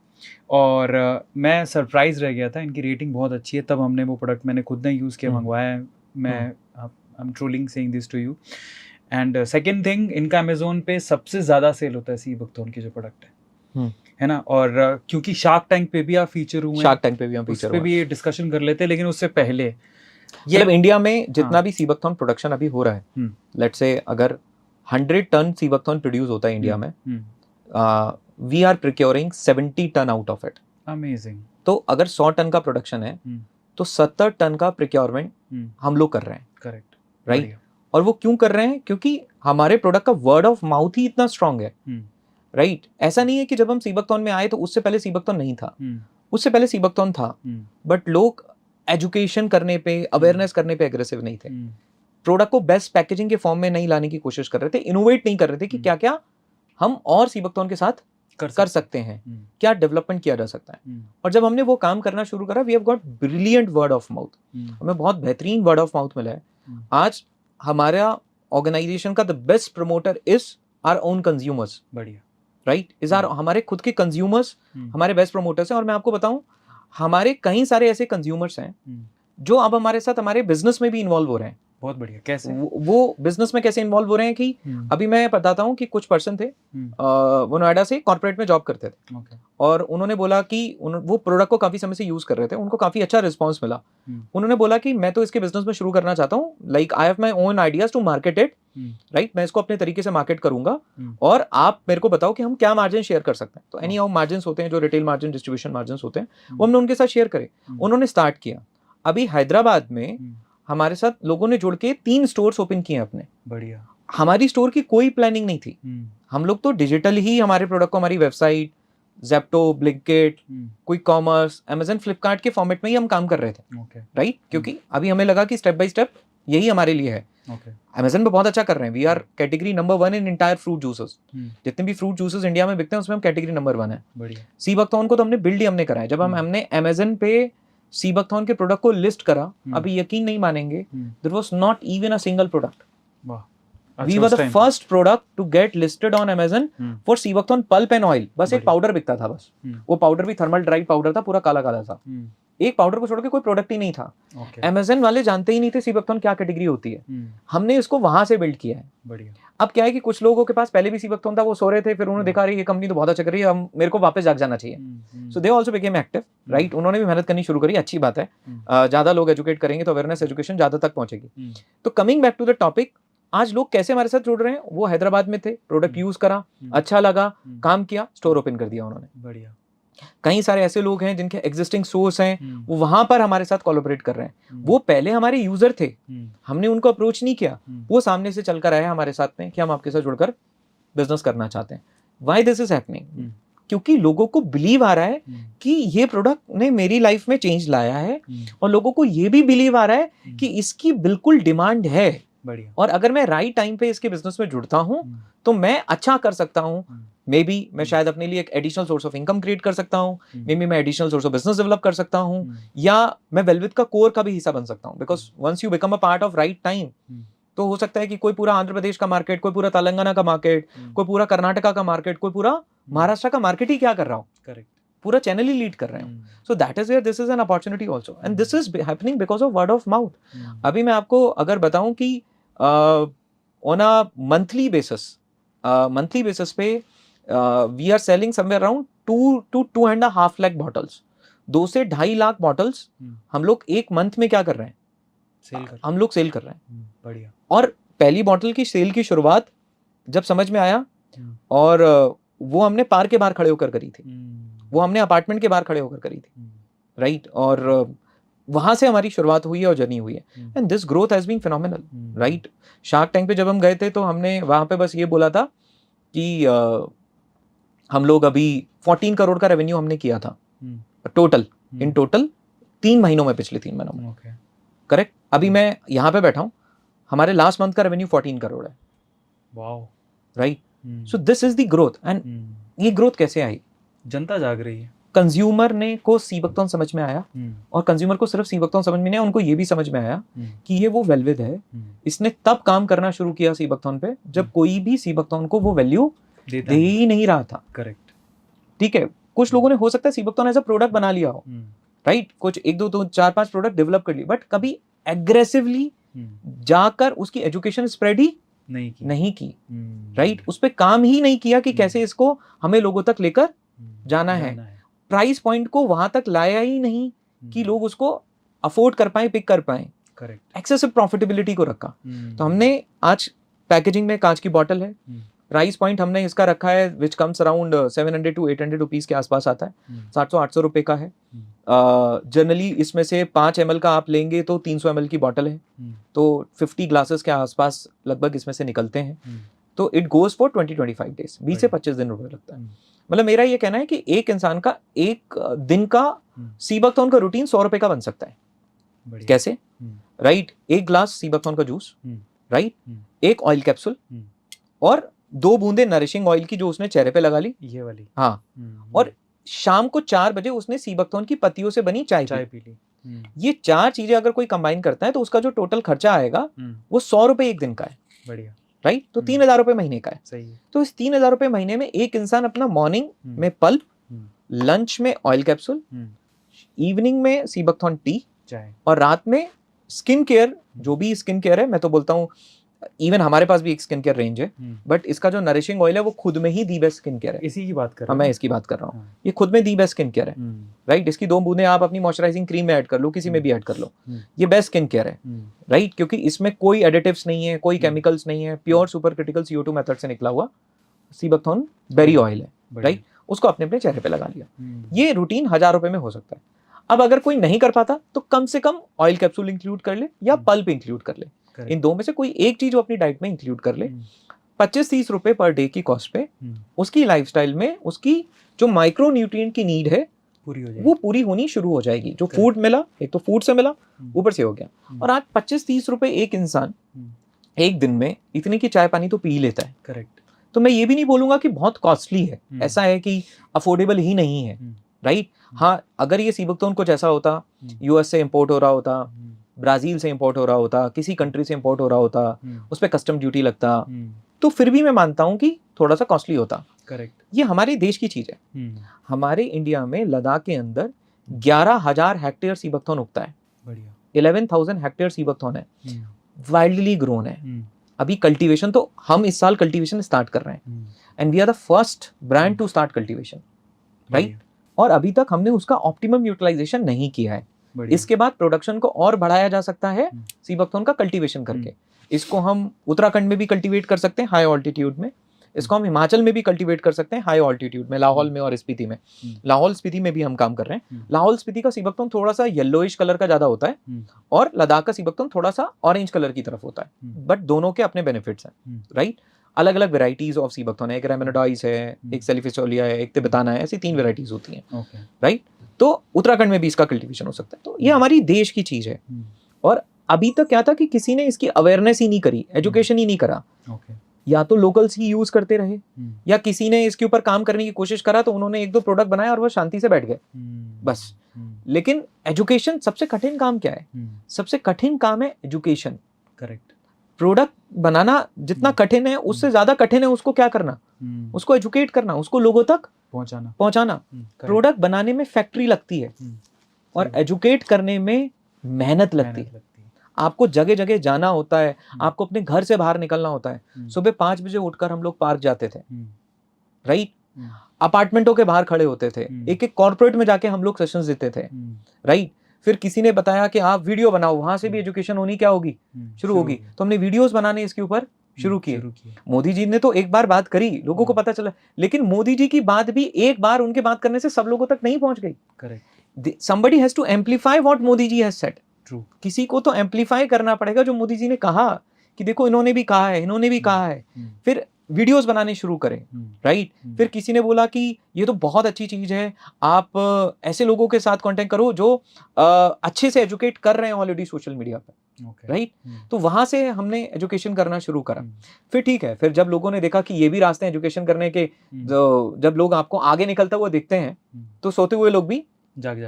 और मैं सरप्राइज रह गया था, इनकी रेटिंग बहुत अच्छी है, तब हमने वो प्रोडक्ट मैंने खुद ने यूज़ किया, मंगवाया है। मैं I am truly saying this to you. And second thing, इनका अमेज़न पे सबसे ज़्यादा सेल होता है सीबकथॉर्न के जो प्रोडक्ट है ना। और क्योंकि शार्क टैंक पे भी आप फीचर हुए, शार्क टैंक पे भी हम उस फीचर पे भी डिस्कशन कर लेते हैं, लेकिन उससे पहले ये मतलब इंडिया में जितना भी सीबकथॉर्न प्रोडक्शन अभी हो रहा है, लेट्स से अगर 100 टन सीबकथॉर्न प्रोड्यूस होता है इंडिया में, we are procuring 70 ton out of it. Amazing. तो अगर 100 टन का प्रोडक्शन है तो 70 टन का प्रोक्योरमेंट हम लोग कर रहे हैं। Correct, right. और वो क्यों कर रहे हैं? क्योंकि हमारे प्रोडक्ट का वर्ड ऑफ माउथ ही इतना स्ट्रांग है। राइट। ऐसा नहीं है कि जब हम सीबकथॉर्न में आए तो उससे पहले सीबकथॉर्न नहीं था, उससे पहले सीबकथॉर्न था, बट लोग एजुकेशन करने पे, अवेयरनेस करने पे एग्रेसिव नहीं थे, प्रोडक्ट को बेस्ट पैकेजिंग के फॉर्म में नहीं लाने की कोशिश कर रहे थे, इनोवेट नहीं कर रहे थे कि क्या क्या हम और सीबकथॉर्न के साथ कर सकते हैं, क्या डेवलपमेंट किया जा सकता है। और जब हमने वो काम करना शुरू करा, we have got brilliant word of mouth, हमें बहुत बेहतरीन वर्ड ऑफ माउथ मिला है। आज हमारा ऑर्गेनाइजेशन का the best promoter is our own consumers. बढ़िया। राइट, इज आर हमारे खुद के कंज्यूमर्स हमारे बेस्ट प्रमोटर्स हैं। और मैं आपको बताऊं, हमारे कई सारे ऐसे कंज्यूमर्स हैं जो अब हमारे साथ हमारे बिजनेस में भी इन्वॉल्व हो रहे हैं। बहुत बढ़िया। कैसे? वो बिजनेस में कैसे इन्वॉल्व हो रहे हैं कि अभी मैं बताता हूँ कि कुछ पर्सन थे, वो नोएडा से कॉर्पोरेट में जॉब करते थे, और उन्होंने बोला कि वो प्रोडक्ट को काफी समय से यूज कर रहे थे, उनको काफी अच्छा रिस्पॉन्स मिला। उन्होंने बोला कि मैं तो इसके बिजनेस में शुरू करना चाहता हूँ, like I have my own ideas to market it. Right, मैं इसको अपने तरीके से मार्केट करूंगा और आप मेरे को बताओ कि हम क्या मार्जिन शेयर कर सकते हैं। तो एनी हाउ मार्जिन होते हैं, जो रिटेल मार्जिन, डिस्ट्रीब्यूशन मार्जिन होते हैं, वो हमने उनके साथ शेयर करे। उन्होंने स्टार्ट किया। अभी हैदराबाद में हमारे साथ लोगों ने जुड़ के 3 स्टोर्स ओपन किए अपने। बढ़िया। हमारी स्टोर की कोई प्लानिंग नहीं थी, हम लोग तो डिजिटल ही हमारे प्रोडक्ट को हमारी website, Zepto, Blinkit, quick commerce, Amazon, Flipkart के फॉर्मेट में ही हम काम कर रहे थे। राइट, क्योंकि अभी हमें लगा कि स्टेप बाय स्टेप यही हमारे लिए है। ओके अमेजन पे बहुत अच्छा कर रहे हैं, we are category number 1 in entire fruit juices. जितने भी फ्रूट जूसेस इंडिया में बिकते हैं उसमें हम कैटेगरी नंबर 1 है। बढ़िया सीबकथॉर्न को तो हमने बिल्ड ही हमने करा है। जब हमने अमेजन पे सीबकथॉर्न के प्रोडक्ट को लिस्ट करा, अभी यकीन नहीं मानेंगे, there was not even a single product. वाह We were the first product to get listed on Amazon for Seabuckthorn pulp and oil। बस एक पाउडर बिकता था बस, वो पाउडर भी थर्मल ड्राइड पाउडर था, पूरा काला काला था। एक पाउडर को छोड़ के कोई प्रोडक्ट ही नहीं था। Amazon वाले जानते ही नहीं थे Seabuckthorn क्या कैटेगरी होती है। हमने इसको वहां से बिल्ड किया है। बढ़िया। अब क्या है कि कुछ लोगों के पास पहले भी Seabuckthorn था, वो सो रहे थे, फिर उन्होंने देखा रही ये कंपनी तो बहुत अच्छा कर रही है, हम मेरे को वापस जाग जाना चाहिए। So they also became active, right. उन्होंने भी मेहनत करनी शुरू करी, अच्छी बात है। ज्यादा लोग एजुकेट करेंगे तो अवेयरनेस एजुकेशन ज्यादा तक पहुंचेगी। तो coming back to the topic, आज लोग कैसे हमारे साथ जुड़ रहे हैं? वो हैदराबाद में थे, प्रोडक्ट यूज करा, अच्छा लगा, काम किया, स्टोर ओपन कर दिया उन्होंने। बढ़िया। कई सारे ऐसे लोग हैं जिनके एग्जिस्टिंग सोर्स हैं, वो वहां पर हमारे साथ कोलैबोरेट कर रहे हैं। वो पहले हमारे यूजर थे, हमने उनको अप्रोच नहीं किया, वो सामने से चलकर आए हमारे साथ में कि हम आपके साथ जुड़कर बिजनेस करना चाहते हैं। Why this is happening? क्योंकि लोगों को बिलीव आ रहा है कि ये प्रोडक्ट ने मेरी लाइफ में चेंज लाया है, और लोगों को ये भी बिलीव आ रहा है कि इसकी बिल्कुल डिमांड है। बढ़िया। और अगर मैं राइट टाइम पे इसके बिजनेस में जुड़ता हूं तो मैं अच्छा कर सकता हूं। मे बी मैं शायद अपने लिए एक additional source of income create कर सकता हूं, मे बी मैं additional source of business develop कर सकता हूं, या मैं वेलविथ का कोर का भी हिस्सा बन सकता हूं। Because once you become a part of right time, तो हो सकता है कि कोई पूरा आंध्र प्रदेश का मार्केट, कोई पूरा तेलंगाना का मार्केट, कोई पूरा कर्नाटका का मार्केट, कोई पूरा महाराष्ट्र का मार्केट ही क्या कर रहा हूं, करेक्ट, पूरा चैनल ही लीड कर रहे हूं। So that is where this is an opportunity also, and this is happening because of word of mouth. अभी मैं आपको अगर बताऊं कि ऑन अ मंथली बेसिस पे we are selling somewhere around 2 to 2.5 lakh bottles, 2 से 2.5 लाख बॉटल्स हम लोग एक मंथ में क्या कर रहे हैं, हम लोग सेल कर रहे हैं। बढ़िया। और पहली बॉटल की सेल की शुरुआत जब समझ में आया, और वो हमने पार्क के बाहर खड़े होकर करी थी, वो हमने अपार्टमेंट के बाहर खड़े होकर करी थी, राइट। और वहां से हमारी शुरुआत हुई है और जर्नी हुई है, and this growth has been phenomenal, right. Shark Tank पे जब हम गए थे तो हमने वहां पे बस ये बोला था कि हम लोग अभी 14 करोड़ का रेवेन्यू हमने किया था टोटल, इन टोटल 3 महीनों में, पिछले 3 महीनों में, करेक्ट। अभी मैं यहाँ पे बैठा हूँ, हमारे लास्ट मंथ का रेवेन्यू 14 करोड़ है। Wow, right. So this is the growth, and ये ग्रोथ कैसे आई? जनता जाग रही है, कंज्यूमर ने को सीबकथॉर्न समझ में आया, और कंज्यूमर को सिर्फ सीबकथॉर्न समझ में नहीं आया, उनको ये भी समझ में आया कि ये वो वेलविद है। इसने तब काम करना शुरू किया सीबकथॉर्न पे जब कोई भी सीबकथॉर्न को वो वैल्यू दे ही नहीं रहा था। करेक्ट, ठीक है। कुछ लोगों ने हो सकता है सीबकथॉर्न एज अ प्रोडक्ट बना लिया हो, राइट, कुछ 1 2 4 5 प्रोडक्ट डेवलप कर लिए, बट कभी एग्रेसिवली जाकर उसकी एजुकेशन स्प्रेड ही नहीं की, राइट। उस पर काम ही नहीं किया कि कैसे इसको हमें लोगों तक लेकर जाना है। प्राइस पॉइंट को वहां तक लाया ही नहीं कि लोग उसको अफोर्ड कर पाए, पिक कर पाए। करेक्ट, एक्सेसिव प्रॉफिटेबिलिटी को रखा। तो हमने आज पैकेजिंग में कांच की बॉटल है, प्राइस पॉइंट हमने इसका रखा है which comes around 700 to 800 rupees के आसपास आता है, 700-800 रुपए का है। जनरली इसमें से 5 ml का आप लेंगे तो 300 ml की बॉटल है, तो 50 ग्लासेस के आसपास लगभग इसमें से निकलते हैं। तो इट गोज फॉर 20-25 डेज, 20 से 25 दिन रुपए लगता है। मतलब मेरा ये कहना है कि एक इंसान का एक दिन का सीबकथॉर्न का रूटीन 100 रुपए का बन सकता है। कैसे? राइट, एक ग्लास सीबकथॉर्न का जूस, राइट, एक ऑयल कैप्सूल, और 2 बूंदे नरिशिंग ऑयल की जो उसने चेहरे पे लगा ली, ये वाली, हाँ, और शाम को 4 बजे उसने सीबकथॉर्न की पत्तियों से बनी चाय पी ली। ये 4 चीजें अगर कोई कंबाइन करता है तो उसका जो टोटल खर्चा आएगा वो 100 रुपए एक दिन का है। बढ़िया, राइट। तो 3000 रुपए महीने का है। सही है। तो इस 3000 रुपए महीने में एक इंसान अपना मॉर्निंग में पल्प, लंच में ऑयल कैप्सूल, इवनिंग में सीबकथॉर्न टी, और रात में स्किन केयर, जो भी स्किन केयर है, मैं तो बोलता हूँ इवन हमारे पास भी एक स्किन केयर रेंज है, बट इसका जो नरिशिंग ऑयल है वो खुद में ही दी बेस्ट स्किन केयर है। इसी की बात कर रहा हूं, मैं इसकी बात कर रहा हूँ। ये खुद में दी बेस्ट स्किन केयर है, राइट। इसकी 2 बूंदे आप अपनी मॉइस्चराइजिंग क्रीम में ऐड कर लो, किसी में भी ऐड कर लो, ये बेस्ट स्किन केयर है, राइट। क्योंकि इसमें कोई एडिटिव्स नहीं है, कोई केमिकल्स नहीं है, pure super critical CO2 method से निकला हुआ सीबकथॉर्न बेरी ऑयल है, राइट। उसको अपने अपने चेहरे पे लगा लिया। ये रूटीन 1000 रुपए में हो सकता है। अब अगर कोई नहीं कर पाता तो कम से कम ऑयल कैप्सूल इंक्लूड कर ले या पल्प इंक्लूड कर ले, इन 2 में से कोई एक चीज वो अपनी डाइट में इंक्लूड कर ले। 25-30 रुपए पर डे की कॉस्ट पे उसकी लाइफस्टाइल में उसकी जो माइक्रो न्यूट्रिएंट की नीड है वो पूरी होनी शुरू हो जाएगी। जो फूड मिला, एक तो फूड से मिला, ऊपर से हो गया। और आज 25-30 रुपए एक इंसान एक दिन में इतने की चाय पानी तो पी लेता है। करेक्ट। तो मैं ये भी नहीं बोलूंगा कि बहुत कॉस्टली है, ऐसा है कि अफोर्डेबल ही नहीं है, राइट। हाँ, अगर ये सीबकथॉर्न कुछ ऐसा होता, यूएस से इंपोर्ट हो रहा होता, ब्राजील से इंपोर्ट हो रहा होता, किसी कंट्री से इंपोर्ट हो रहा होता, उस पर कस्टम ड्यूटी लगता, तो फिर भी मैं मानता हूँ कि थोड़ा सा कॉस्टली होता। करेक्ट। ये हमारे देश की चीज है। हमारे इंडिया में लद्दाख के अंदर 11,000 हेक्टेयर सीबकथॉर्न उगता है। बढ़िया। 11,000 हेक्टेयर सीबकथॉर्न है, वाइल्डली ग्रोन है। अभी कल्टीवेशन तो हम इस साल कल्टीवेशन स्टार्ट कर रहे हैं, and we are the first brand to start cultivation, right. और अभी तक हमने उसका ऑप्टिमम यूटिलाइजेशन नहीं किया है। इसके बाद प्रोडक्शन को और बढ़ाया जा सकता है सीबकथॉर्न का कल्टीवेशन करके। इसको हम उत्तराखंड में भी कल्टीवेट कर सकते हैं हाई ऑल्टीट्यूड में, इसको हम हिमाचल में भी कल्टीवेट कर सकते हैं हाई ऑल्टीट्यूड में, लाहौल में और स्पीति में। लाहौल स्पीति में भी हम काम कर रहे हैं। लाहौल स्पीति का सीबकथॉर्न थोड़ा सा येलोइश कलर का ज्यादा होता है, और लद्दाख का सीबकथॉर्न थोड़ा सा ऑरेंज कलर की तरफ होता है, बट दोनों के अपने बेनिफिट्स हैं, राइट। अलग अलग वेराइटीज ऑफ सीबकथॉर्न है, एक रेमेनोडाइस है, एक सेलिफिसोलिया है, एक तिब्बताना है, ऐसी 3 वेराइटीज होती हैं, राइट। तो उत्तराखंड में भी इसका कल्टीवेशन हो सकता है। तो ये हमारी देश की चीज है। और अभी तक क्या था कि किसी ने इसकी अवेयरनेस ही नहीं करी, एजुकेशन ही नहीं करा। या तो लोकल्स ही यूज करते रहे, या किसी ने इसके ऊपर काम करने की कोशिश करा तो उन्होंने 1-2 प्रोडक्ट बनाया और वो शांति से बैठ गए, बस। लेकिन एजुकेशन सबसे कठिन काम क्या है? सबसे कठिन काम है एजुकेशन। करेक्ट। प्रोडक्ट बनाना जितना कठिन है, उससे ज्यादा कठिन है उसको क्या करना, उसको एजुकेट करना, उसको लोगों तक पहुंचाना। प्रोडक्ट बनाने में फैक्ट्री लगती है, और एजुकेट करने में मेहनत लगती है। आपको जगह जगह जाना होता है, आपको अपने घर से बाहर निकलना होता है। सुबह 5 बजे उठकर हम लोग पार्क जाते थे, राइट। अपार्टमेंटों के बाहर खड़े होते थे, एक एक कॉर्पोरेट में जाके हम लोग सेशंस देते थे, राइट। फिर किसी ने बताया कि आप वीडियो बनाओ, वहां से भी एजुकेशन होनी क्या होगी, शुरू होगी। तो हमने वीडियोस बनाने इसके ऊपर शुरू किए। मोदी जी ने तो एक बार बात करी, लोगों को पता चला, लेकिन मोदी जी की बात भी एक बार उनके बात करने से सब लोगों तक नहीं पहुंच गई। Correct. somebody has to amplify what Modi ji has said। True। किसी को तो एम्पलीफाई करना पड़ेगा जो मोदी जी ने कहा, कि देखो इन्होंने भी कहा है, इन्होंने भी कहा है। फिर वीडियोस बनाने शुरू करें, राइट। फिर किसी ने बोला कि ये तो बहुत अच्छी चीज है, आप ऐसे लोगों के साथ कांटेक्ट करो जो अच्छे से एजुकेट कर रहे हैं ऑलरेडी सोशल मीडिया पर, राइट। तो वहां से हमने एजुकेशन करना शुरू करा। फिर ठीक है, फिर जब लोगों ने देखा कि ये भी रास्ते हैं एजुकेशन करने के, जब लोग आपको आगे निकलता हुआ देखते हैं तो सोते हुए लोग भी जाग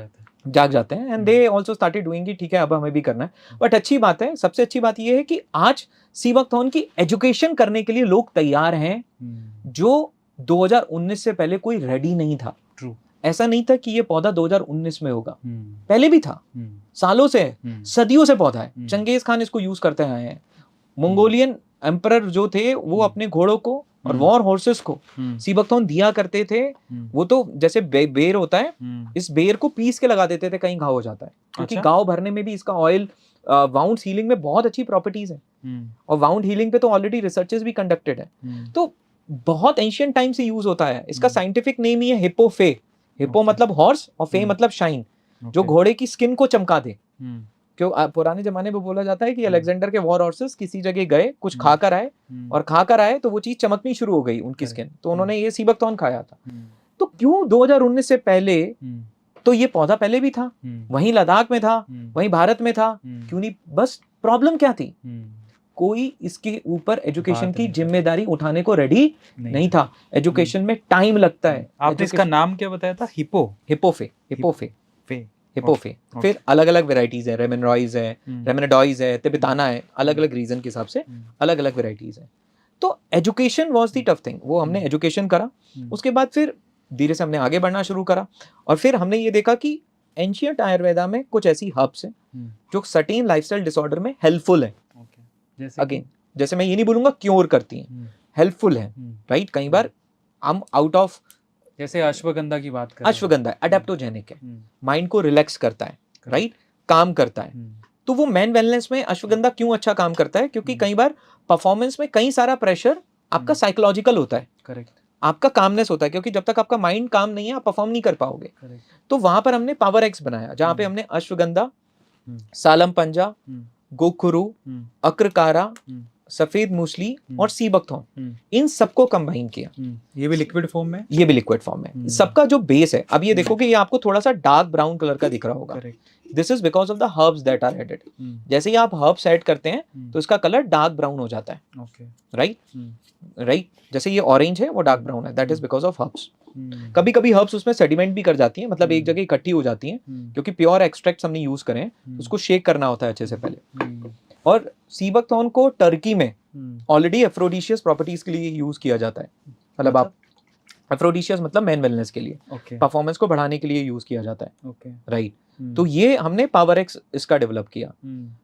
जाते हैं, and they also started doing it. ठीक है, अब हमें भी करना है। बट अच्छी बात है, सबसे अच्छी बात यह है कि आज सीबकथॉर्न की एजुकेशन करने के लिए लोग तैयार हैं, जो 2019 से पहले कोई रेडी नहीं था। True। ऐसा नहीं था कि ये पौधा 2019 में होगा, पहले भी था, सालों से है, सदियों से पौधा है। चंगेज खान इसको यूज करते आए हैं। मंगोलियन एम्परर जो थे वो अपने घोड़ों को और वॉर हॉर्सेस को सीबकथॉर्न दिया करते थे। वो तो जैसे बेर होता है, इस बेर को पीस के लगा देते थे, कहीं घाव हो जाता है, क्योंकि घाव भरने में भी इसका ऑयल, वाउंड हीलिंग में बहुत अच्छी प्रॉपर्टीज है, और वाउंड हीलिंग पे तो ऑलरेडी रिसर्चेस भी कंडक्टेड है। तो बहुत एंशिएंट टाइम से यूज होता है। इसका साइंटिफिक नेम ही है हिप्पोफे। हिप्पो मतलब हॉर्स और फे मतलब शाइन, जो घोड़े की स्किन को चमका दे। क्यों पुराने जमाने में बोला जाता है कि अलेक्जेंडर के वॉर हॉर्सेस किसी जगह गए, कुछ खाकर आए, और खाकर आए तो वो चीज चमकनी शुरू हो गई उनकी स्किन, तो उन्होंने ये सीबकथॉर्न खाया था। तो क्यों 2019 से पहले, तो ये पौधा पहले भी था, वहीं लद्दाख में था, वहीं भारत में था, क्यों नहीं? बस प्रॉब्लम क्या थी, कोई इसके ऊपर एजुकेशन की जिम्मेदारी उठाने को रेडी नहीं था। एजुकेशन में टाइम लगता है। आपने इसका नाम क्या बताया था? हिप्पोफे। फिर अलग अलग वेराइटीज है, रेमेनोडाइस है, तिब्बताना है, अलग अलग रीजन के हिसाब से अलग अलग वेराइटीज है। तो education was the tough thing. वो हमने एजुकेशन करा, उसके बाद फिर धीरे से हमने आगे बढ़ना शुरू करा, और फिर हमने ये देखा कि एंशिएंट आयुर्वेदा में कुछ ऐसी हर्ब्स हैं जो सर्टेन लाइफस्टाइल डिसऑर्डर में हेल्पफुल है। अगेन, जैसे मैं ये नहीं बोलूंगा क्योर करती हैं, हेल्पफुल है, राइट। कई बार हम आउट ऑफ, जैसे अश्वगंधा की बात करें, अश्वगंधा अडेप्टोजेनिक है, माइंड को रिलैक्स करता है, राइट, काम करता है। तो वो मेन वेलनेस में अश्वगंधा क्यों अच्छा काम करता है? क्योंकि कई बार परफॉर्मेंस में कई सारा प्रेशर आपका साइकोलॉजिकल होता है, करेक्ट, आपका कामनेस होता है, क्योंकि जब तक आपका माइंड काम नहीं है आप परफॉर्म नहीं कर पाओगे। तो वहां पर हमने पावर एक्स बनाया, जहां पे हमने अश्वगंधा, सालम पंजा, गोखुरु, अक्रकारा, सफेद मूसली और सी बकथॉर्न, इन सबको कंबाइन किया। ये भी लिक्विड फॉर्म में, ये भी लिक्विड फॉर्म में। सबका जो बेस है, अब ये देखो कि ये आपको थोड़ा सा डार्क ब्राउन कलर का दिख रहा होगा। This is because of the herbs that are added. जैसे ही आप हर्ब्स ऐड करते हैं तो इसका कलर डार्क ब्राउन हो जाता है। राइट। जैसे ये ऑरेंज है वो डार्क ब्राउन है, that is because of herbs. कभी कभी हर्ब्स उसमें सेडिमेंट भी कर जाती हैं, मतलब एक जगह इकट्ठी हो जाती हैं, क्योंकि प्योर एक्सट्रैक्ट हमने यूज करें, उसको शेक करना होता है अच्छे से पहले। और सी बकथॉर्न को टर्की में ऑलरेडी एफ्रोडिशियस प्रॉपर्टीज के लिए यूज किया जाता है। मतलब आप एफ्रोडिशियस मतलब मेन वेलनेस के लिए, परफॉर्मेंस को बढ़ाने के लिए यूज किया जाता है। राइट। तो ये हमने पावर एक्स इसका डेवलप किया।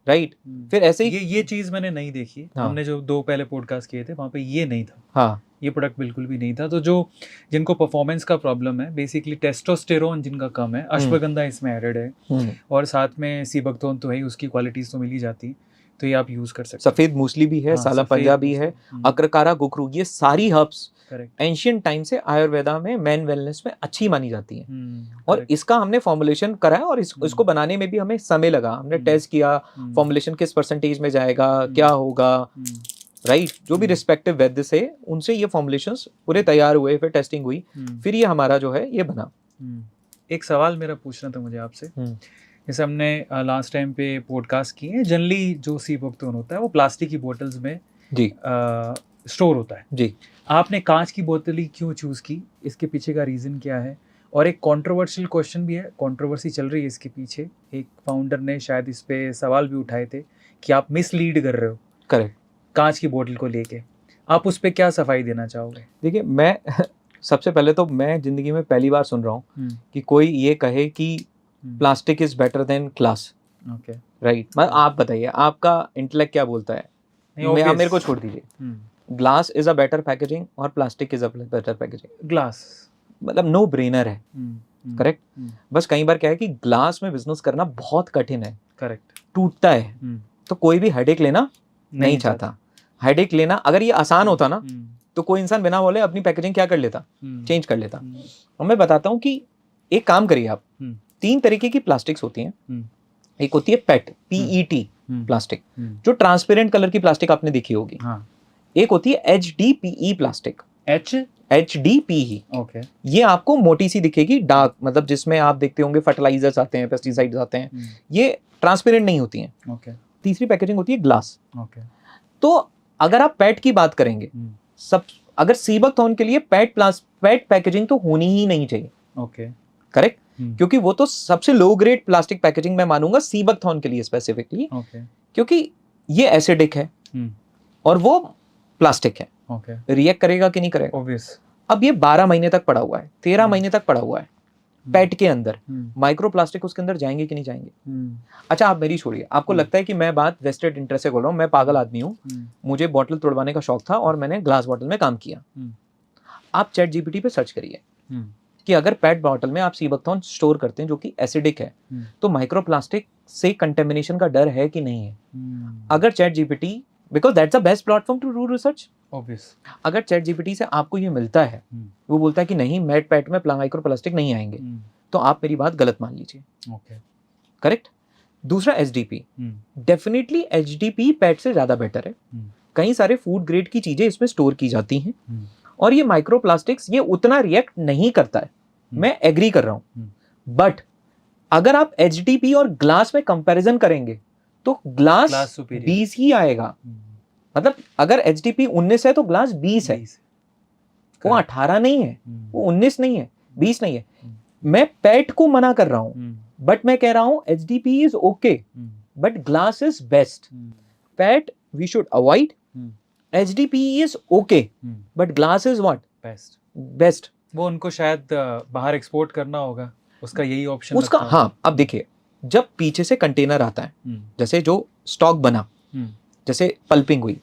राइट। फिर ऐसे ही ये चीज मैंने नहीं देखी। हमने जो 2 पहले पॉडकास्ट किए थे वहां पे ये नहीं था। हाँ, ये प्रोडक्ट बिल्कुल भी नहीं था। तो जो जिनको परफॉर्मेंस का प्रॉब्लम है, बेसिकली टेस्टोस्टेरोन जिनका कम है, अश्वगंधा इसमें एडेड है, और साथ में सी बकथॉर्न तो है ही, उसकी क्वालिटीज तो मिल ही जाती है, तो ये आप यूज कर सकते हैं। सफेद मूसली भी है, साला पंजा भी है, अक्रकारा गुकरू, ये सारी हर्ब्स एंशियंट टाइम से आयुर्वेदा में मेन वेलनेस में अच्छी मानी जाती है। और इसका हमने फॉर्मुलेशन करा है, और इसको बनाने में भी हमें समय लगा। हमने टेस्ट किया फॉर्मुलेशन किस परसेंटेज में जाएगा, क्या होगा। राइट। जो भी रिस्पेक्टिव वैद्य से उनसे ये फॉर्मुलेशंस पूरे तैयार हुए, फिर टेस्टिंग हुई, फिर ये हमारा जो है ये बना। एक सवाल मेरा पूछना था मुझे आपसे। जैसे हमने लास्ट टाइम पे पॉडकास्ट किए, जनरली जो सी बकथॉर्न होता है वो प्लास्टिक की बोतल्स में जी स्टोर होता है। जी। आपने कांच की बोतल ही क्यों चूज की? इसके पीछे का रीजन क्या है? और एक कंट्रोवर्शियल क्वेश्चन भी है, कंट्रोवर्सी चल रही है इसके पीछे। एक फाउंडर ने शायद इस पे सवाल भी उठाए थे कि आप मिसलीड कर रहे हो। करेक्ट। कांच की बोतल को लेके आप उस पे क्या सफाई देना चाहोगे? देखिए, मैं सबसे पहले तो मैं जिंदगी में पहली बार सुन रहा हूँ कि कोई ये कहे कि plastic is better than glass. Okay. Right. आप बताइए, आपका इंटेलेक्ट क्या बोलता है? आप मेरे को छोड़ दीजिए। Glass is a better packaging और plastic is a better packaging. Glass मतलब नो ब्रेनर है। करेक्ट। बस कई बार क्या है कि ग्लास में बिजनेस करना बहुत कठिन है। करेक्ट। टूटता है, तो कोई भी हेडेक लेना नहीं चाहता। हेडेक लेना, अगर ये आसान होता ना तो कोई इंसान बिना बोले अपनी पैकेजिंग क्या कर लेता, चेंज कर लेता। और मैं बताता हूँ कि एक काम करिए आप, 3 तरीके की प्लास्टिक्स होती हैं। एक होती है पेट, PET प्लास्टिक, जो ट्रांसपेरेंट कलर की प्लास्टिक आपने देखी होगी। एक होती है HDPE प्लास्टिक। HDPE। ओके। ये आपको मोटी सी दिखेगी, डार्क, मतलब जिसमें आप देखते होंगे फर्टिलाइजर्स आते हैं, पेस्टिसाइड्स आते हैं, ये ट्रांसपेरेंट नहीं होती हैं। ओके। तीसरी पैकेजिंग होती है ग्लास। ओके। तो अगर आप पेट की बात करेंगे, अगर सी बकथॉर्न के लिए पेट पैकेजिंग तो होनी ही नहीं चाहिए। ओके। करेक्ट। क्योंकि वो तो सबसे लो ग्रेड प्लास्टिक पैकेजिंग मैं मानूंगा सी बकथॉर्न के लिए स्पेसिफिकली। क्योंकि ये एसिडिक है और वो प्लास्टिक है। रिएक्ट करेगा कि नहीं करेगा? ऑब्वियस। अब ये 12 महीने तक पड़ा हुआ है, 13 महीने तक पड़ा हुआ है पेट के अंदर, माइक्रो प्लास्टिक उसके अंदर जाएंगे कि नहीं जाएंगे? अच्छा, आप मेरी छोड़िए, आपको लगता है कि मैं बात वेस्टेड इंटरेस्ट से बोल रहा हूँ, मैं पागल आदमी हूँ, मुझे बॉटल तोड़वाने का शौक था और मैंने ग्लास बॉटल में काम किया। आप चैट जीपीटी पे सर्च करिए कि अगर पेट बॉटल में आप सी बकथॉर्न स्टोर करते हैं जो कि एसिडिक है, तो माइक्रो प्लास्टिक से कंटेमिनेशन का डर है कि नहीं है? अगर ChatGPT, because that's the best platform to do research, obvious, अगर चैट जीपीटी से आपको ये मिलता है, वो बोलता है कि नहीं मेड पेट में माइक्रो प्लास्टिक नहीं आएंगे, तो आप मेरी बात गलत मान लीजिए। ओके। करेक्ट। दूसरा एचडीपी, डेफिनेटली एचडीपी पेट से ज्यादा बेटर है। कई सारे फूड ग्रेड की चीजें इसमें स्टोर की जाती हैं और ये माइक्रो प्लास्टिक्स ये उतना रिएक्ट नहीं करता है, मैं एग्री कर रहा हूं। बट अगर आप एचडीपी और ग्लास में कंपैरिजन करेंगे तो ग्लास 20 ही आएगा। मतलब अगर एचडीपी 19 है तो ग्लास 20 है, वो 18 नहीं है, वो 19 नहीं है, 20 नहीं है। मैं पेट को मना कर रहा हूं, बट मैं कह रहा हूं HDP is okay but glass is best. PET we should avoid, HDP is okay but glass is what? Best. वो उनको शायद बाहर एक्सपोर्ट करना होगा, उसका यही ऑप्शन उसका। हाँ, अब देखिए, जब पीछे से कंटेनर आता है, जैसे जो स्टॉक बना, जैसे पल्पिंग हुई,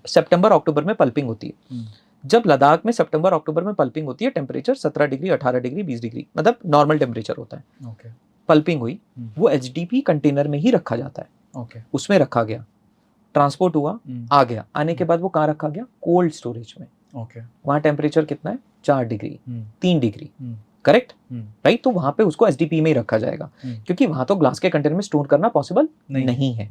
सितंबर अक्टूबर में पल्पिंग होती है। जब लद्दाख में सितंबर अक्टूबर में पल्पिंग होती है, टेम्परेचर 17 डिग्री 18 डिग्री 20 डिग्री मतलब नॉर्मल टेम्परेचर होता है। ओके। पल्पिंग हुई, वो एचडीपी कंटेनर में ही रखा जाता है। ओके। उसमें रखा गया, ट्रांसपोर्ट हुआ, आ गया, आने के बाद वो कहाँ रखा गया? कोल्ड स्टोरेज में। ओके। वहां टेम्परेचर कितना है? 4 डिग्री 3 डिग्री। Correct, right. तो वहां पे उसको एचडीपी में ही रखा जाएगा, क्योंकि वहां तो ग्लास के कंटेनर में स्टोर करना पॉसिबल नहीं है।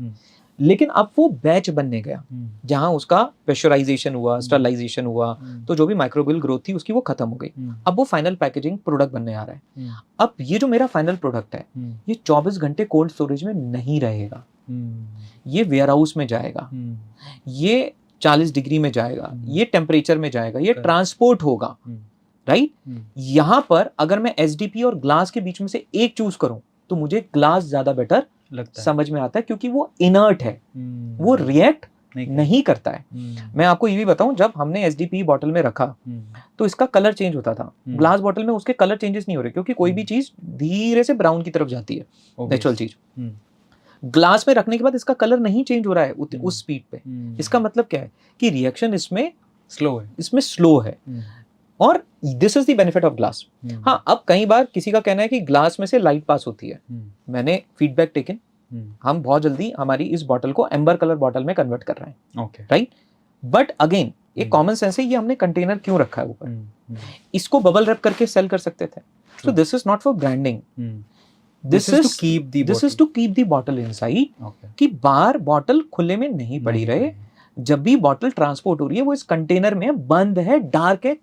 लेकिन अब वो बैच बनने गया जहां उसका प्रेशराइजेशन हुआ, स्टरलाइजेशन हुआ, तो जो भी माइक्रोबियल ग्रोथ थी उसकी वो खत्म हो गई। अब वो फाइनल पैकेजिंग प्रोडक्ट बनने आ रहा है। अब ये जो मेरा फाइनल प्रोडक्ट है ये 24 घंटे कोल्ड स्टोरेज में नहीं रहेगा, ये वेयर हाउस में जाएगा, ये 40 डिग्री में जाएगा, ये टेम्परेचर में जाएगा, ये ट्रांसपोर्ट होगा, राइट? यहाँ पर अगर मैं एसडीपी और ग्लास के बीच में से एक चूज करूं तो मुझे ग्लास ज्यादा बेटर समझ में आता है, क्योंकि वो इनर्ट है, वो रिएक्ट नहीं करता है। मैं आपको ये भी बताऊं, जब हमने एसडीपी बॉटल में रखा तो इसका कलर चेंज होता था, ग्लास बॉटल में उसके कलर चेंजेस नहीं हो रहे, क्योंकि कोई भी चीज धीरे से ब्राउन की तरफ जाती है, नेचुरल चीज। ग्लास में रखने के बाद इसका कलर नहीं चेंज हो रहा है उस स्पीड पे। इसका मतलब क्या है कि रिएक्शन इसमें स्लो है, और this is the benefit of glass. हाँ, अब कई बार किसी का कहना है कि ग्लास में से लाइट पास होती है। मैंने फीडबैक टेकन, हम बहुत जल्दी हमारी इस बॉटल को एम्बर कलर बॉटल में कन्वर्ट कर रहे हैं, राइट? बट अगेन एक कॉमन सेंस है, ये हमने कंटेनर क्यों रखा है ऊपर? इसको बबल रैप करके सेल कर सकते थे। So this is not for branding, this is to keep the bottle inside, कि बाहर बॉटल खुले में नहीं पड़ी रहे। जब भी बॉटल ट्रांसपोर्ट हो रही है वो इस कंटेनर में बंद है, डार्क है,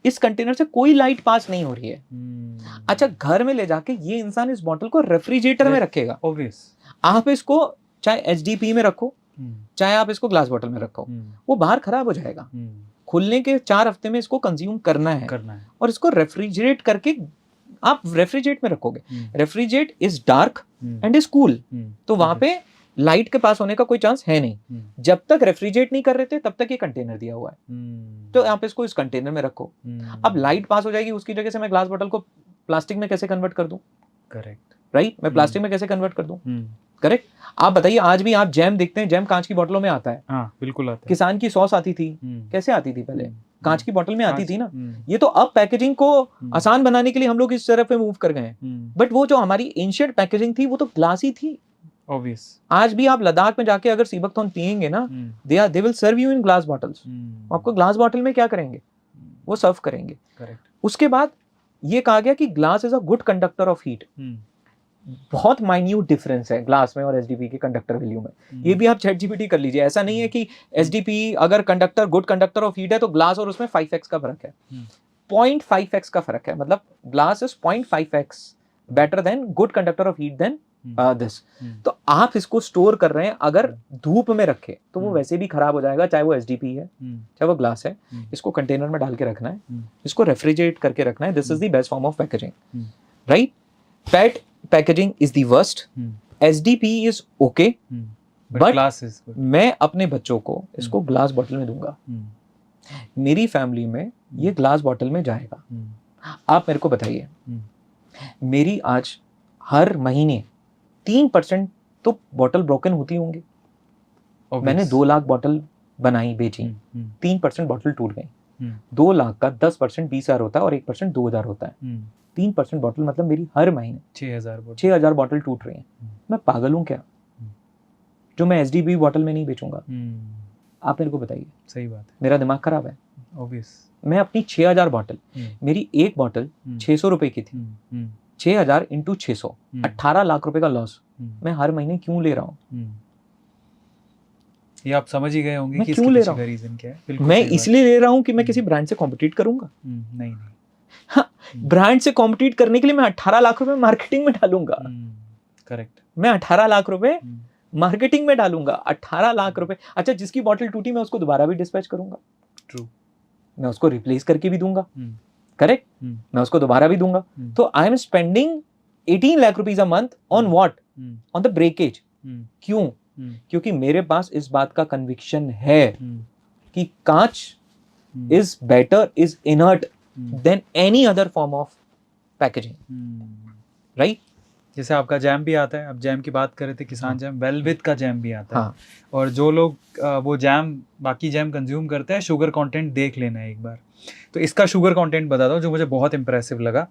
इस कंटेनर से कोई लाइट पास नहीं हो रही है। अच्छा, घर में ले जाके ये इंसान इस बॉटल को रेफ्रिजरेटर में रखेगा। आप इसको चाहे एचडीपी में रखो, चाहे आप इसको ग्लास बॉटल में रखो, वो बाहर खराब हो जाएगा। खुलने के 4 हफ्ते में इसको कंज्यूम करना है, और इसको रेफ्रिजरेट करके आप रेफ्रिजरेट में रखोगे। Refrigerate is dark and is cool, तो वहां पे लाइट के पास होने का कोई चांस है नहीं। जब तक रेफ्रिजरेट नहीं कर रहे थे तब तक ये कंटेनर दिया हुआ है, तो आप इसको इस कंटेनर में रखो। अब लाइट पास हो जाएगी, उसकी जगह से मैं ग्लास बॉटल को प्लास्टिक में कैसे कन्वर्ट कर दूं? Correct, right? मैं प्लास्टिक में कैसे कन्वर्ट कर दूं? करेक्ट। आप बताइए, आज भी आप जैम देखते हैं, जैम कांच की बोतलों में आता है। हाँ, बिल्कुल आता है। किसान की सॉस आती थी, कैसे आती थी पहले? कांच की बोतल में आती थी ना। ये तो अब पैकेजिंग को आसान बनाने के लिए हम लोग इस तरफ पे मूव कर गए हैं, बट वो जो हमारी एंशिएंट पैकेजिंग थी वो तो ग्लास ही थी। Obvious. आज भी आप लद्दाख में जाके अगर सीबकथॉर्न पियेंगे ना, they will serve you in glass bottles. आपको ग्लास बॉटल में क्या करेंगे? वो सर्व करेंगे। Correct. उसके बाद ये कहा गया कि glass is a good conductor of heat. बहुत माइन्यूट डिफरेंस है ग्लास में और एसडीपी के कंडक्टर वैल्यू में। ये भी आप ChatGPT कर लीजिए। ऐसा नहीं है कि एसडीपी अगर conductor good conductor of heat है तो ग्लास और उसमें 5x का फर्क है। 0.5x का फर्क है, मतलब glass is 0.5x better than good conductor of heat than this. तो आप इसको स्टोर कर रहे हैं, अगर धूप में रखे तो वो वैसे भी खराब हो जाएगा, चाहे वो एसडीपी है चाहे वो ग्लास है। इसको कंटेनर में डाल के रखना है, इसको रेफ्रिजरेट करके रखना है। This is the best form of packaging, right? PAT packaging is the worst, SDP is okay, but glass is good. मैं अपने बच्चों को इसको ग्लास बॉटल में दूंगा। मेरी फैमिली में ये ग्लास बॉटल में जाएगा। आप मेरे को बताइए, मेरी आज हर महीने 3% तो बॉटल ब्रोकन होती होंगी। मैंने 2 लाख बॉटल बनाई, बेची, 3% बॉटल टूट गई। 2 लाख का 10% 20,000 होता है और 1% 2,000 होता है। 3% बॉटल मतलब मेरी हर महीने 6,000 बॉटल टूट रही है। मैं पागल हूँ क्या जो मैं एसडीबी बॉटल में नहीं बेचूंगा? आप मेरे को बताइए। सही बात है, मेरा दिमाग खराब है। ऑब्वियस। मैं अपनी 6,000 बॉटल, मेरी एक बॉटल 600 रुपए की थी, 6,000 इंटू 600, 18 लाख रुपए का लॉस मैं हर महीने क्यों ले रहा हूँ? ये आप समझ ही गए होंगे कि क्यों ले रहा हूँ, रीजन क्या है। मैं इसलिए ले रहा हूँ कि मैं किसी ब्रांड से कॉम्पिटिट करूंगा? नहीं। हाँ, ब्रांड से कॉम्पिटिट करने के लिए मैं 18 लाख रुपए मार्केटिंग में डालूंगा। करेक्ट, मैं 18 लाख रुपए मार्केटिंग में डालूंगा। 18 लाख रुपए। अच्छा, जिसकी बॉटल टूटी मैं उसको दोबारा भी डिस्पैच करूंगा। ट्रू, मैं उसको रिप्लेस करके भी दूंगा। करेक्ट, मैं उसको दोबारा भी दूंगा। तो I am spending 18 lakh rupees a month on what? On the breakage. क्यों? क्योंकि मेरे पास इस बात का कन्विक्शन है कि कांच is better, is inert than any other form of packaging, right? जैसे आपका जैम भी आता है, अब जैम की बात कर रहे थे, किसान जैम, वेलविथ का जैम भी आता है। और जो लोग वो जैम, बाकी जैम कंज्यूम करते हैं, शुगर कंटेंट देख लेना है एक बार। तो इसका शुगर कंटेंट बताता हूँ जो मुझे बहुत इंप्रेसिव लगा।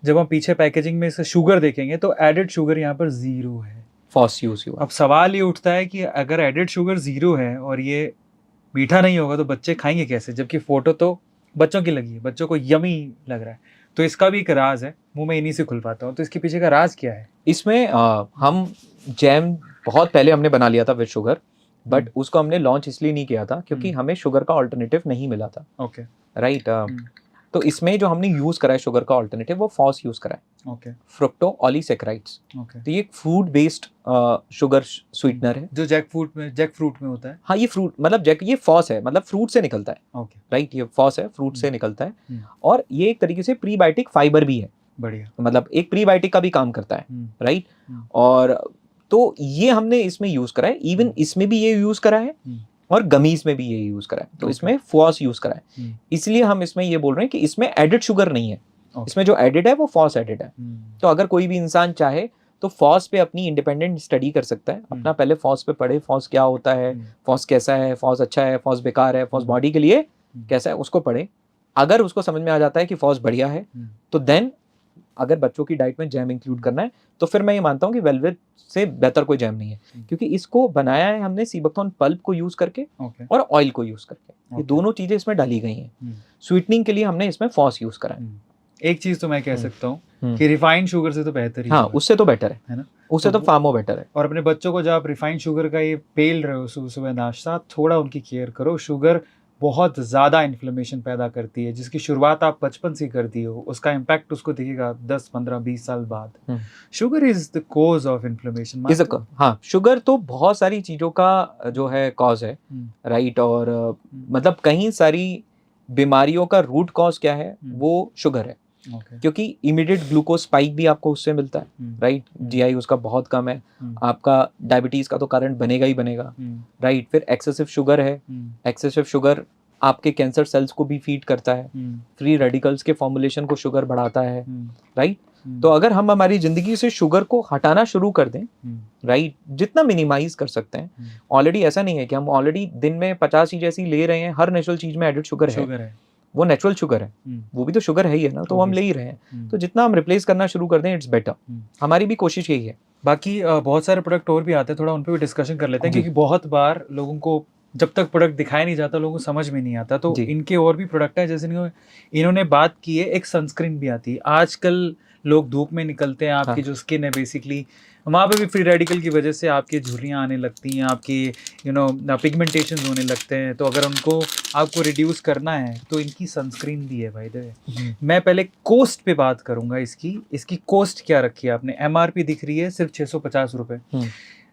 जब हम पीछे पैकेजिंग में इसे शुगर देखेंगे तो एडेड शुगर यहाँ पर 0 है। अब सवाल ये उठता है कि अगर एडेड शुगर 0 है और ये मीठा नहीं होगा तो बच्चे खाएंगे कैसे? जबकि फोटो तो बच्चों की लगी है, बच्चों को यमी लग रहा है। तो इसका भी एक राज है, मुंह में इन्हीं से खुल पाता हूँ। तो इसके पीछे का राज क्या है? इसमें हम जैम बहुत पहले हमने बना लिया था विद शुगर, बट उसको हमने लॉन्च इसलिए नहीं किया था क्योंकि हमें शुगर का ऑल्टरनेटिव नहीं मिला था। ओके। राइट। तो इसमें जो हमने यूज करा है शुगर का ऑल्टरनेटिव वो फॉस यूज करा है, ओके। फ्रुक्टो ऑलीसेक्राइड्स। ओके। तो ये एक फ्रूट बेस्ड शुगर स्वीटनर है। जो जैक फ्रूट में होता है। हाँ, ये फ्रूट मतलब जैक, ये फॉस है, मतलब फ्रूट से निकलता है। ओके। राइट, ये फॉस है, फ्रूट से निकलता है। हम्म। और ये एक तरीके से प्रीबायोटिक फाइबर भी है, बढ़िया। मतलब एक प्रीबायोटिक का भी काम करता है। राइट। और तो ये हमने इसमें यूज करा है, इवन इसमें भी ये यूज करा है और गमीज में भी ये यूज करा है। तो इसमें फॉस यूज करा है, इसलिए हम इसमें ये बोल रहे हैं कि इसमें एडिड शुगर नहीं है। इसमें जो एडिड है वो फॉस एडिड है। तो अगर कोई भी इंसान चाहे तो फॉस पे अपनी इंडिपेंडेंट स्टडी कर सकता है, अपना पहले फॉस पे पढ़े, फॉस क्या होता है, फॉस कैसा है, फॉस अच्छा है, फॉस बेकार है, फॉस बॉडी के लिए कैसा है, उसको पढ़े। अगर उसको समझ में आ जाता है कि फॉस बढ़िया है तो देन अगर बच्चों की डाइट में जैम इंक्लूड करना है तो फिर मैं ये मानता हूँ कि वेलवेट से बेहतर कोई जैम नहीं है, क्योंकि इसको बनाया है हमने सीबकथॉर्न पल्प को यूज करके और ऑयल को यूज करके। ये दोनों चीजें इसमें डाली गई हैं। स्वीटनिंग के लिए हमने इसमें फॉस यूज करा है। एक चीज तो मैं कह सकता हूँ कि रिफाइंड शुगर से तो बेहतर ही हाँ, उससे तो बेटर है ना, उससे तो फार्मो बेटर है। और अपने बच्चों को जब आप रिफाइंड शुगर का ये पेल रहे हो सुबह सुबह नाश्ता, थोड़ा उनकी केयर करो। शुगर बहुत ज़्यादा इन्फ्लेमेशन पैदा करती है, जिसकी शुरुआत आप बचपन से करती हो, उसका इम्पैक्ट उसको दिखेगा 10, 15, 20 साल बाद। Sugar is the cause of inflammation. हाँ, शुगर तो बहुत सारी चीज़ों का जो है कॉज है। राइट। और मतलब कहीं सारी बीमारियों का रूट कॉज क्या है, वो शुगर है। क्योंकि इमीडिएट ग्लूकोज स्पाइक भी आपको उससे मिलता है। राइट। जीआई उसका बहुत कम है। आपका डायबिटीज का तो कारण बनेगा ही बनेगा। राइट। फिर एक्सेसिव शुगर है, एक्सेसिव शुगर आपके कैंसर सेल्स को भी फीड करता है, फ्री रेडिकल्स के फॉर्मुलेशन को शुगर बढ़ाता है। राइट। तो अगर हम हमारी जिंदगी से शुगर को हटाना शुरू कर दें, राइट, जितना मिनिमाइज कर सकते हैं। ऑलरेडी ऐसा नहीं है कि हम ऑलरेडी दिन में 50 चीज ऐसी ले रहे हैं, हर नेचुरल चीज में एडिड शुगर है, वो नेचुरल शुगर है, वो भी तो शुगर है ही है ना, तो हम ले ही रहे हैं। तो जितना हम रिप्लेस करना शुरू कर दें इट्स बेटर। हमारी भी कोशिश यही है। बाकी बहुत सारे प्रोडक्ट और भी आते हैं, थोड़ा उन पे भी डिस्कशन कर लेते हैं, क्योंकि बहुत बार लोगों को जब तक प्रोडक्ट दिखाया नहीं जाता लोगों को समझ में नहीं आता। तो इनके और भी प्रोडक्ट है, जैसे इन्होंने बात की है, एक सनस्क्रीन भी आती है। आजकल लोग धूप में निकलते हैं, आपकी जो स्किन है बेसिकली वहाँ पे भी फ्री रेडिकल की वजह से आपकी झुर्रियाँ आने लगती हैं, आपकी पिगमेंटेशन होने लगते हैं। तो अगर उनको आपको रिड्यूस करना है तो इनकी सनस्क्रीन भी है भाई दे। मैं पहले कोस्ट पे बात करूंगा। इसकी कोस्ट क्या रखी है आपने? एमआरपी दिख रही है सिर्फ 650 रुपये।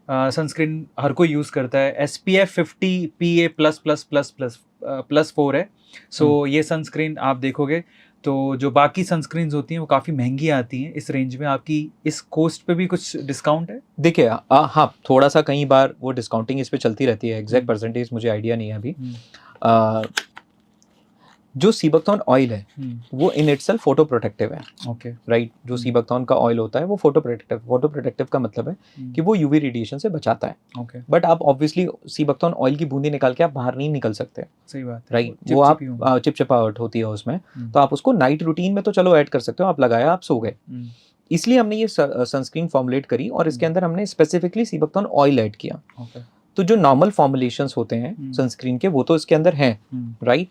सनस्क्रीन हर कोई यूज़ करता है। SPF 50 PA++++++4 है। सो ये सनस्क्रीन आप देखोगे तो जो बाकी सनस्क्रीन्स होती हैं वो काफ़ी महंगी आती हैं। इस रेंज में आपकी इस कोस्ट पे भी कुछ डिस्काउंट है? देखिए हाँ, थोड़ा सा कई बार वो डिस्काउंटिंग इस पे चलती रहती है। एग्जैक्ट परसेंटेज मुझे आइडिया नहीं है अभी। जो सीबकथॉर्न ऑयल है वो इन इटसेल्फ फोटो प्रोटेक्टिव है। ओके। राइट। जो सीबकथॉर्न का ऑयल होता है वो फोटो प्रोटेक्टिव का मतलब है कि वो यूवी रेडिएशन से बचाता है। ओके। बट आप ऑब्वियसली सीबकथॉर्न ऑयल की बूंदी निकाल के आप बाहर नहीं निकल सकते। सही बात है। राइट। वो आप चिपचिपाहट होती है उसमें, तो आप उसको नाइट रूटीन में तो चलो ऐड कर सकते हो, आप लगाया आप सो गए। इसलिए हमने ये सनस्क्रीन फॉर्मुलेट करी और इसके अंदर हमने स्पेसिफिकली सीबकथॉर्न ऑयल ऐड किया। तो जो नॉर्मल फॉर्मुलेशंस होते हैं सनस्क्रीन के वो तो इसके अंदर हैं। राइट।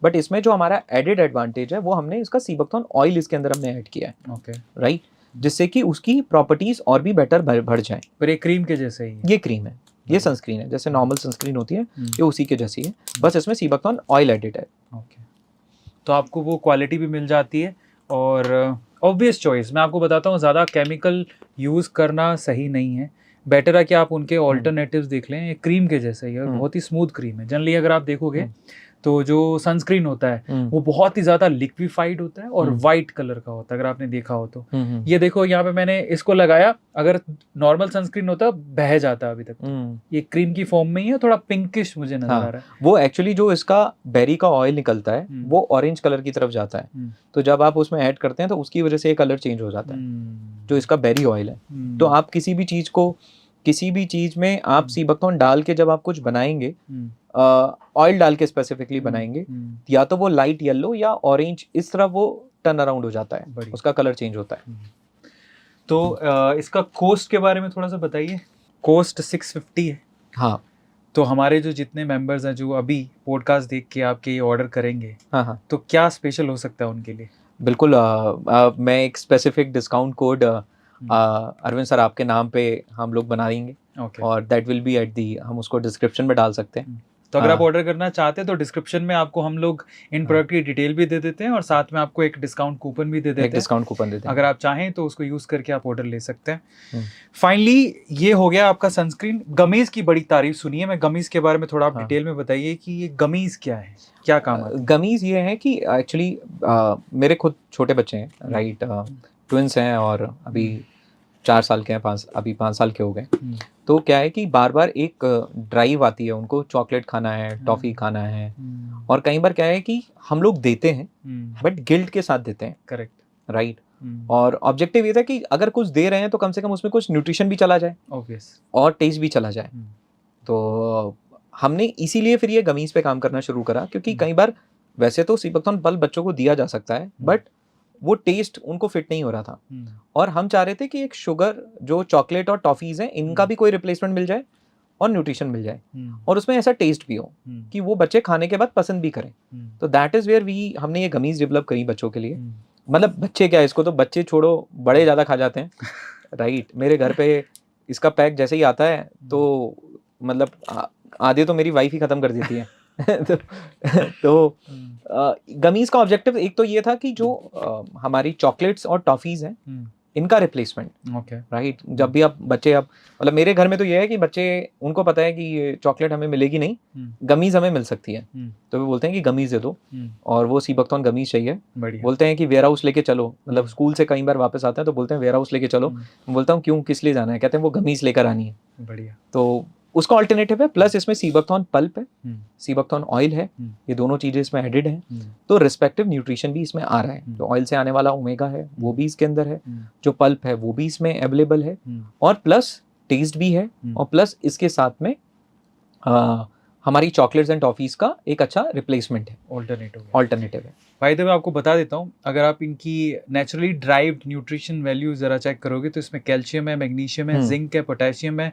बट इसमें जो हमारा एडेड एडवांटेज है वो हमने इसका सीबकथॉर्न ऑयल इसके अंदर हमने ऐड किया है। ओके। राइट। जिससे कि उसकी प्रॉपर्टीज और भी बेटर बढ़ जाए। पर ये क्रीम के जैसे ही ये क्रीम है, ये सनस्क्रीन है, जैसे नॉर्मल सनस्क्रीन होती है ये उसी के जैसी है, बस इसमें सीबकथॉर्न ऑयल एडेड है। ओके। तो आपको वो क्वालिटी भी मिल जाती है और ऑब्वियस चॉइस। मैं आपको बताता हूँ ज़्यादा केमिकल यूज़ करना सही नहीं है। बेटर है कि आप उनके ऑल्टरनेटिव्स देख लें। ये क्रीम के जैसे ही है, बहुत ही स्मूथ क्रीम है। जनरली अगर आप देखोगे तो जो सनस्क्रीन होता है वो बहुत ही ज़्यादा लिक्विफाइड होता है और वाइट कलर का होता है, अगर आपने देखा हो तो। ये देखो यहाँ पे मैंने इसको लगाया, अगर नॉर्मल सनस्क्रीन होता बह जाता अभी तक। ये क्रीम की फॉर्म में ही है, थोड़ा पिंकिश मुझे नजर आ रहा है। वो एक्चुअली जो इसका बेरी का ऑयल निकलता है वो ऑरेंज कलर की तरफ जाता है, तो जब आप उसमें ऐड करते हैं तो उसकी वजह से ये कलर चेंज हो जाता है, जो इसका बेरी ऑयल है। तो आप किसी भी चीज में आप सीबकथॉर्न डाल के जब आप कुछ बनाएंगे, ऑयल डाल के स्पेसिफिकली बनाएंगे, या तो वो लाइट येलो या ऑरेंज इस तरह वो टर्न अराउंड हो जाता है, उसका कलर चेंज होता है। तो इसका कॉस्ट के बारे में थोड़ा सा बताइए। कॉस्ट 650 है। हाँ। तो हमारे जो जितने मेंबर्स हैं जो अभी पॉडकास्ट देख के आपके ये ऑर्डर करेंगे, हाँ, तो क्या स्पेशल हो सकता है उनके लिए? बिल्कुल। मैं एक specific discount code Arvind sir आपके नाम पे हम लोग बना देंगे। ओके। और that will be at the, हम उसको डिस्क्रिप्शन में डाल सकते हैं। तो अगर आप हाँ। ऑर्डर करना चाहते हैं तो डिस्क्रिप्शन में आपको हम लोग इन हाँ। प्रोडक्ट की डिटेल भी दे देते हैं और साथ में आपको एक डिस्काउंट कूपन भी दे एक देते हैं। डिस्काउंट कूपन देते हैं। अगर आप चाहें तो उसको यूज करके आप ऑर्डर ले सकते हैं। हम्म। फाइनली ये हो गया आपका सनस्क्रीन। गमीज की बड़ी तारीफ सुनी है, मैं गमीज के बारे में थोड़ा आप हाँ। डिटेल में बताइए कि ये गमीज क्या है, क्या काम आता है? गमीज ये है कि एक्चुअली मेरे खुद छोटे बच्चे हैं, राइट, ट्विंस हैं और अभी 4 साल के हैं, अभी 5 साल के हो गए। तो क्या है कि बार बार एक ड्राइव आती है, उनको चॉकलेट खाना है, टॉफ़ी खाना है, और कई बार क्या है कि हम लोग देते हैं बट गिल्ट के साथ देते हैं, करेक्ट, राइट। और ऑब्जेक्टिव ये था कि अगर कुछ दे रहे हैं तो कम से कम उसमें कुछ न्यूट्रिशन भी चला जाए ऑब्वियस, और टेस्ट भी चला जाए। तो हमने इसीलिए फिर ये गमीज पे काम करना शुरू करा, क्योंकि कई बार वैसे तो सीबकथॉर्न पल्प बच्चों को दिया जा सकता है बट वो टेस्ट उनको फिट नहीं हो रहा था, और हम चाह रहे थे कि एक शुगर जो चॉकलेट और टॉफीज हैं इनका भी कोई रिप्लेसमेंट मिल जाए और न्यूट्रिशन मिल जाए, और उसमें ऐसा टेस्ट भी हो कि वो बच्चे खाने के बाद पसंद भी करें। तो दैट इज़ वेयर हमने ये गमीज डेवलप करी बच्चों के लिए। मतलब बच्चे क्या, इसको तो बच्चे छोड़ो, बड़े ज़्यादा खा जाते हैं, राइट। मेरे घर पे इसका पैक जैसे ही आता है तो मतलब आधे तो मेरी वाइफ ही ख़त्म कर देती है। तो गमीज का ऑब्जेक्टिव एक तो ये था कि जो हमारी चॉकलेट्स और टॉफ़ीज़ हैं इनका रिप्लेसमेंट, ओके, राइट। जब भी आप बच्चे, अब मतलब मेरे घर में तो ये है कि बच्चे, उनको पता है कि ये चॉकलेट हमें मिलेगी नहीं, गमीज हमें मिल सकती है, तो वो बोलते हैं कि गमीज दे दो, और वो सीबकथॉर्न गमीज चाहिए। बोलते हैं कि वेयर हाउस लेके चलो, मतलब स्कूल से कई बार वापस आते हैं तो बोलते हैं वेयर हाउस लेके चलो। मैं बोलता हूँ क्यों, किस लिए जाना है? कहते हैं वो गमीज लेकर आनी है। बढ़िया। तो उसका ऑल्टरनेटिव है, प्लस इसमें सीबकथॉर्न पल्प है, सीबकथॉर्न ऑयल है, ये दोनों चीज़ें इसमें एडिड हैं, तो रिस्पेक्टिव न्यूट्रिशन भी इसमें आ रहा है। जो ऑयल से आने वाला ओमेगा है वो भी इसके अंदर है, जो पल्प है वो भी इसमें अवेलेबल है, और प्लस टेस्ट भी है, और प्लस इसके साथ में हमारी चॉकलेट्स एंड टॉफीज़ का एक अच्छा रिप्लेसमेंट है, ऑल्टरनेटिव है। भाई मैं आपको बता देता हूँ, अगर आप इनकी नेचुरली ड्राइव्ड न्यूट्रिशन वैल्यू ज़रा चेक करोगे तो इसमें कैल्शियम है, मैग्नीशियम है, जिंक है, पोटेशियम है,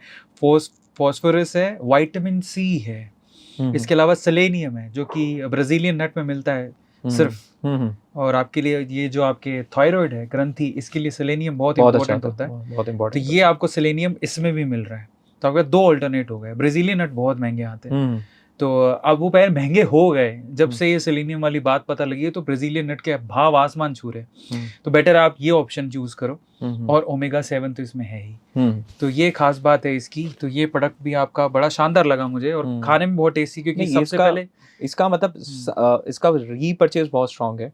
फॉस्फोरस है, विटामिन सी है, इसके अलावा सेलेनियम है जो कि ब्राज़ीलियन नट में मिलता है सिर्फ, और आपके लिए ये जो आपके थायराइड है, ग्रंथि, इसके लिए सेलेनियम बहुत इंपॉर्टेंट होता है, बहुत इंपॉर्टेंट। तो ये आपको सेलेनियम इसमें भी मिल रहा है। तो आपके 2 अल्टरनेट हो गए। ब्राज़ीलियन नट बहुत महंगे आते हैं, तो अब वो पहले महंगे हो गए, जब से ये सेलेनियम वाली बात पता लगी है तो ब्राज़ीलियन नट के भाव आसमान छू रहे। तो बेटर आप ये ऑप्शन चूज करो, और ओमेगा 7 तो इसमें है ही, तो ये खास बात है इसकी। तो ये प्रोडक्ट भी आपका बड़ा शानदार लगा मुझे, और खाने में बहुत टेस्टी, क्योंकि सबसे पहले इसका मतलब इसका रीपरचेज बहुत स्ट्रांग है।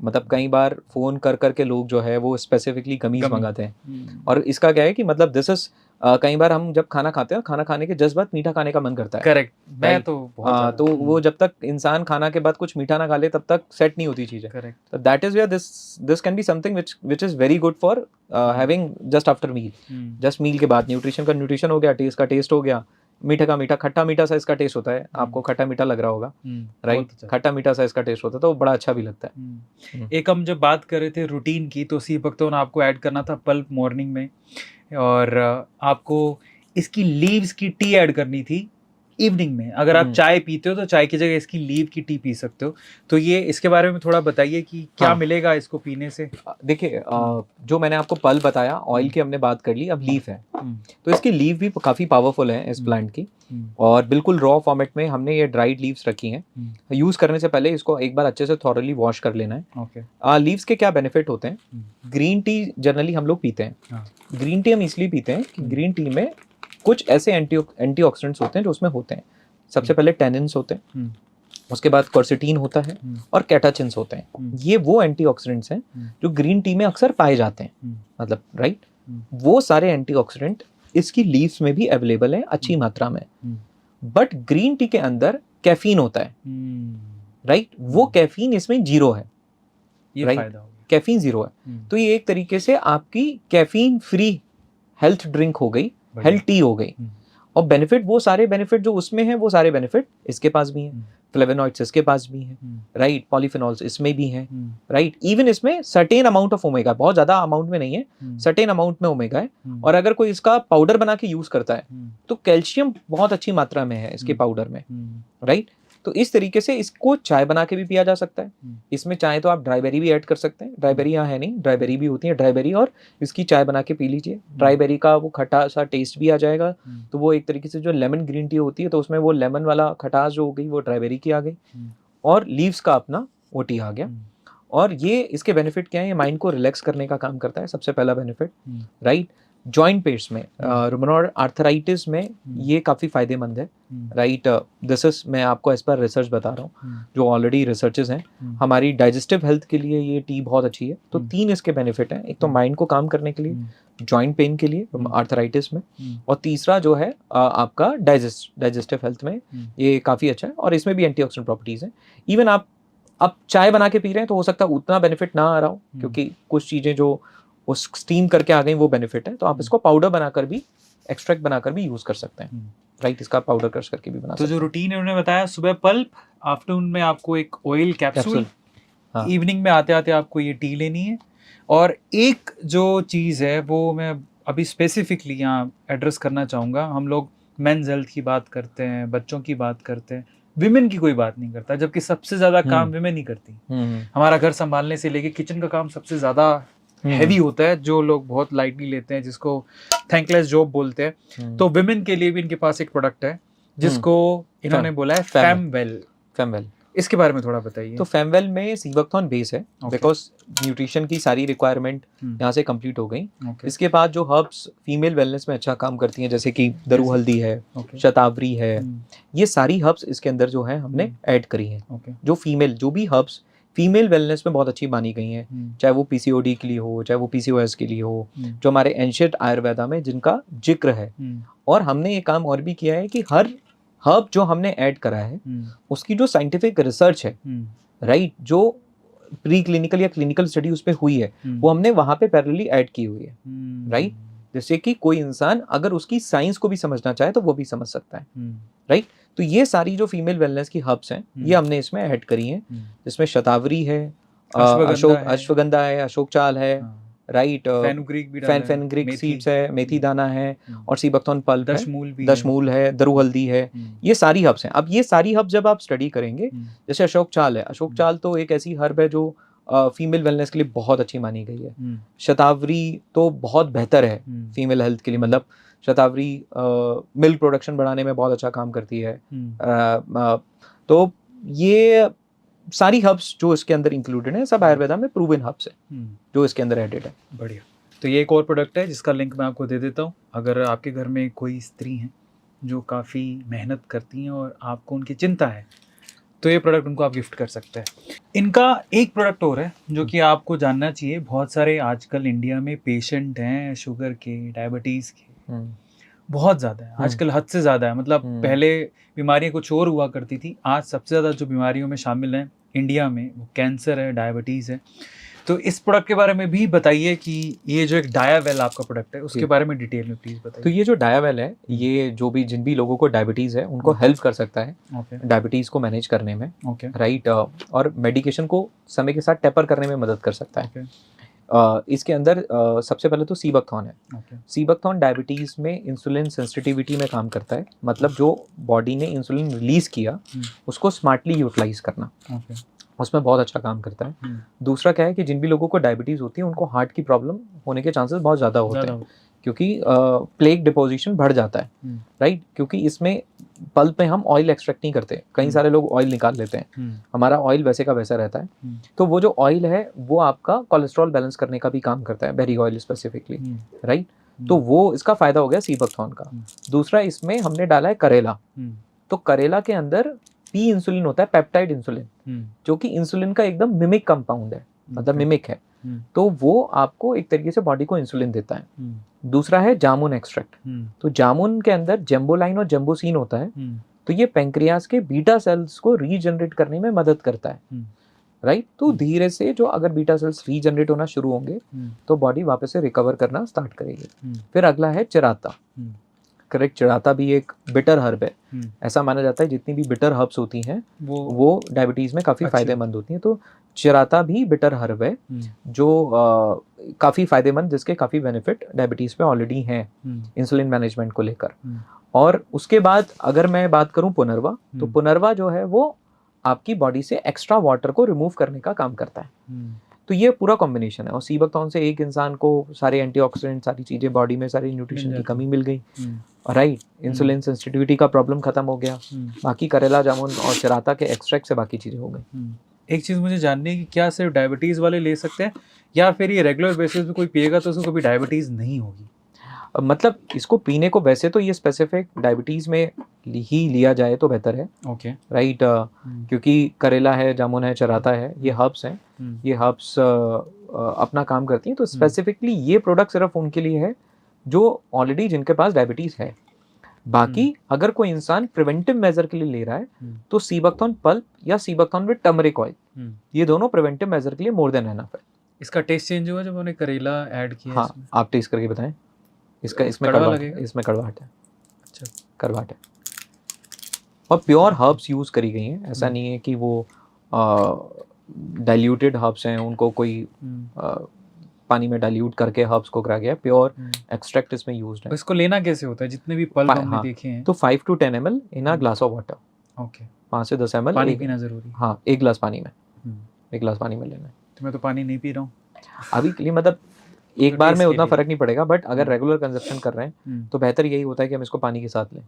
मतलब कई बार फोन कर करके लोग जो है वो स्पेसिफिकली गमीज मंगाते हैं, और इसका क्या है कि मतलब दिस इज कई बार हम जब खाना खाते हैं, खाना खाने के जस्ट बाद मीठा खाने का मन करता है। करेक्ट, मैं तो बहुत तो वो जब तक इंसान खाना के बाद कुछ मीठा ना खा ले तब तक सेट नहीं होती चीजें। करेक्ट, तो that is where this can be something which is very good for having just after meal. Just meal के बाद न्यूट्रिशन का न्यूट्रिशन हो गया, टेस्ट का टेस्ट हो गया, मीठा का मीठा, खट्टा मीठा सा इसका टेस्ट होता है। आपको खट्टा मीठा लग रहा होगा, राइट, खट्टा मीठा सा इसका टेस्ट होता है, तो बड़ा अच्छा भी लगता है। एक हम जब बात कर रहे थे रूटीन की, तो सीबकथॉर्न आपको ऐड करना था पल्प मॉर्निंग में, और आपको इसकी लीव्स की टी ऐड करनी थी इवनिंग में। अगर आप चाय पीते हो तो चाय की जगह इसकी लीव की टी पी सकते हो। तो ये इसके बारे में थोड़ा बताइए कि क्या मिलेगा इसको पीने से। देखिए, जो मैंने आपको पल्प बताया, ऑयल की हमने बात कर ली, अब लीफ है, तो इसकी लीफ भी काफ़ी पावरफुल है इस प्लांट की, और बिल्कुल रॉ फॉर्मेट में हमने ये ड्राइड लीव्स रखी हैं। यूज़ करने से पहले इसको एक बार अच्छे से थॉरली वॉश कर लेना है। लीव्स के क्या बेनिफिट होते हैं? ग्रीन टी जनरली हम लोग पीते हैं, ग्रीन टी हम इसलिए पीते हैं कि ग्रीन टी में कुछ ऐसे एंटीऑक्सीडेंट्स होते हैं जो उसमें होते हैं। सबसे पहले टेनिन्स होते हैं, उसके बाद क्वर्सेटीन होता है, और कैटाचिन्स होते हैं। ये वो एंटीऑक्सीडेंट्स हैं जो ग्रीन टी में अक्सर पाए जाते हैं, मतलब राइट। वो सारे एंटीऑक्सीडेंट इसकी लीव्स में भी अवेलेबल हैं अच्छी मात्रा में, बट ग्रीन टी के अंदर कैफीन होता है, राइट। वो कैफीन इसमें जीरो है, राइट, कैफीन जीरो है। तो ये एक तरीके से आपकी कैफीन फ्री हेल्थ ड्रिंक हो गई, हेल्थ टी हो गई। और बेनिफिट, वो सारे बेनिफिट जो उसमें हैं, वो सारे बेनिफिट इसके पास भी हैं। फ्लेवोनॉइड्स इसके पास भी हैं, राइट, पॉलीफिनॉल्स इसमें भी हैं, राइट। इवन इसमें सर्टेन अमाउंट ऑफ ओमेगा, बहुत ज्यादा अमाउंट में नहीं है, सर्टेन अमाउंट में ओमेगा है। और अगर कोई इसका पाउडर बना के यूज करता है तो कैल्शियम बहुत अच्छी मात्रा में है इसके पाउडर में, राइट। तो इस तरीके से इसको चाय बना के भी पिया जा सकता है। इसमें चाहे तो आप ड्राई बेरी भी ऐड कर सकते हैं, ड्राई बेरी यहाँ है नहीं, ड्राई बेरी भी होती है, ड्राई बेरी और इसकी चाय बना के पी लीजिए। ड्राई बेरी का वो खट्टा सा टेस्ट भी आ जाएगा, तो वो एक तरीके से जो लेमन ग्रीन टी होती है तो उसमें वो लेमन वाला खटास जो हो गई वो ड्राई बेरी की आ गई, और लीव्स का अपना वो टी आ गया। और ये इसके बेनिफिट क्या है, ये माइंड को रिलैक्स करने का काम करता है, सबसे पहला बेनिफिट, राइट। जॉइंट पेन्स में, रुमेटॉइड आर्थराइटिस में ये काफ़ी फायदेमंद है, राइट। दिस इज, मैं आपको एज पर रिसर्च बता रहा हूँ, जो ऑलरेडी रिसर्चेस हैं। हमारी डाइजेस्टिव हेल्थ के लिए ये टी बहुत अच्छी है। तो 3 इसके बेनिफिट हैं, एक तो माइंड को काम करने के लिए, जॉइंट पेन के लिए आर्थराइटिस में, और तीसरा जो है आपका डाइजेस्टिव हेल्थ में ये काफ़ी अच्छा है, और इसमें भी एंटीऑक्सीडेंट प्रॉपर्टीज़ हैं। इवन आप चाय बना के पी रहे हैं तो हो सकता है उतना बेनिफिट ना आ रहा हो, क्योंकि कुछ चीज़ें जो उस स्टीम करके आ गई वो बेनिफिट है, तो आप इसको पाउडर बनाकर भी, एक्सट्रैक्ट बनाकर भी यूज़ कर सकते हैं, राइट। इसका पाउडर क्रश करके भी बना सकते हैं। तो जो रूटीन उन्होंने बताया, सुबह पल्प, आफ्टरनून में आपको एक ऑयल कैप्सूल, हाँ। इवनिंग में आते आते आपको ये टी लेनी है। और एक जो चीज़ है वो मैं अभी स्पेसिफिकली यहाँ एड्रेस करना चाहूँगा। हम लोग मेंस हेल्थ की बात करते हैं, बच्चों की बात करते हैं, विमेन की कोई बात नहीं करता, जबकि सबसे ज़्यादा काम विमेन ही करती। हमारा घर संभालने से लेके किचन का काम सबसे ज़्यादा हैवी होता है, जो लोग बहुत लाइटली लेते हैं, जिसको थैंकलेस जॉब बोलते हैं। तो विमेन के लिए भी इनके पास एक प्रोडक्ट है जिसको इन्होंने बोला है फेमवेल। इसके बारे में थोड़ा बताइए। तो फेमवेल में सीबकथॉर्न बेस है, बिकॉज न्यूट्रिशन की सारी रिक्वायरमेंट यहाँ से कंप्लीट हो गई। इसके बाद जो हर्ब्स फीमेल वेलनेस में अच्छा काम करती हैं, जैसे कि दरू हल्दी है, शतावरी है, ये सारी हर्ब्स इसके अंदर जो है हमने ऐड करी हैं, जो फीमेल, जो भी हर्ब्स फीमेल वेलनेस में बहुत अच्छी मानी गई हैं, चाहे वो पीसीओडी के लिए हो, चाहे वो पीसीओएस के लिए हो, जो हमारे एंशिएंट आयुर्वेदा में जिनका जिक्र है। और हमने ये काम और भी किया है कि हर हर्ब जो हमने ऐड करा है उसकी जो साइंटिफिक रिसर्च है, राइट, जो प्री क्लिनिकल या क्लिनिकल स्टडी उस पर हुई है, वो हमने वहाँ पे पैरेलली ऐड की हुई है, राइट। जैसे कि कोई इंसान अगर उसकी साइंस को भी समझना चाहे तो वो भी समझ सकता है, राइट। तो ये सारी जो फीमेल वेलनेस की हर्ब्स हैं ये हमने इसमें ऐड करी हैं, जिसमें शतावरी है, अश्वगंधा है, अशोक चाल है, राइट, फेनुग्रीक सीड्स है, मेथी दाना है, और सीबकथॉर्न पल्प है, दशमूल है, दरू हल्दी है, ये सारी हर्ब्स हैं। अब ये सारी हर्ब्स जब आप स्टडी करेंगे, जैसे अशोक चाल है, अशोक चाल तो एक ऐसी हर्ब है जो फीमेल वेलनेस के लिए बहुत अच्छी मानी गई है। शतावरी तो बहुत बेहतर है फीमेल हेल्थ के लिए, मतलब शतावरी मिल्क प्रोडक्शन बढ़ाने में बहुत अच्छा काम करती है। तो ये सारी हर्ब्स जो इसके अंदर इंक्लूडेड है, सब आयुर्वेदा में प्रूवन हर्ब्स है जो इसके अंदर एडेड है। बढ़िया। तो ये एक और प्रोडक्ट है जिसका लिंक मैं आपको दे देता हूँ। अगर आपके घर में कोई स्त्री हैं जो काफ़ी मेहनत करती हैं और आपको उनकी चिंता है, तो ये प्रोडक्ट उनको आप गिफ्ट कर सकते हैं। इनका एक प्रोडक्ट और है जो कि आपको जानना चाहिए। बहुत सारे आजकल इंडिया में पेशेंट हैं शुगर के, डायबिटीज़ के, बहुत ज़्यादा है आजकल, हद से ज़्यादा है। मतलब पहले बीमारियां कुछ और हुआ करती थी, आज सबसे ज़्यादा जो बीमारियों में शामिल हैं इंडिया में वो कैंसर है, डायबिटीज़ है। तो इस प्रोडक्ट के बारे में भी बताइए कि ये जो एक डायावेल आपका प्रोडक्ट है उसके बारे में डिटेल में प्लीज़ बताइए। तो ये जो डायावेल है, ये जो भी जिन भी लोगों को डायबिटीज़ है उनको हेल्प कर सकता है डायबिटीज़ को मैनेज करने में, राइट, और मेडिकेशन को समय के साथ टेपर करने में मदद कर सकता है। इसके अंदर सबसे पहले तो सीबकथॉर्न है। सीबकथॉर्न डायबिटीज़ में इंसुलिन सेंसिटिविटी में काम करता है, मतलब जो बॉडी ने इंसुलिन रिलीज़ किया उसको स्मार्टली यूटिलाइज करना, उसमें बहुत अच्छा काम करता है। दूसरा क्या है कि जिन भी लोगों को डायबिटीज़ होती है उनको हार्ट की प्रॉब्लम होने के चांसेस बहुत ज़्यादा होते हैं, क्योंकि प्लेक डिपोजिशन बढ़ जाता है, राइट। क्योंकि इसमें पल्प में हम ऑयल एक्सट्रैक्ट नहीं करते, कई सारे लोग ऑयल निकाल लेते हैं, हमारा ऑयल वैसे का वैसा रहता है। तो वो जो ऑयल है वो आपका कोलेस्ट्रॉल बैलेंस करने का भी काम करता है, बेरी ऑयल स्पेसिफिकली, राइट। तो वो इसका फ़ायदा हो गया सीबकथॉर्न का। दूसरा इसमें हमने डाला है करेला। तो करेला के अंदर पी इंसुलिन होता है, पेप्टाइड इंसुलिन, जो कि इंसुलिन का एकदम मिमिक कंपाउंड है, मतलब मिमिक है। तो वो आपको एक तरीके से बॉडी को इंसुलिन देता है। दूसरा है जामुन एक्सट्रैक्ट। तो जामुन के अंदर जेम्बोलाइन और जेम्बोसिन होता है, तो ये पेंक्रियास के बीटा सेल्स को रीजनरेट करने में मदद करता है, राइट। तो धीरे से जो अगर बीटा सेल्स रीजनरेट होना शुरू होंगे तो बॉडी वापस से रिकवर करना स्टार्ट करेगी। फिर अगला है चिराता। करेक्ट, चिराता भी एक बिटर हर्ब है। ऐसा माना जाता है जितनी भी बिटर हर्ब्स होती हैं वो डायबिटीज़ में काफ़ी फायदेमंद होती हैं। तो चिराता भी बिटर हर्ब है जो काफ़ी फायदेमंद, जिसके काफ़ी बेनिफिट डायबिटीज़ पे ऑलरेडी हैं इंसुलिन मैनेजमेंट को लेकर। और उसके बाद अगर मैं बात करूं पुनर्वा, तो पुनर्वा जो है वो आपकी बॉडी से एक्स्ट्रा वाटर को रिमूव करने का काम करता है। तो ये पूरा कॉम्बिनेशन है। और सीबकथॉर्न से एक इंसान को सारे एंटीऑक्सीडेंट, सारी चीज़ें बॉडी में, सारी न्यूट्रिशन की कमी मिल गई, राइट। इंसुलिन सेंसिटिविटी का प्रॉब्लम खत्म हो गया। बाकी करेला जामुन और चराता के एक्सट्रैक्ट से बाकी चीज़ें हो गई। एक चीज़ मुझे जाननी है कि क्या सिर्फ डायबिटीज़ वाले ले सकते हैं, या फिर ये रेगुलर बेसिस पे कोई पिएगा तो उसको कभी डायबिटीज़ नहीं होगी? मतलब इसको पीने को वैसे तो ये स्पेसिफिक डायबिटीज़ में ही लिया जाए तो बेहतर है, ओके, राइट। क्योंकि करेला है, जामुन है, चराता है, ये हर्ब्स हैं, ये हर्ब्स अपना काम करती हैं। तो स्पेसिफिकली ये प्रोडक्ट सिर्फ उनके लिए है जो ऑलरेडी जिनके पास डायबिटीज़ है। बाकी अगर कोई इंसान प्रिवेंटिव मेजर के लिए ले रहा है तो सीबकथॉर्न पल्प या सीबकथॉर्न विद टर्मरिक ऑयल, ये दोनों प्रिवेंटिव मेजर के लिए मोर देन एनफ है। इसका टेस्ट चेंज हुआ जब उन्होंने करेला ऐड किया? हाँ, आप टेस्ट करके बताएं। इसमें कड़वाहट है, इसमें कड़वाहट है। अच्छा, कड़वाहट है। और प्योर हर्ब्स यूज़ करी गई हैं, ऐसा नहीं है कि वो डाइल्यूटेड हर्ब्स हैं, उनको कोई पानी में डाइल्यूट करके हर्ब्स को करा गया। प्योर एक्सट्रैक्ट इसमें यूज्ड है। इसको लेना कैसे होता है? जितने भी पल्प हमने देखे हैं, तो 5 to 10 ml in a glass of water. Okay, 5 से 10 ml पानी पीना जरूरी? हाँ, एक गिलास पानी में, एक गिलास पानी में लेना है। तो मैं तो पानी नहीं पी रहा हूँ अभी के लिए, मतलब एक बार में उतना फर्क नहीं पड़ेगा, बट अगर रेगुलर कंजप्शन कर रहे हैं तो बेहतर यही होता है कि हम इसको पानी के साथ लें।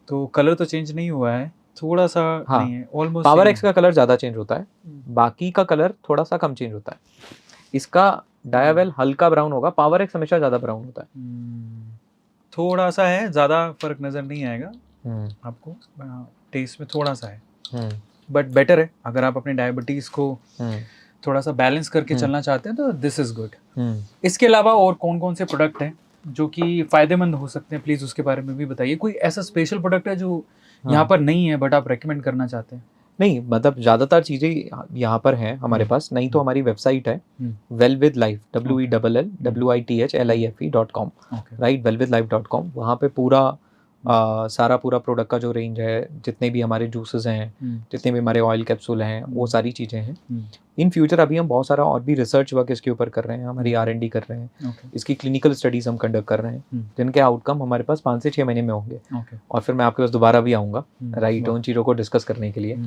तो कलर तो चेंज नहीं हुआ है, थोड़ा सा? हाँ, नहीं है, ऑलमोस्ट। पावर एक्स का कलर ज़्यादा चेंज होता है, बाकी का कलर थोड़ा सा कम चेंज होता है। इसका डायावेल हल्का ब्राउन होगा, पावर एक्स हमेशा ज़्यादा ब्राउन होता है। थोड़ा सा है, ज़्यादा फर्क नज़र नहीं आएगा आपको, टेस्ट में थोड़ा सा है, बट बेटर है। अगर आप अपने डायबिटीज़ को थोड़ा सा बैलेंस करके चलना चाहते हैं तो दिस इज़ गुड। इसके अलावा और कौन कौन से प्रोडक्ट हैं जो कि फ़ायदेमंद हो सकते हैं? प्लीज़ उसके बारे में भी बताइए। कोई ऐसा स्पेशल प्रोडक्ट है जो यहाँ पर नहीं है बट आप रेकमेंड करना चाहते हैं? नहीं, मतलब ज़्यादातर चीज़ें यहाँ पर हैं हमारे पास। नहीं तो हमारी वेबसाइट है wellwithlife, wellwithlife.com, राइट, wellwithlife.com। वहाँ पे पूरा सारा पूरा प्रोडक्ट का जो रेंज है, जितने भी हमारे जूसेस हैं, जितने भी हमारे ऑयल कैप्सूल हैं, वो सारी चीज़ें हैं। इन फ्यूचर अभी हम बहुत सारा और भी रिसर्च वर्क इसके ऊपर कर रहे हैं, हमारी R&D कर रहे हैं, इसकी क्लिनिकल स्टडीज़ हम कंडक्ट कर रहे हैं, जिनके आउटकम हमारे पास 5 से 6 महीने में होंगे। और फिर मैं आपके पास दोबारा भी आऊँगा, राइट, उन चीज़ों को डिस्कस करने के लिए।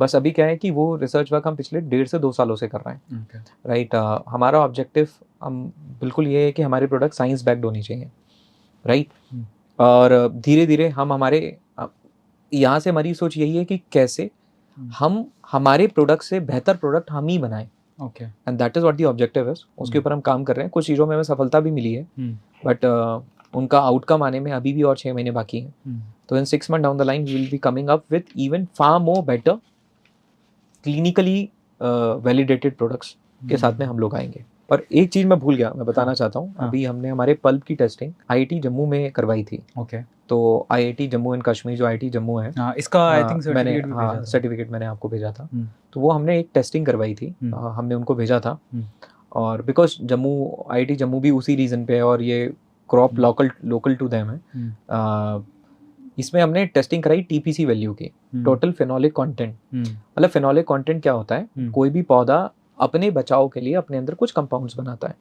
बस अभी क्या है कि वो रिसर्च वर्क हम पिछले 1.5 से 2 सालों से कर रहे हैं, राइट। हमारा ऑब्जेक्टिव हम बिल्कुल ये है कि हमारे प्रोडक्ट साइंस बैक्ड होनी चाहिए, राइट। और धीरे धीरे हम हमारे यहाँ से हमारी सोच यही है कि कैसे हम हमारे प्रोडक्ट से बेहतर प्रोडक्ट हम ही बनाएं, okay, and that is what the objective है। उसके ऊपर हम काम कर रहे हैं। कुछ चीज़ों में हमें सफलता भी मिली है, बट उनका आउटकम आने में अभी भी और 6 महीने बाकी हैं। तो in 6 months down the line we will be coming up with even far more better clinically validated products के साथ में हम लोग आएंगे। पर एक चीज़ मैं भूल गया, मैं बताना चाहता हूँ। अभी हमने हमारे पल्प की टेस्टिंग IIT जम्मू में करवाई थी। ओके, तो IIT जम्मू एंड कश्मीर, जो IIT जम्मू है, इसका आई थिंक सर्टिफिकेट मैंने आपको भेजा था। तो वो हमने एक टेस्टिंग करवाई थी, हमने उनको भेजा था। और बिकॉज IIT जम्मू भी उसी रीजन पे है और ये क्रॉप लोकल टू देम है। इसमें हमने टेस्टिंग कराई TPC वैल्यू की, टोटल फेनोलिक कंटेंट। मतलब फेनोलिक कंटेंट क्या होता है? कोई भी पौधा अपने बचाव के लिए अपने अंदर कुछ कंपाउंड्स बनाता है,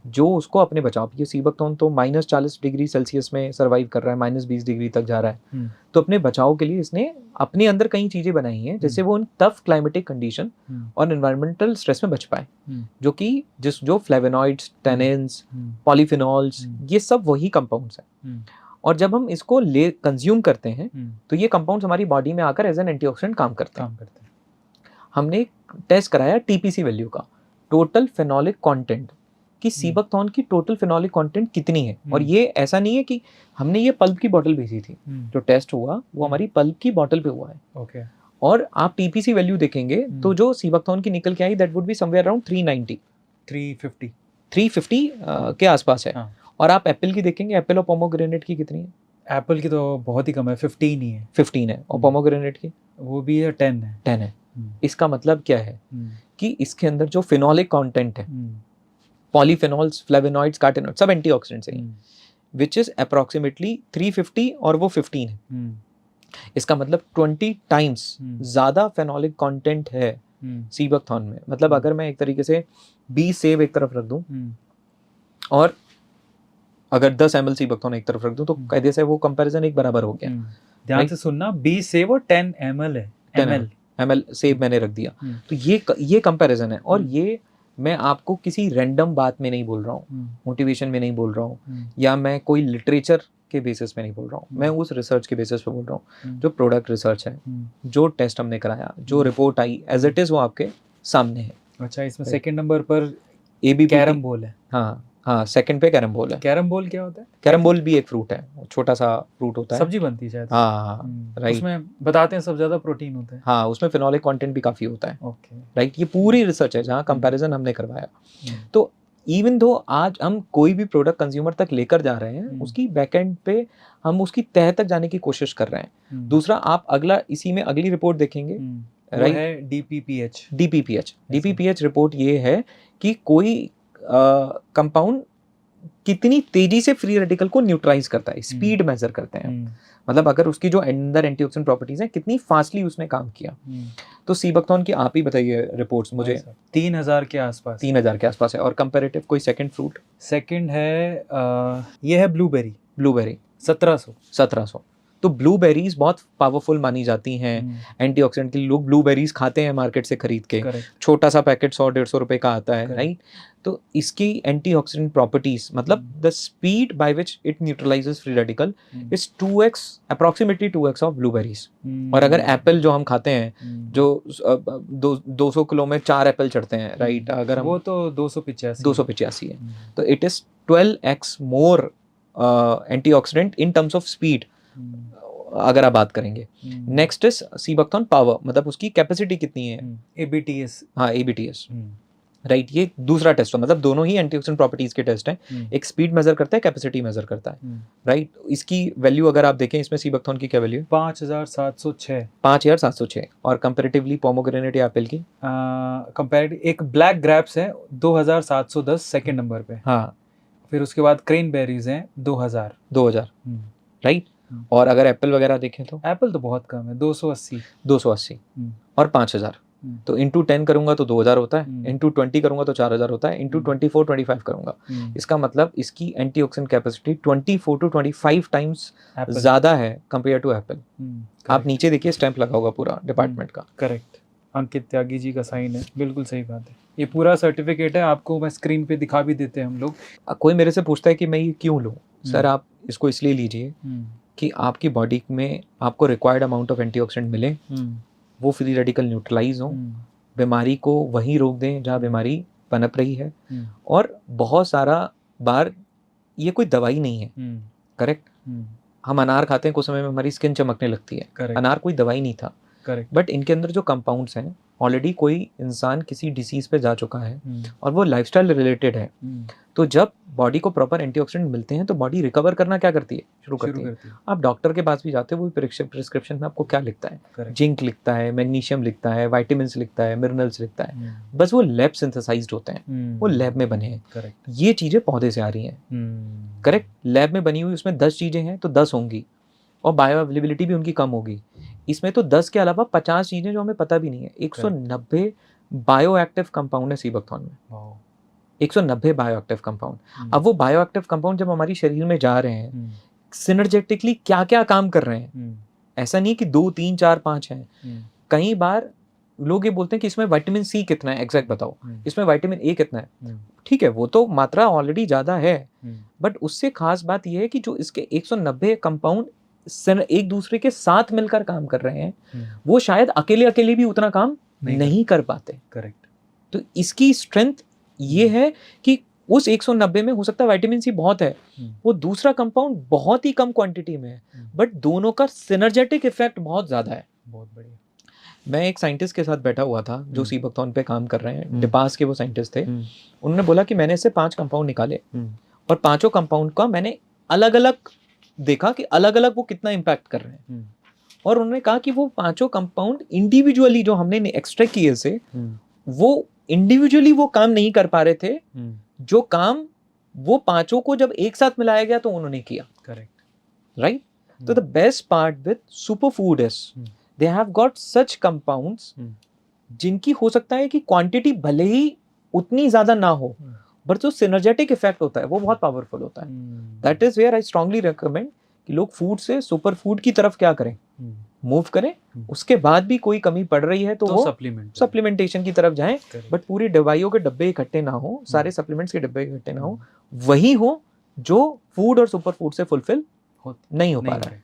जो उसको अपने बचाव, ये सीबकथॉर्न तो -40°C में सर्वाइव कर रहा है, -20 डिग्री तक जा रहा है। तो अपने बचाव के लिए इसने अपने अंदर कई चीजें बनाई हैं जिससे वो उन टफ क्लाइमेटिक कंडीशन और एनवायरमेंटल स्ट्रेस में बच पाए, जो कि जो फ्लेवोनॉइड्स, टेनिन्स, पॉलीफिनॉल्स, ये सब वही कंपाउंड्स हैं। और जब हम इसको कंज्यूम करते हैं तो ये कंपाउंड्स हमारी बॉडी में आकर एज एन एंटीऑक्सीडेंट काम करते हैं। हमने टेस्ट कराया TPC वैल्यू का, टोटल फेनोलिक कंटेंट, कि सीबकथॉर्न की टोटल फेनोलिक कंटेंट कितनी है। और ये ऐसा नहीं है कि हमने ये पल्प की बोतल भेजी थी, जो टेस्ट हुआ वो हमारी पल्प की बोतल पे हुआ है। ओके, और आप TPC वैल्यू देखेंगे तो जो सीबकथॉर्न की निकल के आई, that would be somewhere around 390 350 के आसपास है। और आप एप्पल की देखेंगे, एप्पल और पोमोग्रेनेट की कितनी है? एप्पल की तो बहुत ही कम है, 15 ही है। 15 है। और पोमोग्रेनेट की वो भी है 10 है। 10 है। इसका मतलब क्या है कि इसके अंदर जो फिनोलिक कंटेंट है, पॉलीफेनॉल्स, फ्लेवोनॉइड्स, कार्टेनॉइड्स, सब एंटीऑक्सीडेंट्स हैं, विच इज अप्रोक्सीमेटली 350 और वो 15 है। इसका मतलब 20 टाइम्स ज्यादा फेनोलिक कंटेंट है सीबकथॉर्न में। मतलब अगर मैं एक तरीके से 20 सेब एक तरफ रख दूं और अगर 10 ml सीबकथॉर्न एक तरफ रख दूं तो कायदे से वो कंपैरिजन एक बराबर हो गया। ध्यान से सुनना, 20 सेब और 10 ml है, 10 ml सेब मैंने रख दिया, तो ये कंपैरिजन है। और ये मैं आपको किसी रैंडम बात में नहीं बोल रहा हूँ, मोटिवेशन में नहीं बोल रहा हूँ, या मैं कोई लिटरेचर के बेसिस पे नहीं बोल रहा हूँ, मैं उस रिसर्च के बेसिस पे बोल रहा हूँ, जो प्रोडक्ट रिसर्च है, जो टेस्ट हमने कराया, जो रिपोर्ट आई एज इट इज वो आपके सामने है। अच्छा, इसमें सेकंड नंबर पर ABPT कैरम बोल है। हाँ सेकंड पे कैरम बोल है। कैरम बोल क्या होता है? कैरम बोल भी एक फ्रूट है, छोटा सा फ्रूट होता है, सब्जी बनती है शायद। हाँ राइट। उसमें बताते हैं सब ज्यादा प्रोटीन होता है। हाँ उसमें फिनोलिक कंटेंट भी काफी होता है। ओके राइट, ये पूरी रिसर्च है जहाँ कंपैरिजन हमने करवाया। तो इवन दो आज हम कोई भी प्रोडक्ट कंज्यूमर तक लेकर जा रहे हैं, उसकी बैकएंड पे हम उसकी तह तक जाने की कोशिश कर रहे हैं। दूसरा, आप अगला इसी में अगली रिपोर्ट देखेंगे, राइट है DPPH रिपोर्ट ये है कि कोई कंपाउंड कितनी तेजी से फ्री रेडिकल को न्यूट्रलाइज करता है, स्पीड मेजर करते हैं। मतलब अगर उसकी जो अंदर एंटीऑक्सीडेंट प्रॉपर्टीज हैं कितनी फास्टली उसने काम किया। तो सीबकथॉर्न की आप ही बताइए रिपोर्ट्स मुझे। 3000 के आसपास, 3000 के आसपास है। और कंपैरेटिव कोई सेकंड फ्रूट? सेकंड है ये है ब्लूबेरी 1700। तो ब्लूबेरीज बहुत पावरफुल मानी जाती हैं एंटीऑक्सीडेंट के लिए। लोग ब्लूबेरीज खाते हैं मार्केट से खरीद के, छोटा सा पैकेट 100-150 रुपए का आता है, राइट। तो इसकी एंटीऑक्सीडेंट प्रॉपर्टीज, मतलब the speed by which it neutralises free radical is 2x, approximately 2x of blueberries. और अगर एप्पल जो हम खाते हैं, जो 200 किलो में 4 एप्पल चढ़ते हैं, राइट, अगर हम वो तो 285 है, तो it is 12x more antioxidant in terms of speed अगर आप बात करेंगे। नेक्स्ट इज सीबकथॉर्न पावर, मतलब उसकी कैपेसिटी कितनी है, ABTS। हाँ ABTS, राइट। ये दूसरा टेस्ट है, मतलब दोनों ही एंटीऑक्सीडेंट प्रॉपर्टीज के टेस्ट हैं। एक स्पीड मेजर करता है, कैपेसिटी मेजर करता है, राइट। इसकी वैल्यू अगर आप देखें, इसमें सीबकथॉर्न की क्या वैल्यू है? 5706। और कंपैरेटिवली पोमोग्रेनेट या एप्पल की? कंपैरेटिव एक ब्लैक ग्रैप्स है 2710 सेकंड नंबर पे। हाँ, फिर उसके बाद क्रेनबेरीज हैं 2000, राइट। और अगर एप्पल वगैरह देखें तो एप्पल तो बहुत कम है, 280 और 5000। तो इंटू 10 करूंगा तो 2000 होता है, इंटू 20 करूंगा तो 4000 होता है, इंटू 24-25 करूंगा, इसका मतलब इसकी एंटीऑक्सीडेंट कैपेसिटी 24 to 25 टाइम्स ज्यादा है कंपेयर टू एप्पल। आप नीचे देखिए, स्टैंप लगा होगा पूरा डिपार्टमेंट का। करेक्ट, अंकित त्यागी जी का साइन है, बिल्कुल सही बात है। ये पूरा सर्टिफिकेट है, आपको मैं स्क्रीन पे दिखा भी देते हैं हम लोग। कोई मेरे से पूछता है कि मैं ये क्यों लूँ, सर आप इसको इसलिए लीजिए कि आपकी बॉडी में आपको रिक्वायर्ड अमाउंट ऑफ एंटीऑक्सीडेंट मिले, वो फ्री रेडिकल न्यूट्रलाइज हो, बीमारी को वहीं रोक दें जहाँ बीमारी पनप रही है। और बहुत सारा बार ये कोई दवाई नहीं है, करेक्ट। हम अनार खाते हैं, कुछ समय में हमारी स्किन चमकने लगती है, अनार कोई दवाई नहीं था, करेक्ट। बट इनके अंदर जो कंपाउंड्स हैं, ऑलरेडी कोई इंसान किसी डिसीज पे जा चुका है और वो लाइफस्टाइल रिलेटेड है, तो जब बॉडी को प्रॉपर एंटीऑक्सीडेंट मिलते हैं तो बॉडी रिकवर करना क्या करती है, शुरू करती है। आप डॉक्टर के पास भी जाते हो, वो प्रिस्क्रिप्शन में आपको क्या लिखता है, जिंक लिखता है, मैग्नीशियम लिखता है, विटामिन्स लिखता है, मिनरल्स लिखता है, बस वो लैब सिंथेसाइज्ड होते हैं, वो लैब में बने हैं। ये चीजें पौधे से आ रही हैं, करेक्ट। लैब में बनी हुई उसमें 10 चीजें हैं तो 10 होंगी, और बायो अवेलेबिलिटी भी उनकी कम होगी। इसमें तो 10 के अलावा 50 चीजें जो हमें पता भी नहीं है। 190 बायो एक्टिव कंपाउंड है सीबकथॉर्न में, 190 बायो एक्टिव कंपाउंड। अब वो बायो एक्टिव कंपाउंड जब हमारी शरीर में जा रहे हैं, सिनर्जेटिकली क्या क्या काम कर रहे हैं, ऐसा नहीं कि 2, 3, 4, 5 हैं। कई बार लोग ये बोलते हैं कि इसमें विटामिन सी कितना है, एग्जैक्ट बताओ, इसमें विटामिन ए कितना है। ठीक है, वो तो मात्रा ऑलरेडी ज्यादा है, बट उससे खास बात यह है कि जो इसके 190 कंपाउंड एक दूसरे के साथ मिलकर काम कर रहे हैं, वो शायद अकेले भी उतना काम नहीं कर पाते, करेक्ट। तो इसकी स्ट्रेंथ ये है कि उस 190 में हो सकता है विटामिन सी बहुत है, वो दूसरा कंपाउंड बहुत ही कम क्वांटिटी में है, बट दोनों का सिनर्जेटिक इफेक्ट बहुत ज्यादा है। बहुत बढ़िया। मैं एक साइंटिस्ट के साथ बैठा हुआ था जो सीबकथॉर्न पे काम कर रहे हैं, डिपास के वो साइंटिस्ट थे। उन्होंने बोला कि मैंने इससे 5 कंपाउंड निकाले और 5 कंपाउंड का मैंने अलग अलग देखा कि अलग अलग वो कितना इम्पैक्ट कर रहे हैं। और उन्होंने कहा कि वो 5 कंपाउंड इंडिविजुअली जो हमने एक्सट्रैक्ट किए से, वो इंडिविजुअली वो काम नहीं कर पा रहे थे जो काम वो 5 को जब एक साथ मिलाया गया तो उन्होंने किया, करेक्ट, राइट। तो the best part with super food is they have got such compounds जिनकी हो सकता है कि क्वांटिटी भले ही उतनी ज्यादा ना हो, बट जो सिनर्जेटिक इफेक्ट होता है वो बहुत पावरफुल होता है. That is where I strongly recommend कि लोग फूड से सुपर फूड की तरफ क्या करें, मूव करें. उसके बाद भी कोई कमी पड़ रही है तो वो सप्लीमेंटेशन की तरफ जाएं. बट पूरी दवाइयों के डब्बे इकट्ठे ना हो, सारे सप्लीमेंट्स के डब्बे इकट्ठे ना हो, वही हो जो फूड और सुपर फूड से फुलफिल नहीं हो पा रहा है.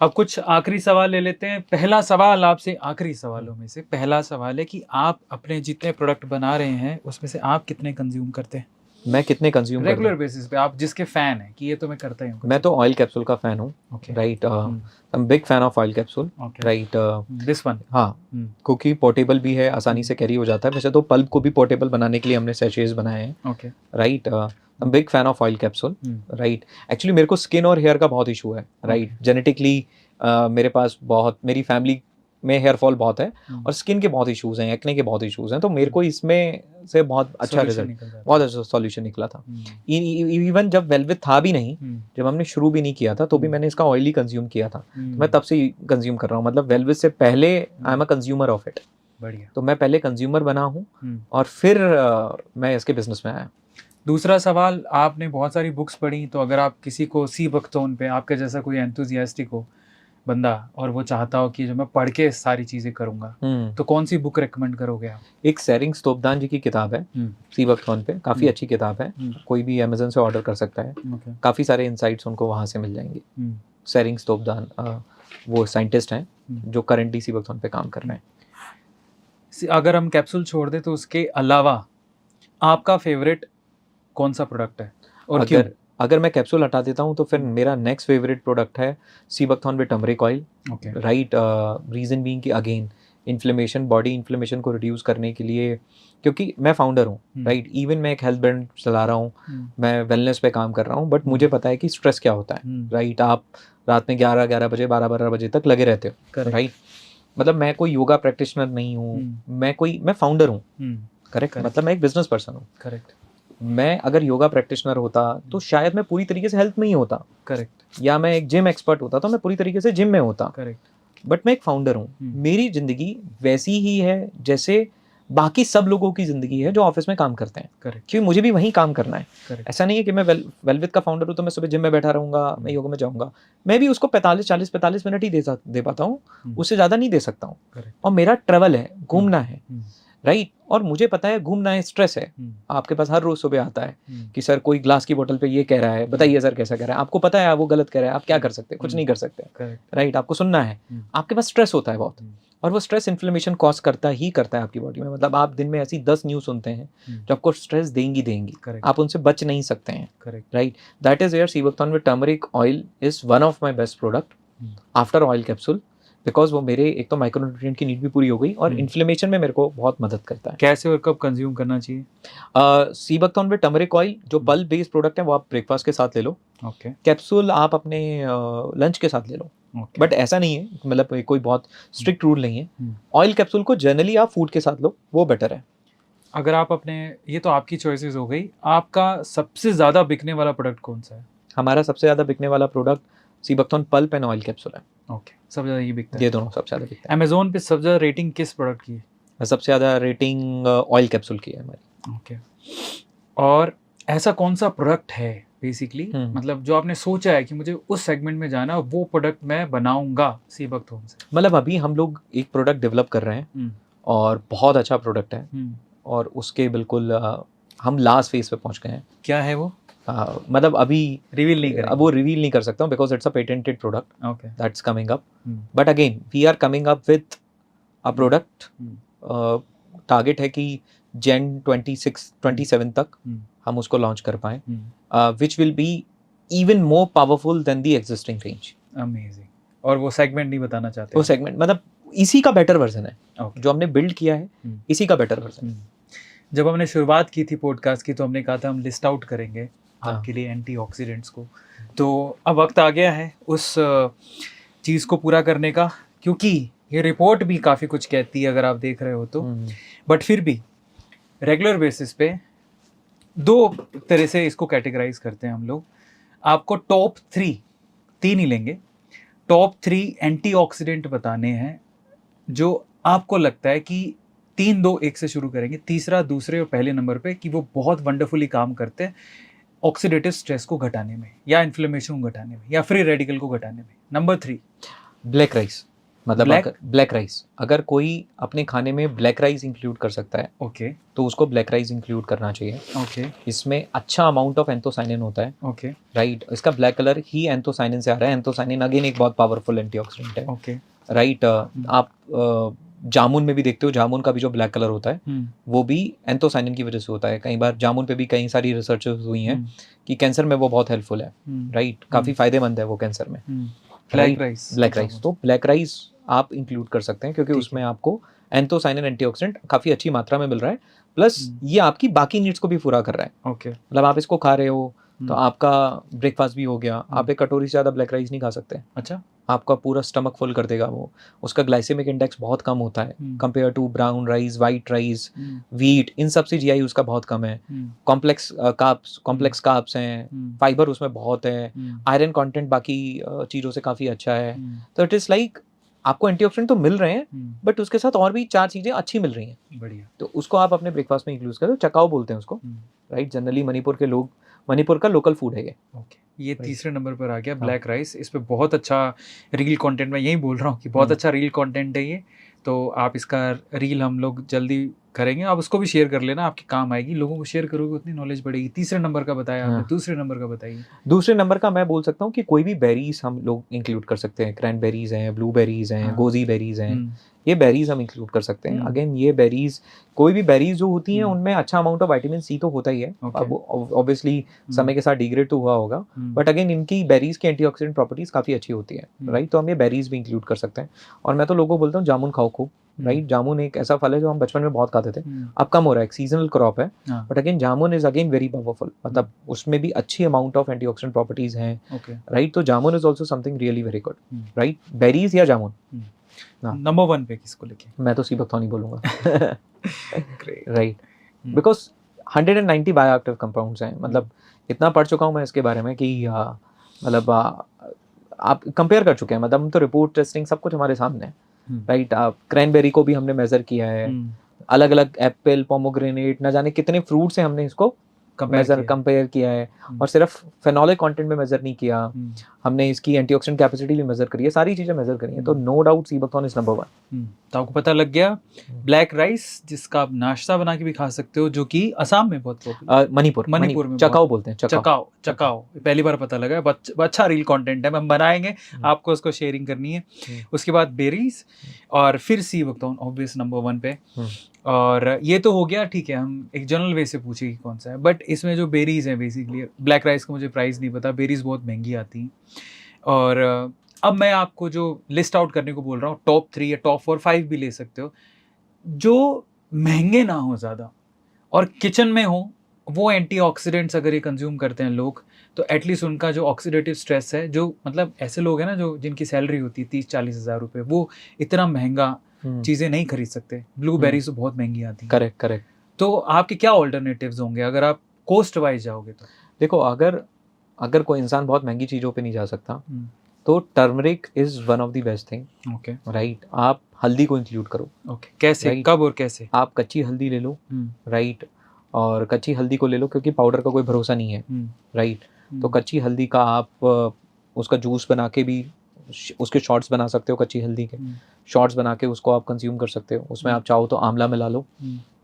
अब कुछ आखिरी सवाल ले लेते हैं. पहला सवाल आपसे, आखिरी सवालों में से पहला सवाल है कि आप अपने जितने प्रोडक्ट बना रहे हैं उसमें से आप कितने कंज्यूम करते हैं? मैं कितने कंज्यूम रेगुलर बेसिस पे, आप जिसके फैन हैं कि ये तो मैं करता ही हूँ? मैं तो ऑयल कैप्सूल का फैन हूँ. Right, I am big fan of oil capsule. Right, this one. हाँ, क्योंकि पोर्टेबल भी है, आसानी से कैरी हो जाता है. वैसे तो पल्प को भी पोर्टेबल बनाने के लिए हमने सैचेज बनाए हैं. Right, I am big fan of oil capsule. Right, actually मेरे को स्किन और हेयर का बहुत इशू है. राइट, जेनेटिकली मेरे पास बहुत, मेरी फैमिली में हेयर फॉल बहुत है और स्किन के बहुत इश्यूज हैं, एक्ने के बहुत इश्यूज हैं. तो मेरे को इसमें से बहुत अच्छा रिजल्ट, बहुत अच्छा सॉल्यूशन निकला था. इवन जब वेलवेट था भी नहीं, जब हमने शुरू भी नहीं किया था, तो भी मैंने इसका ऑयल ही कंज्यूम किया था. तो मैं तब से कंज्यूम कर रहा हूँ. मतलब वेलवेट से पहले I am a consumer of it. बढ़िया. तो मैं पहले कंज्यूमर बना हूँ और फिर मैं इसके बिजनेस में आया. दूसरा सवाल, आपने बहुत सारी बुक्स पढ़ी, तो अगर आप किसी को सी बख्तौन पे, आपके जैसा कोई एंथुजियास्टिक हो बंदा और वो चाहता हो कि जो मैं पढ़ के सारी चीजें करूंगा, तो कौन सी बुक रेकमेंड करोगे आप? एक सेरिंग स्तोपदान जी की किताब है सी बख्तौन पे, काफी अच्छी किताब है. कोई भी अमेज़न से ऑर्डर कर सकता है. काफी सारे इनसाइट्स उनको वहां से मिल जाएंगे. सेरिंग स्तोपदान वो साइंटिस्ट हैं जो करंटली सी बख्तौन पे काम कर रहे हैं. अगर हम कैप्सूल छोड़ दें तो उसके अलावा आपका फेवरेट कौन सा प्रोडक्ट है और क्यों? अगर मैं कैप्सूल हटा देता हूँ तो फिर मेरा नेक्स्ट फेवरेट प्रोडक्ट है sea buckthorn with turmeric oil. Right, reason being कि अगेन इन्फ्लेमेशन, बॉडी इन्फ्लेमेशन को रिड्यूस करने के लिए, क्योंकि मैं फाउंडर हूँ. राइट, इवन मैं एक हेल्थ ब्रांड चला रहा हूँ, मैं वेलनेस पे काम कर रहा हूँ, बट मुझे पता है कि स्ट्रेस क्या होता है. राइट, आप रात में 11 बजे 12 बजे तक लगे रहते हो. राइट, मतलब मैं कोई योगा प्रैक्टिशनर नहीं हूँ, मैं फाउंडर हूँ. करेक्ट, मतलब मैं एक बिजनेस पर्सन हूँ. करेक्ट, मैं अगर योगा प्रैक्टिशनर होता तो शायद मैं पूरी तरीके से हेल्थ में ही होता. करेक्ट, या मैं एक जिम एक्सपर्ट होता तो मैं पूरी तरीके से जिम में होता. करेक्ट, बट मैं एक फाउंडर हूँ. मेरी जिंदगी वैसी ही है जैसे बाकी सब लोगों की जिंदगी है जो ऑफिस में काम करते हैं. करेक्ट, क्योंकि मुझे भी वहीं काम करना है. Correct. ऐसा नहीं है कि मैं वेलविथ का फाउंडर हूँ तो मैं सुबह जिम में बैठा रहूंगा, मैं योगा में जाऊंगा. मैं भी उसको 45 मिनट ही दे पाता हूँ, उससे ज़्यादा नहीं दे सकता हूँ. और मेरा ट्रैवल है, घूमना है. राइट, और मुझे पता है घूमना है, स्ट्रेस है. आपके पास हर रोज सुबह आता है कि सर कोई ग्लास की बोतल पे ये कह रहा है, बताइए सर कैसा कह रहा है. आपको पता है वो गलत कह रहा है, आप क्या कर सकते हैं? कुछ नहीं कर सकते. राइट, आपको सुनना है. आपके पास स्ट्रेस होता है बहुत, और वो स्ट्रेस इन्फ्लेमेशन कॉज करता है आपकी बॉडी में. मतलब आप दिन में ऐसी 10 न्यूज़ सुनते हैं जो आपको स्ट्रेस देंगी. आप उनसे बच नहीं सकते हैं. Right, that is where sea buckthorn with turmeric oil is one of my best product after oil capsule, because वो मेरे एक तो माइक्रोन्यूट्रिएंट की नीड भी पूरी हो गई और इन्फ्लेमेशन में मेरे को बहुत मदद करता है. कैसे और कब कंज्यूम करना चाहिए? सी बख्तौन विद टर्मरिक ऑयल जो पल्प बेस्ड प्रोडक्ट है वो आप ब्रेकफास्ट के साथ ले लो. कैप्सूल आप अपने लंच के साथ ले लो. बट ऐसा नहीं है, मतलब कोई बहुत स्ट्रिक्ट रूल नहीं है. ऑयल कैप्सूल को जनरली आप फूड के साथ लो, वो बेटर है. अगर आप अपने, ये तो आपकी चॉइसेस हो गई, आपका सबसे ज़्यादा बिकने वाला प्रोडक्ट कौन सा है? हमारा सबसे ज़्यादा बिकने वाला product sea buckthorn pulp and oil capsule है. ओके, सबसे ज़्यादा ये बिकता है? ये दोनों सबसे ज़्यादा बिकता है. अमेज़ॉन पे सबसे ज़्यादा रेटिंग किस प्रोडक्ट की है? सबसे ज़्यादा रेटिंग ऑयल कैप्सूल की है हमारी. ओके, और ऐसा कौन सा प्रोडक्ट है बेसिकली, मतलब जो आपने सोचा है कि मुझे उस सेगमेंट में जाना है, वो प्रोडक्ट मैं बनाऊंगा सी बख्तौन से? मतलब अभी हम लोग एक प्रोडक्ट डेवलप कर रहे हैं और बहुत अच्छा प्रोडक्ट है, और उसके बिल्कुल हम लास्ट फेज पे पहुंच गए हैं. क्या है वो? मतलब अभी रिवील नहीं करें, अब वो रिवील नहीं कर सकता हूँ because it's a patented product. Okay, that's coming up. But again we are coming up with a product. Target है कि Jan 27 तक हम उसको लॉन्च कर पाएं, which will be even more powerful than the existing range. Amazing. और वो segment नहीं बताना चाहते? वो सेगमेंट मतलब इसी का बेटर वर्जन है. जो हमने बिल्ड किया है, इसी का बेटर वर्जन. जब हमने शुरुआत की थी पॉडकास्ट की तो हमने कहा था हम लिस्ट आउट करेंगे आपके लिए एंटीऑक्सीडेंट्स को. तो अब वक्त आ गया है उस चीज़ को पूरा करने का, क्योंकि ये रिपोर्ट भी काफ़ी कुछ कहती है अगर आप देख रहे हो तो. बट फिर भी रेगुलर बेसिस पे 2 तरह से इसको कैटेगराइज करते हैं हम लोग. आपको टॉप 3 ही लेंगे, टॉप 3 एंटीऑक्सीडेंट बताने हैं जो आपको लगता है कि 3 2 1 से शुरू करेंगे, तीसरा दूसरे और पहले नंबर पे कि वो बहुत वंडरफुली काम करते हैं ऑक्सीडेटिव स्ट्रेस को घटाने में या इन्फ्लेमेशन को घटाने में या फ्री रेडिकल को घटाने में। नंबर 3 ब्लैक राइस, मतलब Black? ब्लैक राइस, अगर कोई अपने खाने में ब्लैक राइस इंक्लूड कर सकता है ओके तो उसको ब्लैक राइस इंक्लूड करना चाहिए। ओके इसमें अच्छा अमाउंट ऑफ एंथोसाइनिन होता है, ओके राइट। इसका ब्लैक कलर ही एंथोसाइनिन से आ रहा है। एंथोसाइनिन अगेन एक बहुत पावरफुल एंटीऑक्सीडेंट है, ओके राइट। आप जामुन में भी देखते हो, जामुन का भी जो ब्लैक कलर होता है वो भी एंथोसाइनिन की वजह से होता है। कई बार जामुन पे भी कई सारी रिसर्चेस हुई हैं कि कैंसर में वो बहुत हेल्पफुल है, राइट। काफ़ी फायदेमंद है वो कैंसर में। ब्लैक राइस, ब्लैक राइस, तो ब्लैक राइस आप इंक्लूड कर सकते हैं क्योंकि उसमें आपको एंथोसाइनिन एंटीऑक्सीडेंट काफ़ी अच्छी मात्रा में मिल रहा है, प्लस ये आपकी बाकी नीड्स को भी पूरा कर रहा है। ओके मतलब आप इसको खा रहे हो तो आपका ब्रेकफास्ट भी हो गया। आप एक कटोरी से ज़्यादा ब्लैक राइस नहीं खा सकते, अच्छा आपका पूरा स्टमक फुल कर देगा वो। उसका ग्लाइसेमिक इंडेक्स बहुत कम होता है compare to brown rice, white rice, wheat. इन सब से जीआई उसका बहुत कम है। कॉम्प्लेक्स कार्ब्स हैं, फाइबर उसमें बहुत है, आयरन कंटेंट बाकी चीज़ों से काफ़ी अच्छा है। तो इट इज़ लाइक आपको एंटीऑक्सीडेंट तो मिल रहे हैं बट उसके साथ और भी 4 चीज़ें अच्छी मिल रही हैं। बढ़िया। तो उसको आप अपने ब्रेकफास्ट में इंक्लूड करो। चकाओ बोलते हैं उसको, राइट। जनरली मणिपुर का लोकल फूड है ये। ओके, ये तीसरे नंबर पर आ गया ब्लैक राइस। इस पे बहुत अच्छा रील कंटेंट, मैं यही बोल रहा हूँ कि बहुत अच्छा रील कंटेंट है ये। तो आप इसका रील हम लोग जल्दी करेंगे, आप उसको भी शेयर कर लेना, आपके काम आएगी। लोगों को शेयर करोगे उतनी नॉलेज बढ़ेगी। तीसरे नंबर का बताया आपने, दूसरे नंबर का बताइए। दूसरे नंबर का मैं बोल सकता हूँ कि कोई भी बेरीज हम लोग इंक्लूड कर सकते हैं। क्रैनबेरीज हैं, ब्लूबेरीज हैं, गोजी बेरीज हैं, ये बेरीज हम इंक्लूड कर सकते हैं। अगेन ये बेरीज, कोई भी बेरीज जो होती हैं उनमें अच्छा अमाउंट ऑफ विटामिन सी तो होता ही है। अब ऑब्वियसली समय के साथ डिग्रेड तो हुआ होगा, बट अगेन इनकी बेरीज की एंटीऑक्सीडेंट प्रॉपर्टीज काफ़ी अच्छी होती है, राइट। तो हम ये बेरीज भी इंक्लूड कर सकते हैं। और मैं तो लोगों को बोलता हूँ जामुन खाओ खूब, राइट। जामुन एक ऐसा फल है जो हम बचपन में बहुत खाते थे, अब कम हो रहा है, एक सीजनल क्रॉप है, but again jamun is again very powerful. मतलब उसमें भी अच्छी अमाउंट ऑफ एंटीऑक्सीडेंट प्रॉपर्टीज हैं, राइट। तो jamun is also something really very good, right. Berries या जामुन। नंबर 1 पे किसको लेके? मैं तो सीबकथॉर्नी बोलूंगा, राइट, बिकॉज 190 बायोएक्टिव कंपाउंड्स हैं। मतलब इतना पढ़ चुका हूँ मैं इसके बारे में कि मतलब आप कंपेयर कर चुके हैं। मतलब हम तो रिपोर्ट टेस्टिंग सब कुछ हमारे सामने है, राइट। क्रैनबेरी को भी हमने मेजर किया है, अलग अलग एप्पल, पोमोग्रेनेट, न जाने कितने फ्रूट से हमने इसको कंपेयर किया है। और सिर्फ फेनोलिक कंटेंट में मेजर नहीं किया, हमने इसकी एंटीऑक्सीडेंट कैपेसिटी भी मेजर करी है, सारी चीजें मेजर करी हैं। तो no doubt seabuckthorn is number 1। तो आपको पता लग गया ब्लैक राइस, जिसका आप नाश्ता बना के भी खा सकते हो, जो कि असम में बहुत मणिपुर में चकाओ बोलते हैं। चकाओ पहली बार पता लगा। अच्छा रील कंटेंट है, हम बनाएंगे, आपको उसको शेयरिंग करनी है। उसके बाद बेरीज और फिर सीबकथॉर्न ऑब्वियस नंबर 1 पे। और ये तो हो गया, ठीक है। हम एक जनरल वे से पूछे कि कौन सा है, बट इसमें जो बेरीज हैं बेसिकली, ब्लैक राइस का मुझे प्राइस नहीं पता, बेरीज बहुत महंगी आती हैं। और अब मैं आपको जो लिस्ट आउट करने को बोल रहा हूँ, टॉप 3 या टॉप 4 5 भी ले सकते हो, जो महंगे ना हो ज़्यादा और किचन में हो। वो एंटीऑक्सीडेंट्स अगर ये कंज्यूम करते हैं लोग, तो एटलीस्ट उनका जो ऑक्सीडेटिव स्ट्रेस है, जो मतलब ऐसे लोग हैं ना जो जिनकी सैलरी होती है 30-40 हज़ार रुपये, वो इतना महंगा चीज़ें नहीं खरीद सकते। ब्लूबेरीज तो बहुत महंगी आती हैं। करेक्ट। तो आपके क्या ऑल्टरनेटिव्स होंगे अगर आप कोस्ट वाइज जाओगे तो? देखो, अगर कोई इंसान बहुत महंगी चीज़ों पे नहीं जा सकता तो turmeric is one of the best thing, okay, right. आप हल्दी को इंक्लूड करो, ओके। कैसे, right? कब और कैसे? आप कच्ची हल्दी ले लो, राइट। और कच्ची हल्दी को ले लो क्योंकि पाउडर का कोई भरोसा नहीं है, राइट। तो कच्ची हल्दी का आप उसका जूस बना के भी उसके शॉट्स बना सकते हो। कच्ची हल्दी के शॉट्स बना के उसको आप कंज्यूम कर सकते हो। उसमें आप चाहो तो आंवला मिला लो,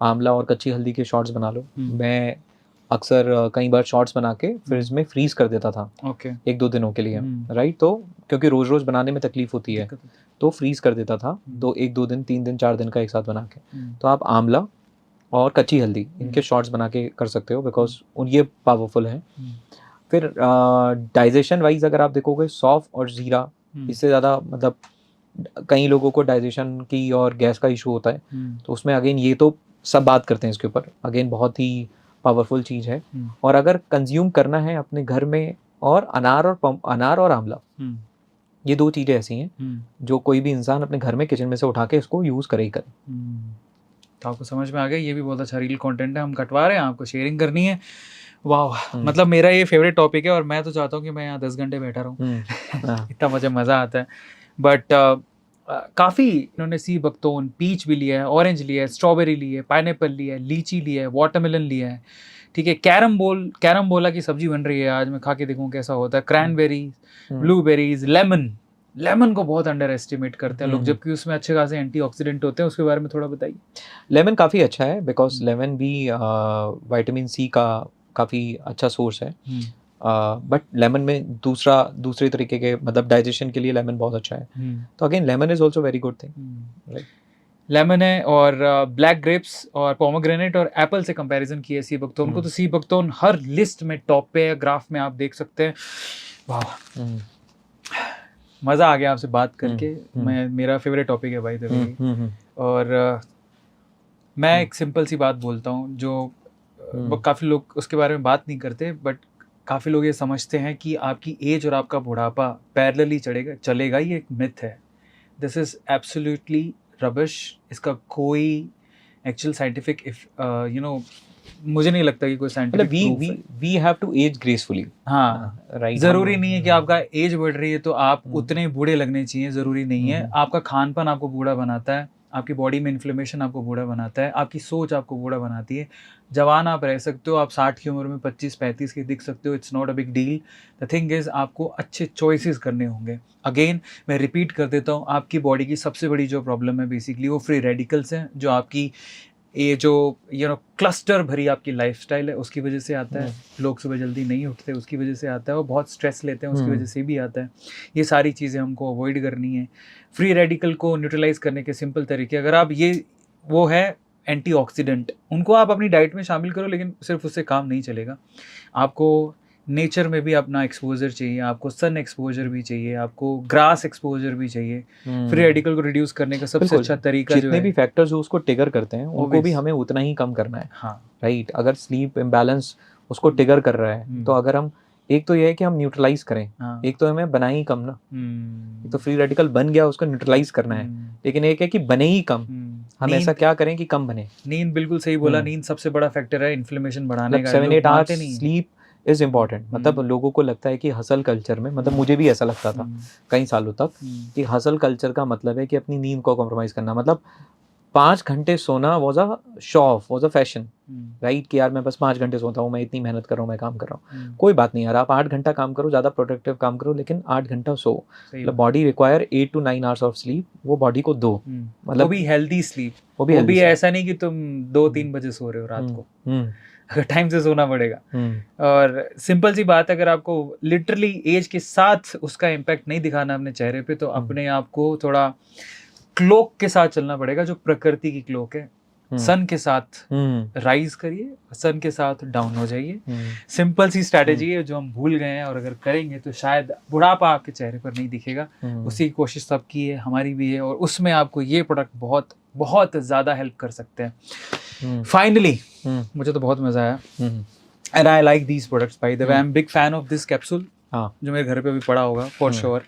आंवला और कच्ची हल्दी के शॉट्स बना लो। मैं अक्सर कई बार शॉट्स बना के फ्रिज में फ्रीज कर देता था, ओके, 1-2 दिनों के लिए, राइट। तो क्योंकि रोज रोज बनाने में तकलीफ होती है, तो फ्रीज कर देता था 1-2 दिन, 3 दिन, 4 दिन का एक साथ बना के। तो आप आंवला और कच्ची हल्दी इनके शॉट्स बना के कर सकते हो, बिकॉज ये पावरफुल हैं। फिर डाइजेशन वाइज अगर आप देखोगे, सौंफ और जीरा, इससे ज़्यादा मतलब कई लोगों को डाइजेशन की और गैस का इशू होता है, तो उसमें अगेन ये तो सब बात करते हैं इसके ऊपर, अगेन बहुत ही पावरफुल चीज़ है। और अगर कंज्यूम करना है अपने घर में, और अनार और आंवला, ये 2 चीज़ें ऐसी हैं जो कोई भी इंसान अपने घर में किचन में से उठा के इसको यूज़ करे ही करे। तो आपको समझ में आ गया, ये भी बहुत अच्छा रील कंटेंट है, हम कटवा रहे हैं, आपको शेयरिंग करनी है। वाह, मतलब मेरा ये फेवरेट टॉपिक है और मैं तो चाहता हूँ कि मैं यहाँ 10 घंटे बैठा रहूँ। इतना मुझे मज़ा आता है। बट काफ़ी इन्होंने सी बकथोन, पीच भी लिया है, ऑरेंज लिया है, स्ट्रॉबेरी ली है, पाइनएप्पल लिया है, लीची लिया है, वाटरमेलन लिया है, ठीक है। कैरम बोला की सब्जी बन रही है आज, मैं खा के देखूँ कैसा होता है। क्रैनबेरी, ब्लूबेरीज, लेमन को बहुत अंडर एस्टिमेट करते हैं लोग, जबकि उसमें अच्छे खासे एंटीऑक्सीडेंट होते हैं। उसके बारे में थोड़ा बताइए। लेमन काफ़ी अच्छा है बिकॉज लेमन भी विटामिन सी का काफ़ी अच्छा सोर्स है। बट लेमन में दूसरे तरीके के मतलब डाइजेशन के लिए लेमन बहुत अच्छा है। तो again lemon is also very good thing. Lemon है, और ब्लैक ग्रेप्स और पोमोग्रेनेट और एप्पल से कंपैरिजन किया सी बकथोन को, तो सी बकथोन हर लिस्ट में टॉप पे है। ग्राफ में आप देख सकते हैं। वाह, मज़ा आ गया आपसे बात करके। मेरा फेवरेट टॉपिक है भाई द। और मैं एक सिंपल सी बात बोलता हूँ जो काफ़ी लोग उसके बारे में बात नहीं करते, बट काफ़ी लोग ये समझते हैं कि आपकी एज और आपका बुढ़ापा पैरेलली चलेगा। ये एक मिथ है। This is absolutely rubbish. इसका कोई एक्चुअल साइंटिफिक मुझे नहीं लगता कि कोई साइंटिफिक प्रूफ है। We have to age gracefully. हाँ, राइट। जरूरी नहीं है कि आपका एज बढ़ रही है तो आप उतने बूढ़े लगने चाहिए, जरूरी नहीं है। आपका खान पान आपको बूढ़ा बनाता है, आपकी बॉडी में इन्फ्लेमेशन आपको बूढ़ा बनाता है, आपकी सोच आपको बूढ़ा बनाती है। जवान आप रह सकते हो, आप 60 की उम्र में 25-35 के दिख सकते हो, it's not a big deal. The thing is आपको अच्छे चॉइसेस करने होंगे। अगेन मैं रिपीट कर देता हूँ, आपकी बॉडी की सबसे बड़ी जो प्रॉब्लम है बेसिकली वो फ्री रेडिकल्स हैं, जो आपकी ये जो क्लस्टर भरी आपकी लाइफस्टाइल है उसकी वजह से आता है। लोग सुबह जल्दी नहीं उठते उसकी वजह से आता है, और बहुत स्ट्रेस लेते हैं उसकी वजह से भी आता है। ये सारी चीज़ें हमको अवॉइड करनी है। फ्री रेडिकल को न्यूट्रलाइज करने के सिंपल तरीके, अगर आप वो है एंटीऑक्सीडेंट, उनको आप अपनी डाइट में शामिल करो, लेकिन सिर्फ उससे काम नहीं चलेगा। आपको नेचर में भी अपना एक्सपोजर चाहिए, आपको सन एक्सपोजर भी चाहिए, आपको ग्रास एक्सपोजर भी चाहिए। फ्री रेडिकल को रिड्यूस करने का सबसे अच्छा तरीका जो है, जितने भी फैक्टर्स जो उसको ट्रिगर करते हैं उनको भी हमें उतना ही कम करना है। हाँ, राइट। अगर स्लीप इम्बैलेंस उसको ट्रिगर कर रहा है तो अगर हम एक तो ये है कि हम न्यूट्रलाइज करें, एक तो हमें बनाए ही कम ना। तो फ्री रेडिकल बन गया, उसको न्यूट्रलाइज करना है, लेकिन एक है कि बने ही कम। हम ऐसा क्या करें कि कम बने। नींद, बिल्कुल सही बोला। नींद सबसे बड़ा फैक्टर है इन्फ्लेमेशन बढ़ाने का। 7-8 आवर्स स्लीप इज इम्पॉर्टेंट। मतलब लोगों को लगता है कि हसल कल्चर में, मतलब मुझे भी ऐसा लगता था कई सालों तक कि हसल कल्चर का मतलब है कि अपनी नींद को कॉम्प्रोमाइज करना। मतलब 5 घंटे सोना was a show off, was a fashion. Right, कि यार मैं बस 5 घंटे सोता हूँ, मैं इतनी मेहनत कर रहा हूँ, मैं काम कर रहा हूँ। कोई बात नहीं यार, आप 8 घंटा काम करो, ज़्यादा प्रोडक्टिव काम करो, लेकिन 8 घंटा सो। मतलब body require 8 to 9 hours of sleep, वो बॉडी को दो। मतलब वो भी हेल्दी स्लीप, वो भी ऐसा नहीं कि तुम 2-3 बजे सो रहे हो रात को। अगर टाइम से सोना पड़ेगा। और सिंपल सी बात है, अगर आपको लिटरली एज के साथ उसका इम्पैक्ट नहीं दिखाना अपने चेहरे पे, तो अपने आप को थोड़ा क्लोक के साथ चलना पड़ेगा, जो प्रकृति की क्लोक है। सन के साथ राइज करिए, सन के साथ डाउन हो जाइए। सिंपल सी स्ट्रैटेजी है जो हम भूल गए हैं, और अगर करेंगे तो शायद बुढ़ापा आपके चेहरे पर नहीं दिखेगा। उसी की कोशिश सबकी है, हमारी भी है, और उसमें आपको ये प्रोडक्ट बहुत बहुत ज़्यादा हेल्प कर सकते हैं। फाइनली मुझे तो बहुत मज़ा आया, and I like these products. By the way, I am big fan of this capsule, जो मेरे घर पे भी पड़ा होगा फॉर श्योर।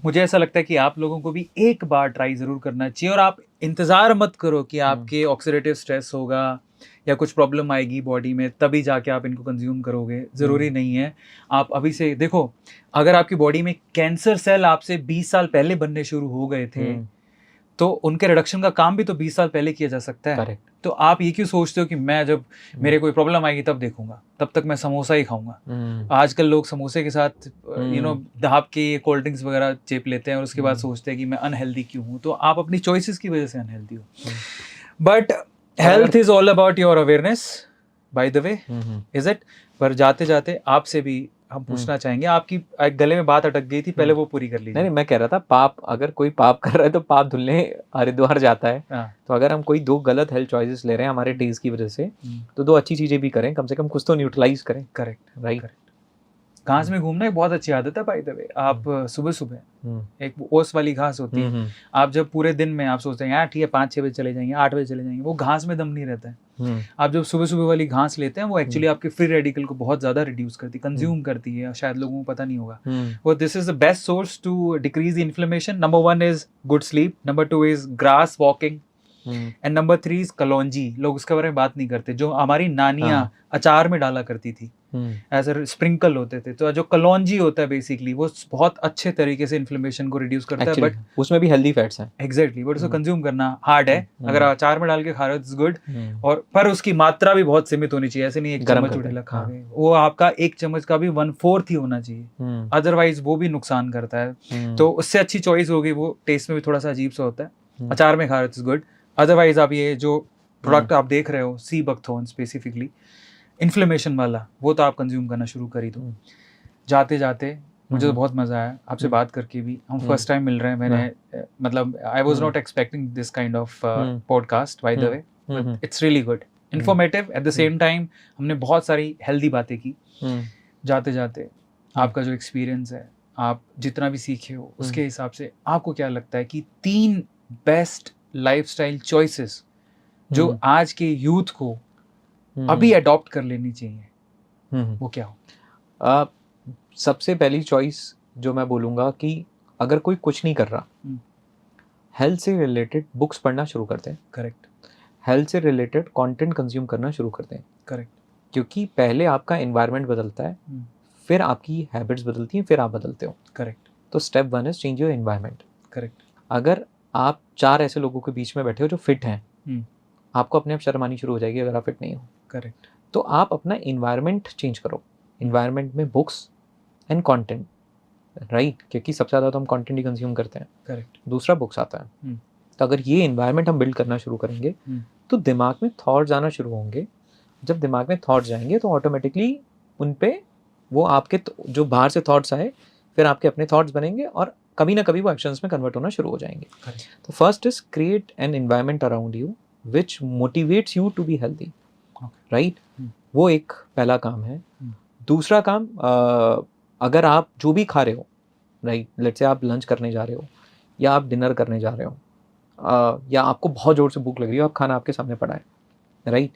मुझे ऐसा लगता है कि आप लोगों को भी एक बार ट्राई ज़रूर करना चाहिए, और आप इंतज़ार मत करो कि आपके ऑक्सीडेटिव स्ट्रेस होगा या कुछ प्रॉब्लम आएगी बॉडी में तभी जाके आप इनको कंज्यूम करोगे। ज़रूरी नहीं है। आप अभी से देखो, अगर आपकी बॉडी में कैंसर सेल आपसे 20 साल पहले बनने शुरू हो गए थे, तो उनके रिडक्शन का काम भी तो 20 साल पहले किया जा सकता है। Correct. तो आप ये क्यों सोचते हो कि मैं जब मेरे कोई प्रॉब्लम आएगी तब देखूंगा, तब तक मैं समोसा ही खाऊंगा। आजकल लोग समोसे के साथ दाब के कोल्ड ड्रिंक्स वगैरह चेप लेते हैं, और उसके बाद सोचते हैं कि मैं अनहेल्दी क्यों हूँ। तो आप अपनी चॉइसेस की वजह से अनहेल्दी हो। But health is all about your awareness, by the way, is it? पर जाते जाते आपसे भी हम पूछना चाहेंगे, आपकी गले में बात अटक गई थी, पहले वो पूरी कर लीजिए। नहीं, मैं कह रहा था पाप, अगर कोई पाप कर रहा है तो पाप धुलने हरिद्वार जाता है। तो अगर हम कोई 2 गलत हेल्थ चॉइसेस ले रहे हैं हमारे टेस्ट की वजह से, तो 2 अच्छी चीजें भी करें, कम से कम कुछ तो न्यूट्रलाइज करें। Correct, right. घास में घूमना एक बहुत अच्छी आदत है बाय द वे। आप सुबह सुबह एक ओस वाली घास होती है, आप जब पूरे दिन में आप सोचते हैं यार ठीक है 5-6 बजे चले जाएंगे, 8 बजे चले जाएंगे, वो घास में दम नहीं रहता है। आप जब सुबह सुबह वाली घास लेते हैं, वो एक्चुअली आपके फ्री रेडिकल को बहुत ज्यादा रिड्यूस करती है, कंज्यूम करती है, शायद लोगों को पता नहीं होगा। वो this is the best source to decrease inflammation. Number 1 is good sleep, number 2 is grass walking, and number 3 is kalonji. लोग उसके बारे में बात नहीं करते, जो हमारी नानियां हाँ. अचार में डाला करती थी, एज अ स्प्रिंकल होते थे. तो जो कलौंजी होता है बेसिकली वो बहुत अच्छे तरीके से इन्फ्लेमेशन को रिड्यूस करता है. बट उसमें भी हेल्दी फैट्स हैं. एग्जैक्टली, बट उसको कंज्यूम करना हार्ड है. अगर अचार में डाल के खा रहे हो इट्स गुड, और पर उसकी मात्रा भी बहुत सीमित होनी चाहिए. ऐसे नहीं एक चम्मच उठेला खा गए, वो आपका एक चम्मच का भी 1/4 ही होना चाहिए, अदरवाइज वो भी नुकसान करता है. तो उससे अच्छी चॉइस होगी, वो टेस्ट में भी थोड़ा सा अजीब सा होता है. अचार में खा रहे हो इट्स गुड. अदरवाइज आप ये जो प्रोडक्ट आप देख रहे हो सी बकथॉर्न स्पेसिफिकली इन्फ्लेमेशन वाला, वो तो आप कंज्यूम करना शुरू कर ही दो. जाते जाते मुझे तो बहुत मजा आया आपसे बात करके भी. हम फर्स्ट टाइम मिल रहे हैं. मैंने मतलब I was not expecting this kind of podcast by the way. It's really good, informative at the same time. हमने बहुत सारी हेल्दी बातें की. जाते जाते आपका जो एक्सपीरियंस है, आप जितना भी सीखे हो उसके हिसाब से आपको क्या लगता है कि 3 बेस्ट लाइफस्टाइल चॉइसेस जो आज के यूथ को अभी अडॉप्ट कर लेनी चाहिए, वो क्या हो? सबसे पहली चॉइस जो मैं बोलूँगा कि अगर कोई कुछ नहीं कर रहा, हेल्थ से रिलेटेड बुक्स पढ़ना शुरू करते हैं. करेक्ट. हेल्थ से रिलेटेड कंटेंट कंज्यूम करना शुरू करते हैं. करेक्ट. क्योंकि पहले आपका एनवायरनमेंट बदलता है, फिर आपकी हैबिट्स बदलती हैं, फिर आप बदलते हो. करेक्ट. तो step 1 is change your environment. Correct. अगर आप 4 ऐसे लोगों के बीच में बैठे हो जो फिट हैं, आपको अपने आप शर्म आनी शुरू हो जाएगी अगर आप फिट नहीं हो. करेक्ट. तो आप अपना एनवायरनमेंट चेंज करो. एनवायरनमेंट में बुक्स एंड कंटेंट, राइट, क्योंकि सबसे ज़्यादा तो हम कंटेंट ही कंज्यूम करते हैं. करेक्ट. दूसरा बुक्स आता है. तो अगर ये एनवायरनमेंट हम बिल्ड करना शुरू करेंगे तो दिमाग में थॉट्स आना शुरू होंगे. जब दिमाग में थॉट्स जाएंगे तो ऑटोमेटिकली उन पे वो आपके जो बाहर से थॉट्स आए फिर आपके अपने थॉट्स बनेंगे और कभी ना कभी वो एक्शंस में कन्वर्ट होना शुरू हो जाएंगे. तो first is create an environment around you which motivates you to be healthy, right. वो एक पहला काम है. दूसरा काम, अगर आप जो भी खा रहे हो, राइट, लेट्स से आप लंच करने जा रहे हो या आप डिनर करने जा रहे हो, या आपको बहुत ज़ोर से भूख लग रही हो, आप खाना आपके सामने पड़ा है, राइट,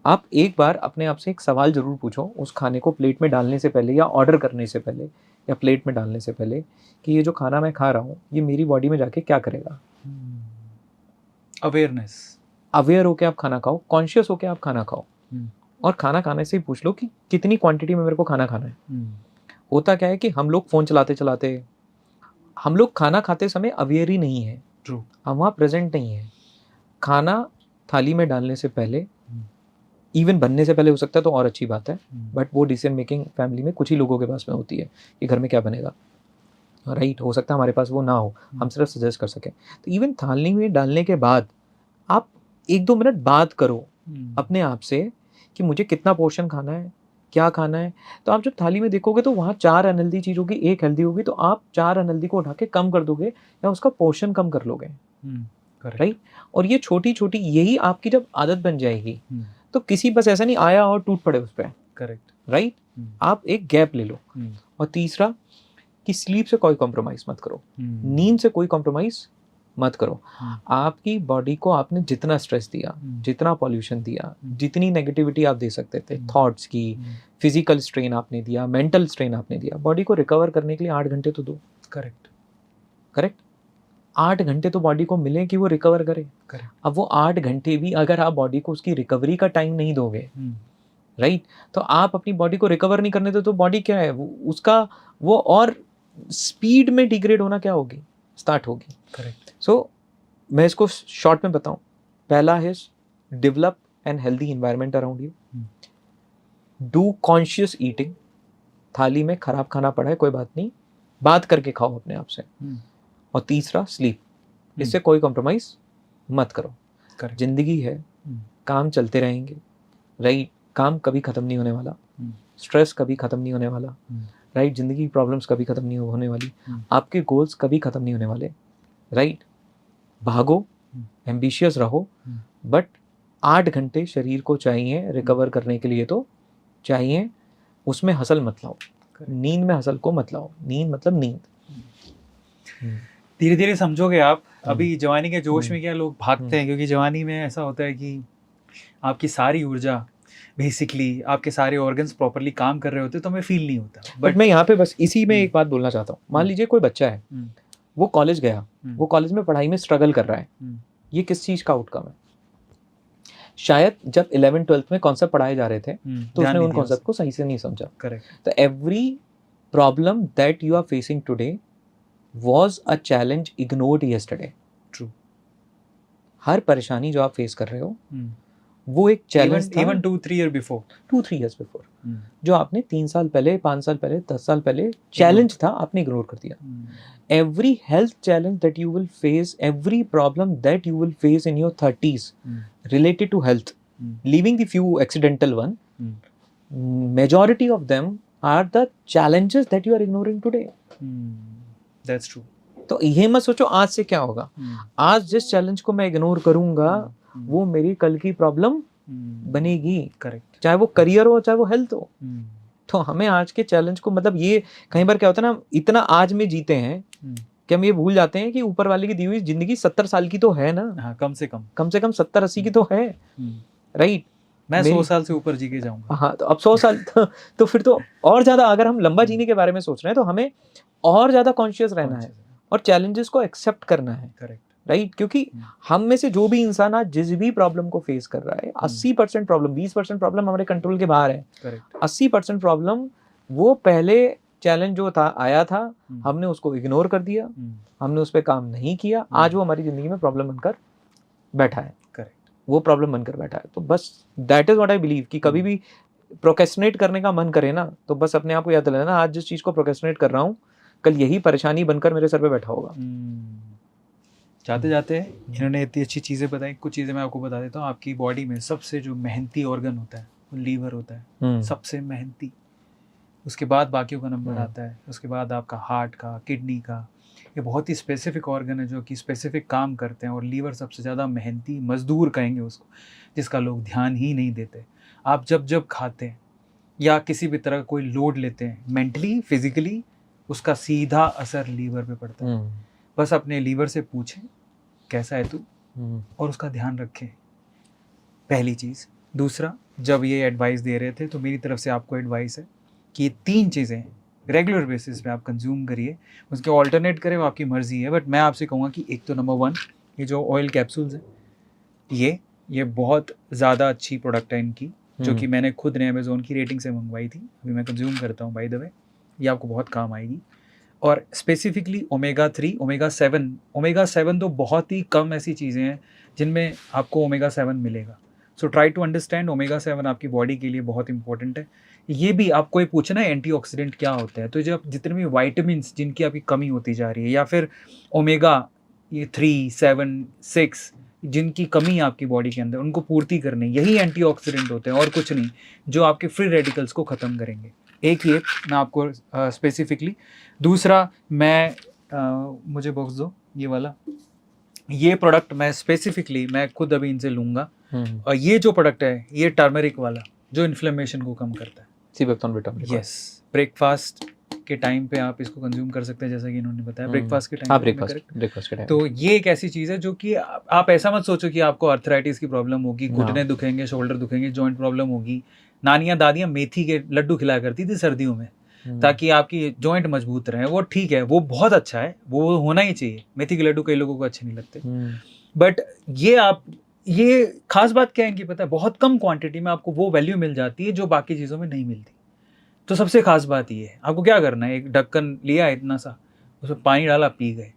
आप एक बार अपने आप से एक सवाल ज़रूर पूछो उस खाने को प्लेट में डालने से पहले या ऑर्डर करने से पहले या प्लेट में डालने से पहले कि ये जो खाना मैं खा रहा हूँ ये मेरी बॉडी में जाके क्या करेगा. अवेयरनेस, अवेयर होके आप खाना खाओ, कॉन्शियस होके आप खाना खाओ. और खाना खाने से ही पूछ लो कि कितनी क्वांटिटी में मेरे को खाना खाना है. होता क्या है कि हम लोग फ़ोन चलाते चलाते, हम लोग खाना खाते समय अवेयर ही नहीं है. ट्रू. हम वहाँ प्रेजेंट नहीं है. खाना थाली में डालने से पहले, इवन बनने से पहले हो सकता है तो और अच्छी बात है, बट वो डिसीजन मेकिंग फैमिली में कुछ ही लोगों के पास में होती है कि घर में क्या बनेगा, राइट. हो सकता है हमारे पास वो ना हो, हम सिर्फ सजेस्ट कर सकें. तो इवन थाली में डालने के बाद आप 1-2 मिनट बात करो अपने आप से कि मुझे कितना पोर्शन खाना है, क्या खाना है. तो आप जब थाली में देखोगे तो वहाँ 4 अनहेल्दी चीज़ होगी, 1 हेल्दी होगी, तो आप 4 अनहेल्दी को उठा के कम कर दोगे या उसका पोर्शन कम कर लोगे, राइट. और ये छोटी छोटी यही आपकी जब आदत बन जाएगी तो किसी बस ऐसा नहीं आया और टूट पड़े उस पर. करेक्ट. राइट. आप एक गैप ले लो. और तीसरा कि स्लीप से कोई कॉम्प्रोमाइज़ मत करो. नींद से कोई कॉम्प्रोमाइज़ मत करो. आपकी बॉडी को आपने जितना स्ट्रेस दिया, जितना पॉल्यूशन दिया, जितनी नेगेटिविटी आप दे सकते थे, थॉट्स की, फिजिकल स्ट्रेन आपने दिया, मेंटल स्ट्रेन आपने दिया, बॉडी को रिकवर करने के लिए 8 घंटे तो दो. करेक्ट. करेक्ट. 8 घंटे तो बॉडी को मिले कि वो रिकवर करे. अब वो 8 घंटे भी अगर आप बॉडी को उसकी रिकवरी का टाइम नहीं दोगे, राइट, तो आप अपनी बॉडी को रिकवर नहीं करने दो तो बॉडी क्या है, उसका वो और स्पीड में डिग्रेड होना क्या होगी, स्टार्ट होगी. करेक्ट. सो मैं इसको शॉर्ट में बताऊं. पहला है develop an healthy environment around you. Do conscious eating. थाली में खराब खाना पड़ा है कोई बात नहीं, बात करके खाओ अपने आप से. और तीसरा स्लीप. इससे कोई कॉम्प्रोमाइज मत करो. जिंदगी है, काम चलते रहेंगे, राइट. काम कभी ख़त्म नहीं होने वाला, स्ट्रेस कभी ख़त्म नहीं होने वाला, राइट. जिंदगी की प्रॉब्लम्स कभी ख़त्म नहीं होने वाली, आपके गोल्स कभी ख़त्म नहीं होने वाले, राइट. भागो, एम्बिशियस रहो, बट 8 घंटे शरीर को चाहिए रिकवर करने के लिए तो चाहिए. उसमें हसल मत लाओ, नींद में हसल को मत लाओ. नींद मतलब नींद. धीरे धीरे समझोगे आप. अभी जवानी के जोश में क्या लोग भागते हैं, क्योंकि जवानी में ऐसा होता है कि आपकी सारी ऊर्जा, बेसिकली आपके सारे ऑर्गन्स प्रॉपरली काम कर रहे होते तो हमें फील नहीं होता. बट मैं यहाँ पे बस इसी में एक बात बोलना चाहता हूँ. मान लीजिए कोई बच्चा है, वो कॉलेज गया, वो कॉलेज में पढ़ाई में स्ट्रगल कर रहा है, ये किस चीज़ का आउटकम है? शायद जब 11th-12th में कॉन्सेप्ट पढ़ाए जा रहे थे तो उसने उन कॉन्सेप्ट को सही से नहीं समझा। करेक्ट। तो every problem that you are facing today was a challenge ignored yesterday. True. हर परेशानी जो आप फेस कर रहे हो वो एक चैलेंज था even 2-3 year before 2-3 years before, जो आपने 3 साल पहले, 5 साल पहले, 10 साल पहले चैलेंज था, आपने इग्नोर कर दिया। Every health challenge that you will face, every problem that you will face in your 30s related to health, leaving the few accidental one, majority of them are the challenges that you are ignoring today. That's true. तो ये मत सोचो आज से क्या होगा, आज जिस चैलेंज को मैं इग्नोर करूंगा वो मेरी कल की प्रॉब्लम बनेगी। करेक्ट। चाहे वो करियर हो चाहे वो हेल्थ हो। तो हमें आज के चैलेंज को, मतलब ये कई बार क्या होता है ना, इतना आज में जीते हैं कि हम ये भूल जाते हैं कि ऊपर वाले की दी हुई जिंदगी 70 साल की तो है ना। हाँ, कम से कम 70-80 की तो है, राइट। मैं 100 साल से ऊपर जी के जाऊंगा। हाँ, तो अब 100 साल तो फिर तो और ज्यादा, अगर हम लंबा जीने के बारे में सोच रहे हैं तो हमें और ज्यादा कॉन्शियस रहना है और चैलेंजेस को एक्सेप्ट करना है। करेक्ट। राइट, क्योंकि हम में से जो भी इंसान आज जिस भी प्रॉब्लम को फेस कर रहा है, 80% प्रॉब्लम, 20% प्रॉब्लम हमारे कंट्रोल के बाहर है। करेक्ट। 80% प्रॉब्लम वो पहले चैलेंज जो था आया था, हमने उसको इग्नोर कर दिया, हमने उस पर काम नहीं किया, आज वो हमारी जिंदगी में प्रॉब्लम बनकर बैठा है। करेक्ट। वो प्रॉब्लम बनकर बैठा है। तो बस that is what I believe कि कभी भी प्रोक्रेस्टिनेट करने का मन करे ना, तो बस अपने आप को याद दिलाना, आज जिस चीज को प्रोक्रेस्टिनेट कर रहा हूँ कल यही परेशानी बनकर मेरे सर पे बैठा होगा। जाते जाते इन्होंने इतनी अच्छी चीज़ें बताई, कुछ चीज़ें मैं आपको बता देता हूँ। आपकी बॉडी में सबसे जो मेहनती ऑर्गन होता है वो लीवर होता है, सबसे मेहनती। उसके बाद बाकियों का नंबर आता है, उसके बाद आपका हार्ट का, किडनी का। ये बहुत ही स्पेसिफिक ऑर्गन है जो कि स्पेसिफिक काम करते हैं, और लीवर सबसे ज़्यादा मेहनती मजदूर कहेंगे उसको, जिसका लोग ध्यान ही नहीं देते। आप जब खाते हैं या किसी भी तरह का कोई लोड लेते हैं, मेंटली फिजिकली उसका सीधा असर लीवर पे पड़ता है। बस अपने लीवर से पूछें कैसा है तू, और उसका ध्यान रखें, पहली चीज़। दूसरा, जब ये एडवाइस दे रहे थे तो मेरी तरफ से आपको एडवाइस है कि ये 3 चीज़ें रेगुलर बेसिस पे आप कंज्यूम करिए। उसके ऑल्टरनेट करें वो आपकी मर्ज़ी है, बट मैं आपसे कहूँगा कि एक तो नंबर 1 ये जो ऑयल कैप्सूल्स हैं, ये बहुत ज़्यादा अच्छी प्रोडक्ट है इनकी, जो कि मैंने खुद ने अमेज़ोन की रेटिंग से मंगवाई थी, अभी मैं कंज्यूम करता हूँ बाय द वे। ये आपको बहुत काम आएगी। और स्पेसिफिकली ओमेगा-3, ओमेगा-7 तो बहुत ही कम ऐसी चीज़ें हैं जिनमें आपको ओमेगा-7 मिलेगा। सो ट्राई टू अंडरस्टैंड, ओमेगा-7 आपकी बॉडी के लिए बहुत इंपॉर्टेंट है। ये भी आपको ये पूछना है एंटीऑक्सीडेंट क्या होता है, तो जब जितने भी वाइटामिन्स जिनकी आपकी कमी होती जा रही है, या फिर ओमेगा ये 3, 7, 6 जिनकी कमी है आपकी बॉडी के अंदर, उनको पूर्ति करने, यही एंटीऑक्सीडेंट होते हैं और कुछ नहीं, जो आपके फ्री रेडिकल्स को ख़त्म करेंगे। एक मैं आपको स्पेसिफिकली। दूसरा, मुझे बॉक्स दो ये वाला, ये प्रोडक्ट मैं स्पेसिफिकली मैं खुद अभी इनसे लूँगा। और ये जो प्रोडक्ट है ये टर्मरिक वाला, जो इन्फ्लेमेशन को कम करता है। यस, ब्रेकफास्ट के टाइम पे आप इसको कंज्यूम कर सकते हैं, जैसा कि इन्होंने बताया, ब्रेकफास्ट के टाइम पे। ब्रेकफास्ट के टाइम। तो ये एक ऐसी चीज़ है जो कि आप ऐसा मत सोचो कि आपको आर्थराइटिस की प्रॉब्लम होगी, घुटने दुखेंगे, शोल्डर दुखेंगे, जॉइंट प्रॉब्लम होगी। नानियाँ दादियाँ मेथी के लड्डू खिलाया करती थी सर्दियों में, ताकि आपकी जॉइंट मजबूत रहे। वो ठीक है, वो बहुत अच्छा है, वो होना ही चाहिए। मेथी के लड्डू कई लोगों को अच्छे नहीं लगते, बट ये खास बात क्या है कि पता है, बहुत कम क्वांटिटी में आपको वो वैल्यू मिल जाती है जो बाकी चीज़ों में नहीं मिलती। तो सबसे खास बात ये है, आपको क्या करना है, एक ढक्कन लिया इतना सा, उसमें पानी डाला, पी गए।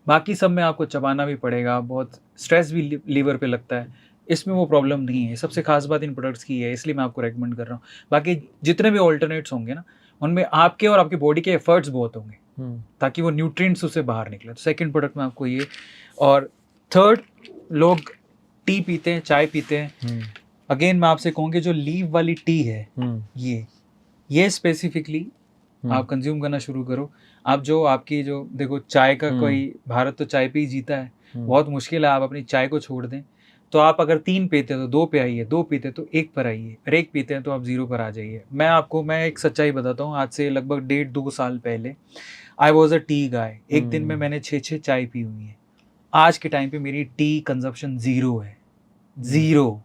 बाकी सब में आपको चबाना भी पड़ेगा, बहुत स्ट्रेस भी लीवर पे लगता है, इसमें वो प्रॉब्लम नहीं है। सबसे खास बात इन प्रोडक्ट्स की है, इसलिए मैं आपको रेकमेंड कर रहा हूँ। बाकी जितने भी ऑल्टरनेट्स होंगे ना, उनमें आपके और आपकी बॉडी के एफर्ट्स बहुत होंगे ताकि वो न्यूट्रिएंट्स उससे बाहर निकले। तो सेकंड प्रोडक्ट में आपको ये। और थर्ड, लोग टी पीते हैं, चाय पीते हैं। अगेन मैं आपसे कहूँगी, जो लीव वाली टी है, ये स्पेसिफिकली आप कंज्यूम करना शुरू करो। आप आपकी देखो, चाय का कोई, भारत तो चाय पे ही जीता है, बहुत मुश्किल है आप अपनी चाय को छोड़ दें। तो आप अगर 3 पीते हैं तो 2 पे आइए, 2 पीते हैं तो 1 पर आइए, और 1 पीते हैं तो आप 0 पर आ जाइए। मैं एक सच्चाई बताता हूँ, आज से लगभग 1.5-2 साल पहले आई वॉज अ टी गाय। एक दिन में मैंने 6 चाय पी हुई है। आज के टाइम पे मेरी टी कंजप्शन 0 है, 0।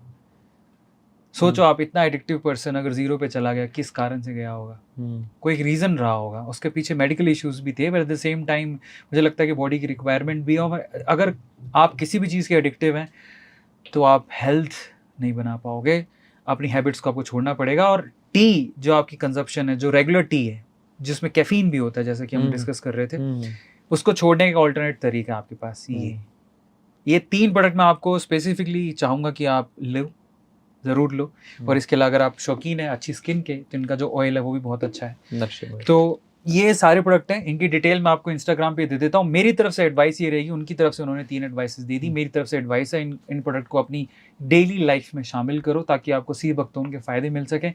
सोचो आप इतना एडिक्टिव पर्सन अगर 0 पे चला गया, किस कारण से गया होगा? कोई एक रीज़न रहा होगा, उसके पीछे मेडिकल इश्यूज भी थे, but at the same time मुझे लगता है कि बॉडी की रिक्वायरमेंट भी है। और अगर आप किसी भी चीज़ के एडिक्टिव हैं तो आप हेल्थ नहीं बना पाओगे, अपनी हैबिट्स को आपको छोड़ना पड़ेगा। और टी जो आपकी कंजप्शन है, जो रेगुलर टी है जिसमें कैफीन भी होता है, जैसे कि हम डिस्कस कर रहे थे, उसको छोड़ने का ऑल्टरनेट तरीका है आपके पास ये 3 प्रोडक्ट मैं आपको स्पेसिफिकली चाहूँगा कि आप लो, ज़रूर लो। और इसके अलावा अगर आप शौकीन है अच्छी स्किन के, तो इनका जो ऑयल है वो भी बहुत अच्छा है। तो ये सारे प्रोडक्ट हैं, इनकी डिटेल मैं आपको इंस्टाग्राम पे दे देता हूँ। मेरी तरफ से एडवाइस ये रहेगी, उनकी तरफ से उन्होंने 3 एडवाइसेस दी थी, मेरी तरफ से एडवाइस है इन प्रोडक्ट को अपनी डेली लाइफ में शामिल करो ताकि आपको सी वक्त उनके फ़ायदे मिल सकें।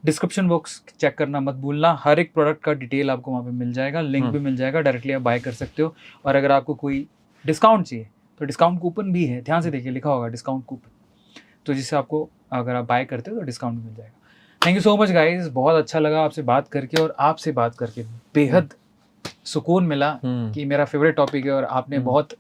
डिस्क्रिप्शन बॉक्स चेक करना मत भूलना, हर एक प्रोडक्ट का डिटेल आपको वहाँ पे मिल जाएगा, लिंक भी मिल जाएगा, डायरेक्टली आप बाय कर सकते हो। और अगर आपको कोई डिस्काउंट चाहिए तो डिस्काउंट कूपन भी है, ध्यान से देखिए लिखा होगा डिस्काउंट कूपन, तो जिससे आपको अगर आप बाय करते हो तो डिस्काउंट मिल जाएगा। Thank you so much guys, बहुत अच्छा लगा आपसे बात करके, और आपसे बात करके बेहद सुकून मिला कि मेरा फेवरेट टॉपिक है और आपने बहुत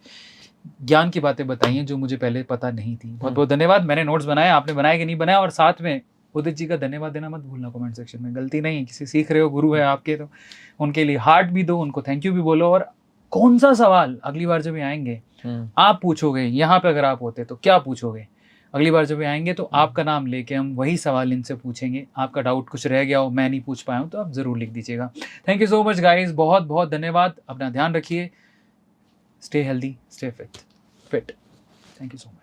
ज्ञान की बातें बताई हैं जो मुझे पहले पता नहीं थी। बहुत बहुत धन्यवाद। मैंने नोट्स बनाए, आपने बनाए कि नहीं बनाया? और साथ में उदित जी का धन्यवाद देना मत भूलना कमेंट सेक्शन में, गलती नहीं है, किसी सीख रहे हो, गुरु है आपके, तो उनके लिए हार्ट भी दो, उनको थैंक यू भी बोलो। और कौन सा सवाल अगली बार जब ये आएंगे आप पूछोगे, यहाँ पे अगर आप होते तो क्या पूछोगे? अगली बार जब आएंगे तो आपका नाम लेके हम वही सवाल इनसे पूछेंगे। आपका डाउट कुछ रह गया हो, मैं नहीं पूछ पाया हूँ, तो आप ज़रूर लिख दीजिएगा। Thank you so much guys, बहुत बहुत धन्यवाद। अपना ध्यान रखिए, stay healthy, stay fit. Thank you so much.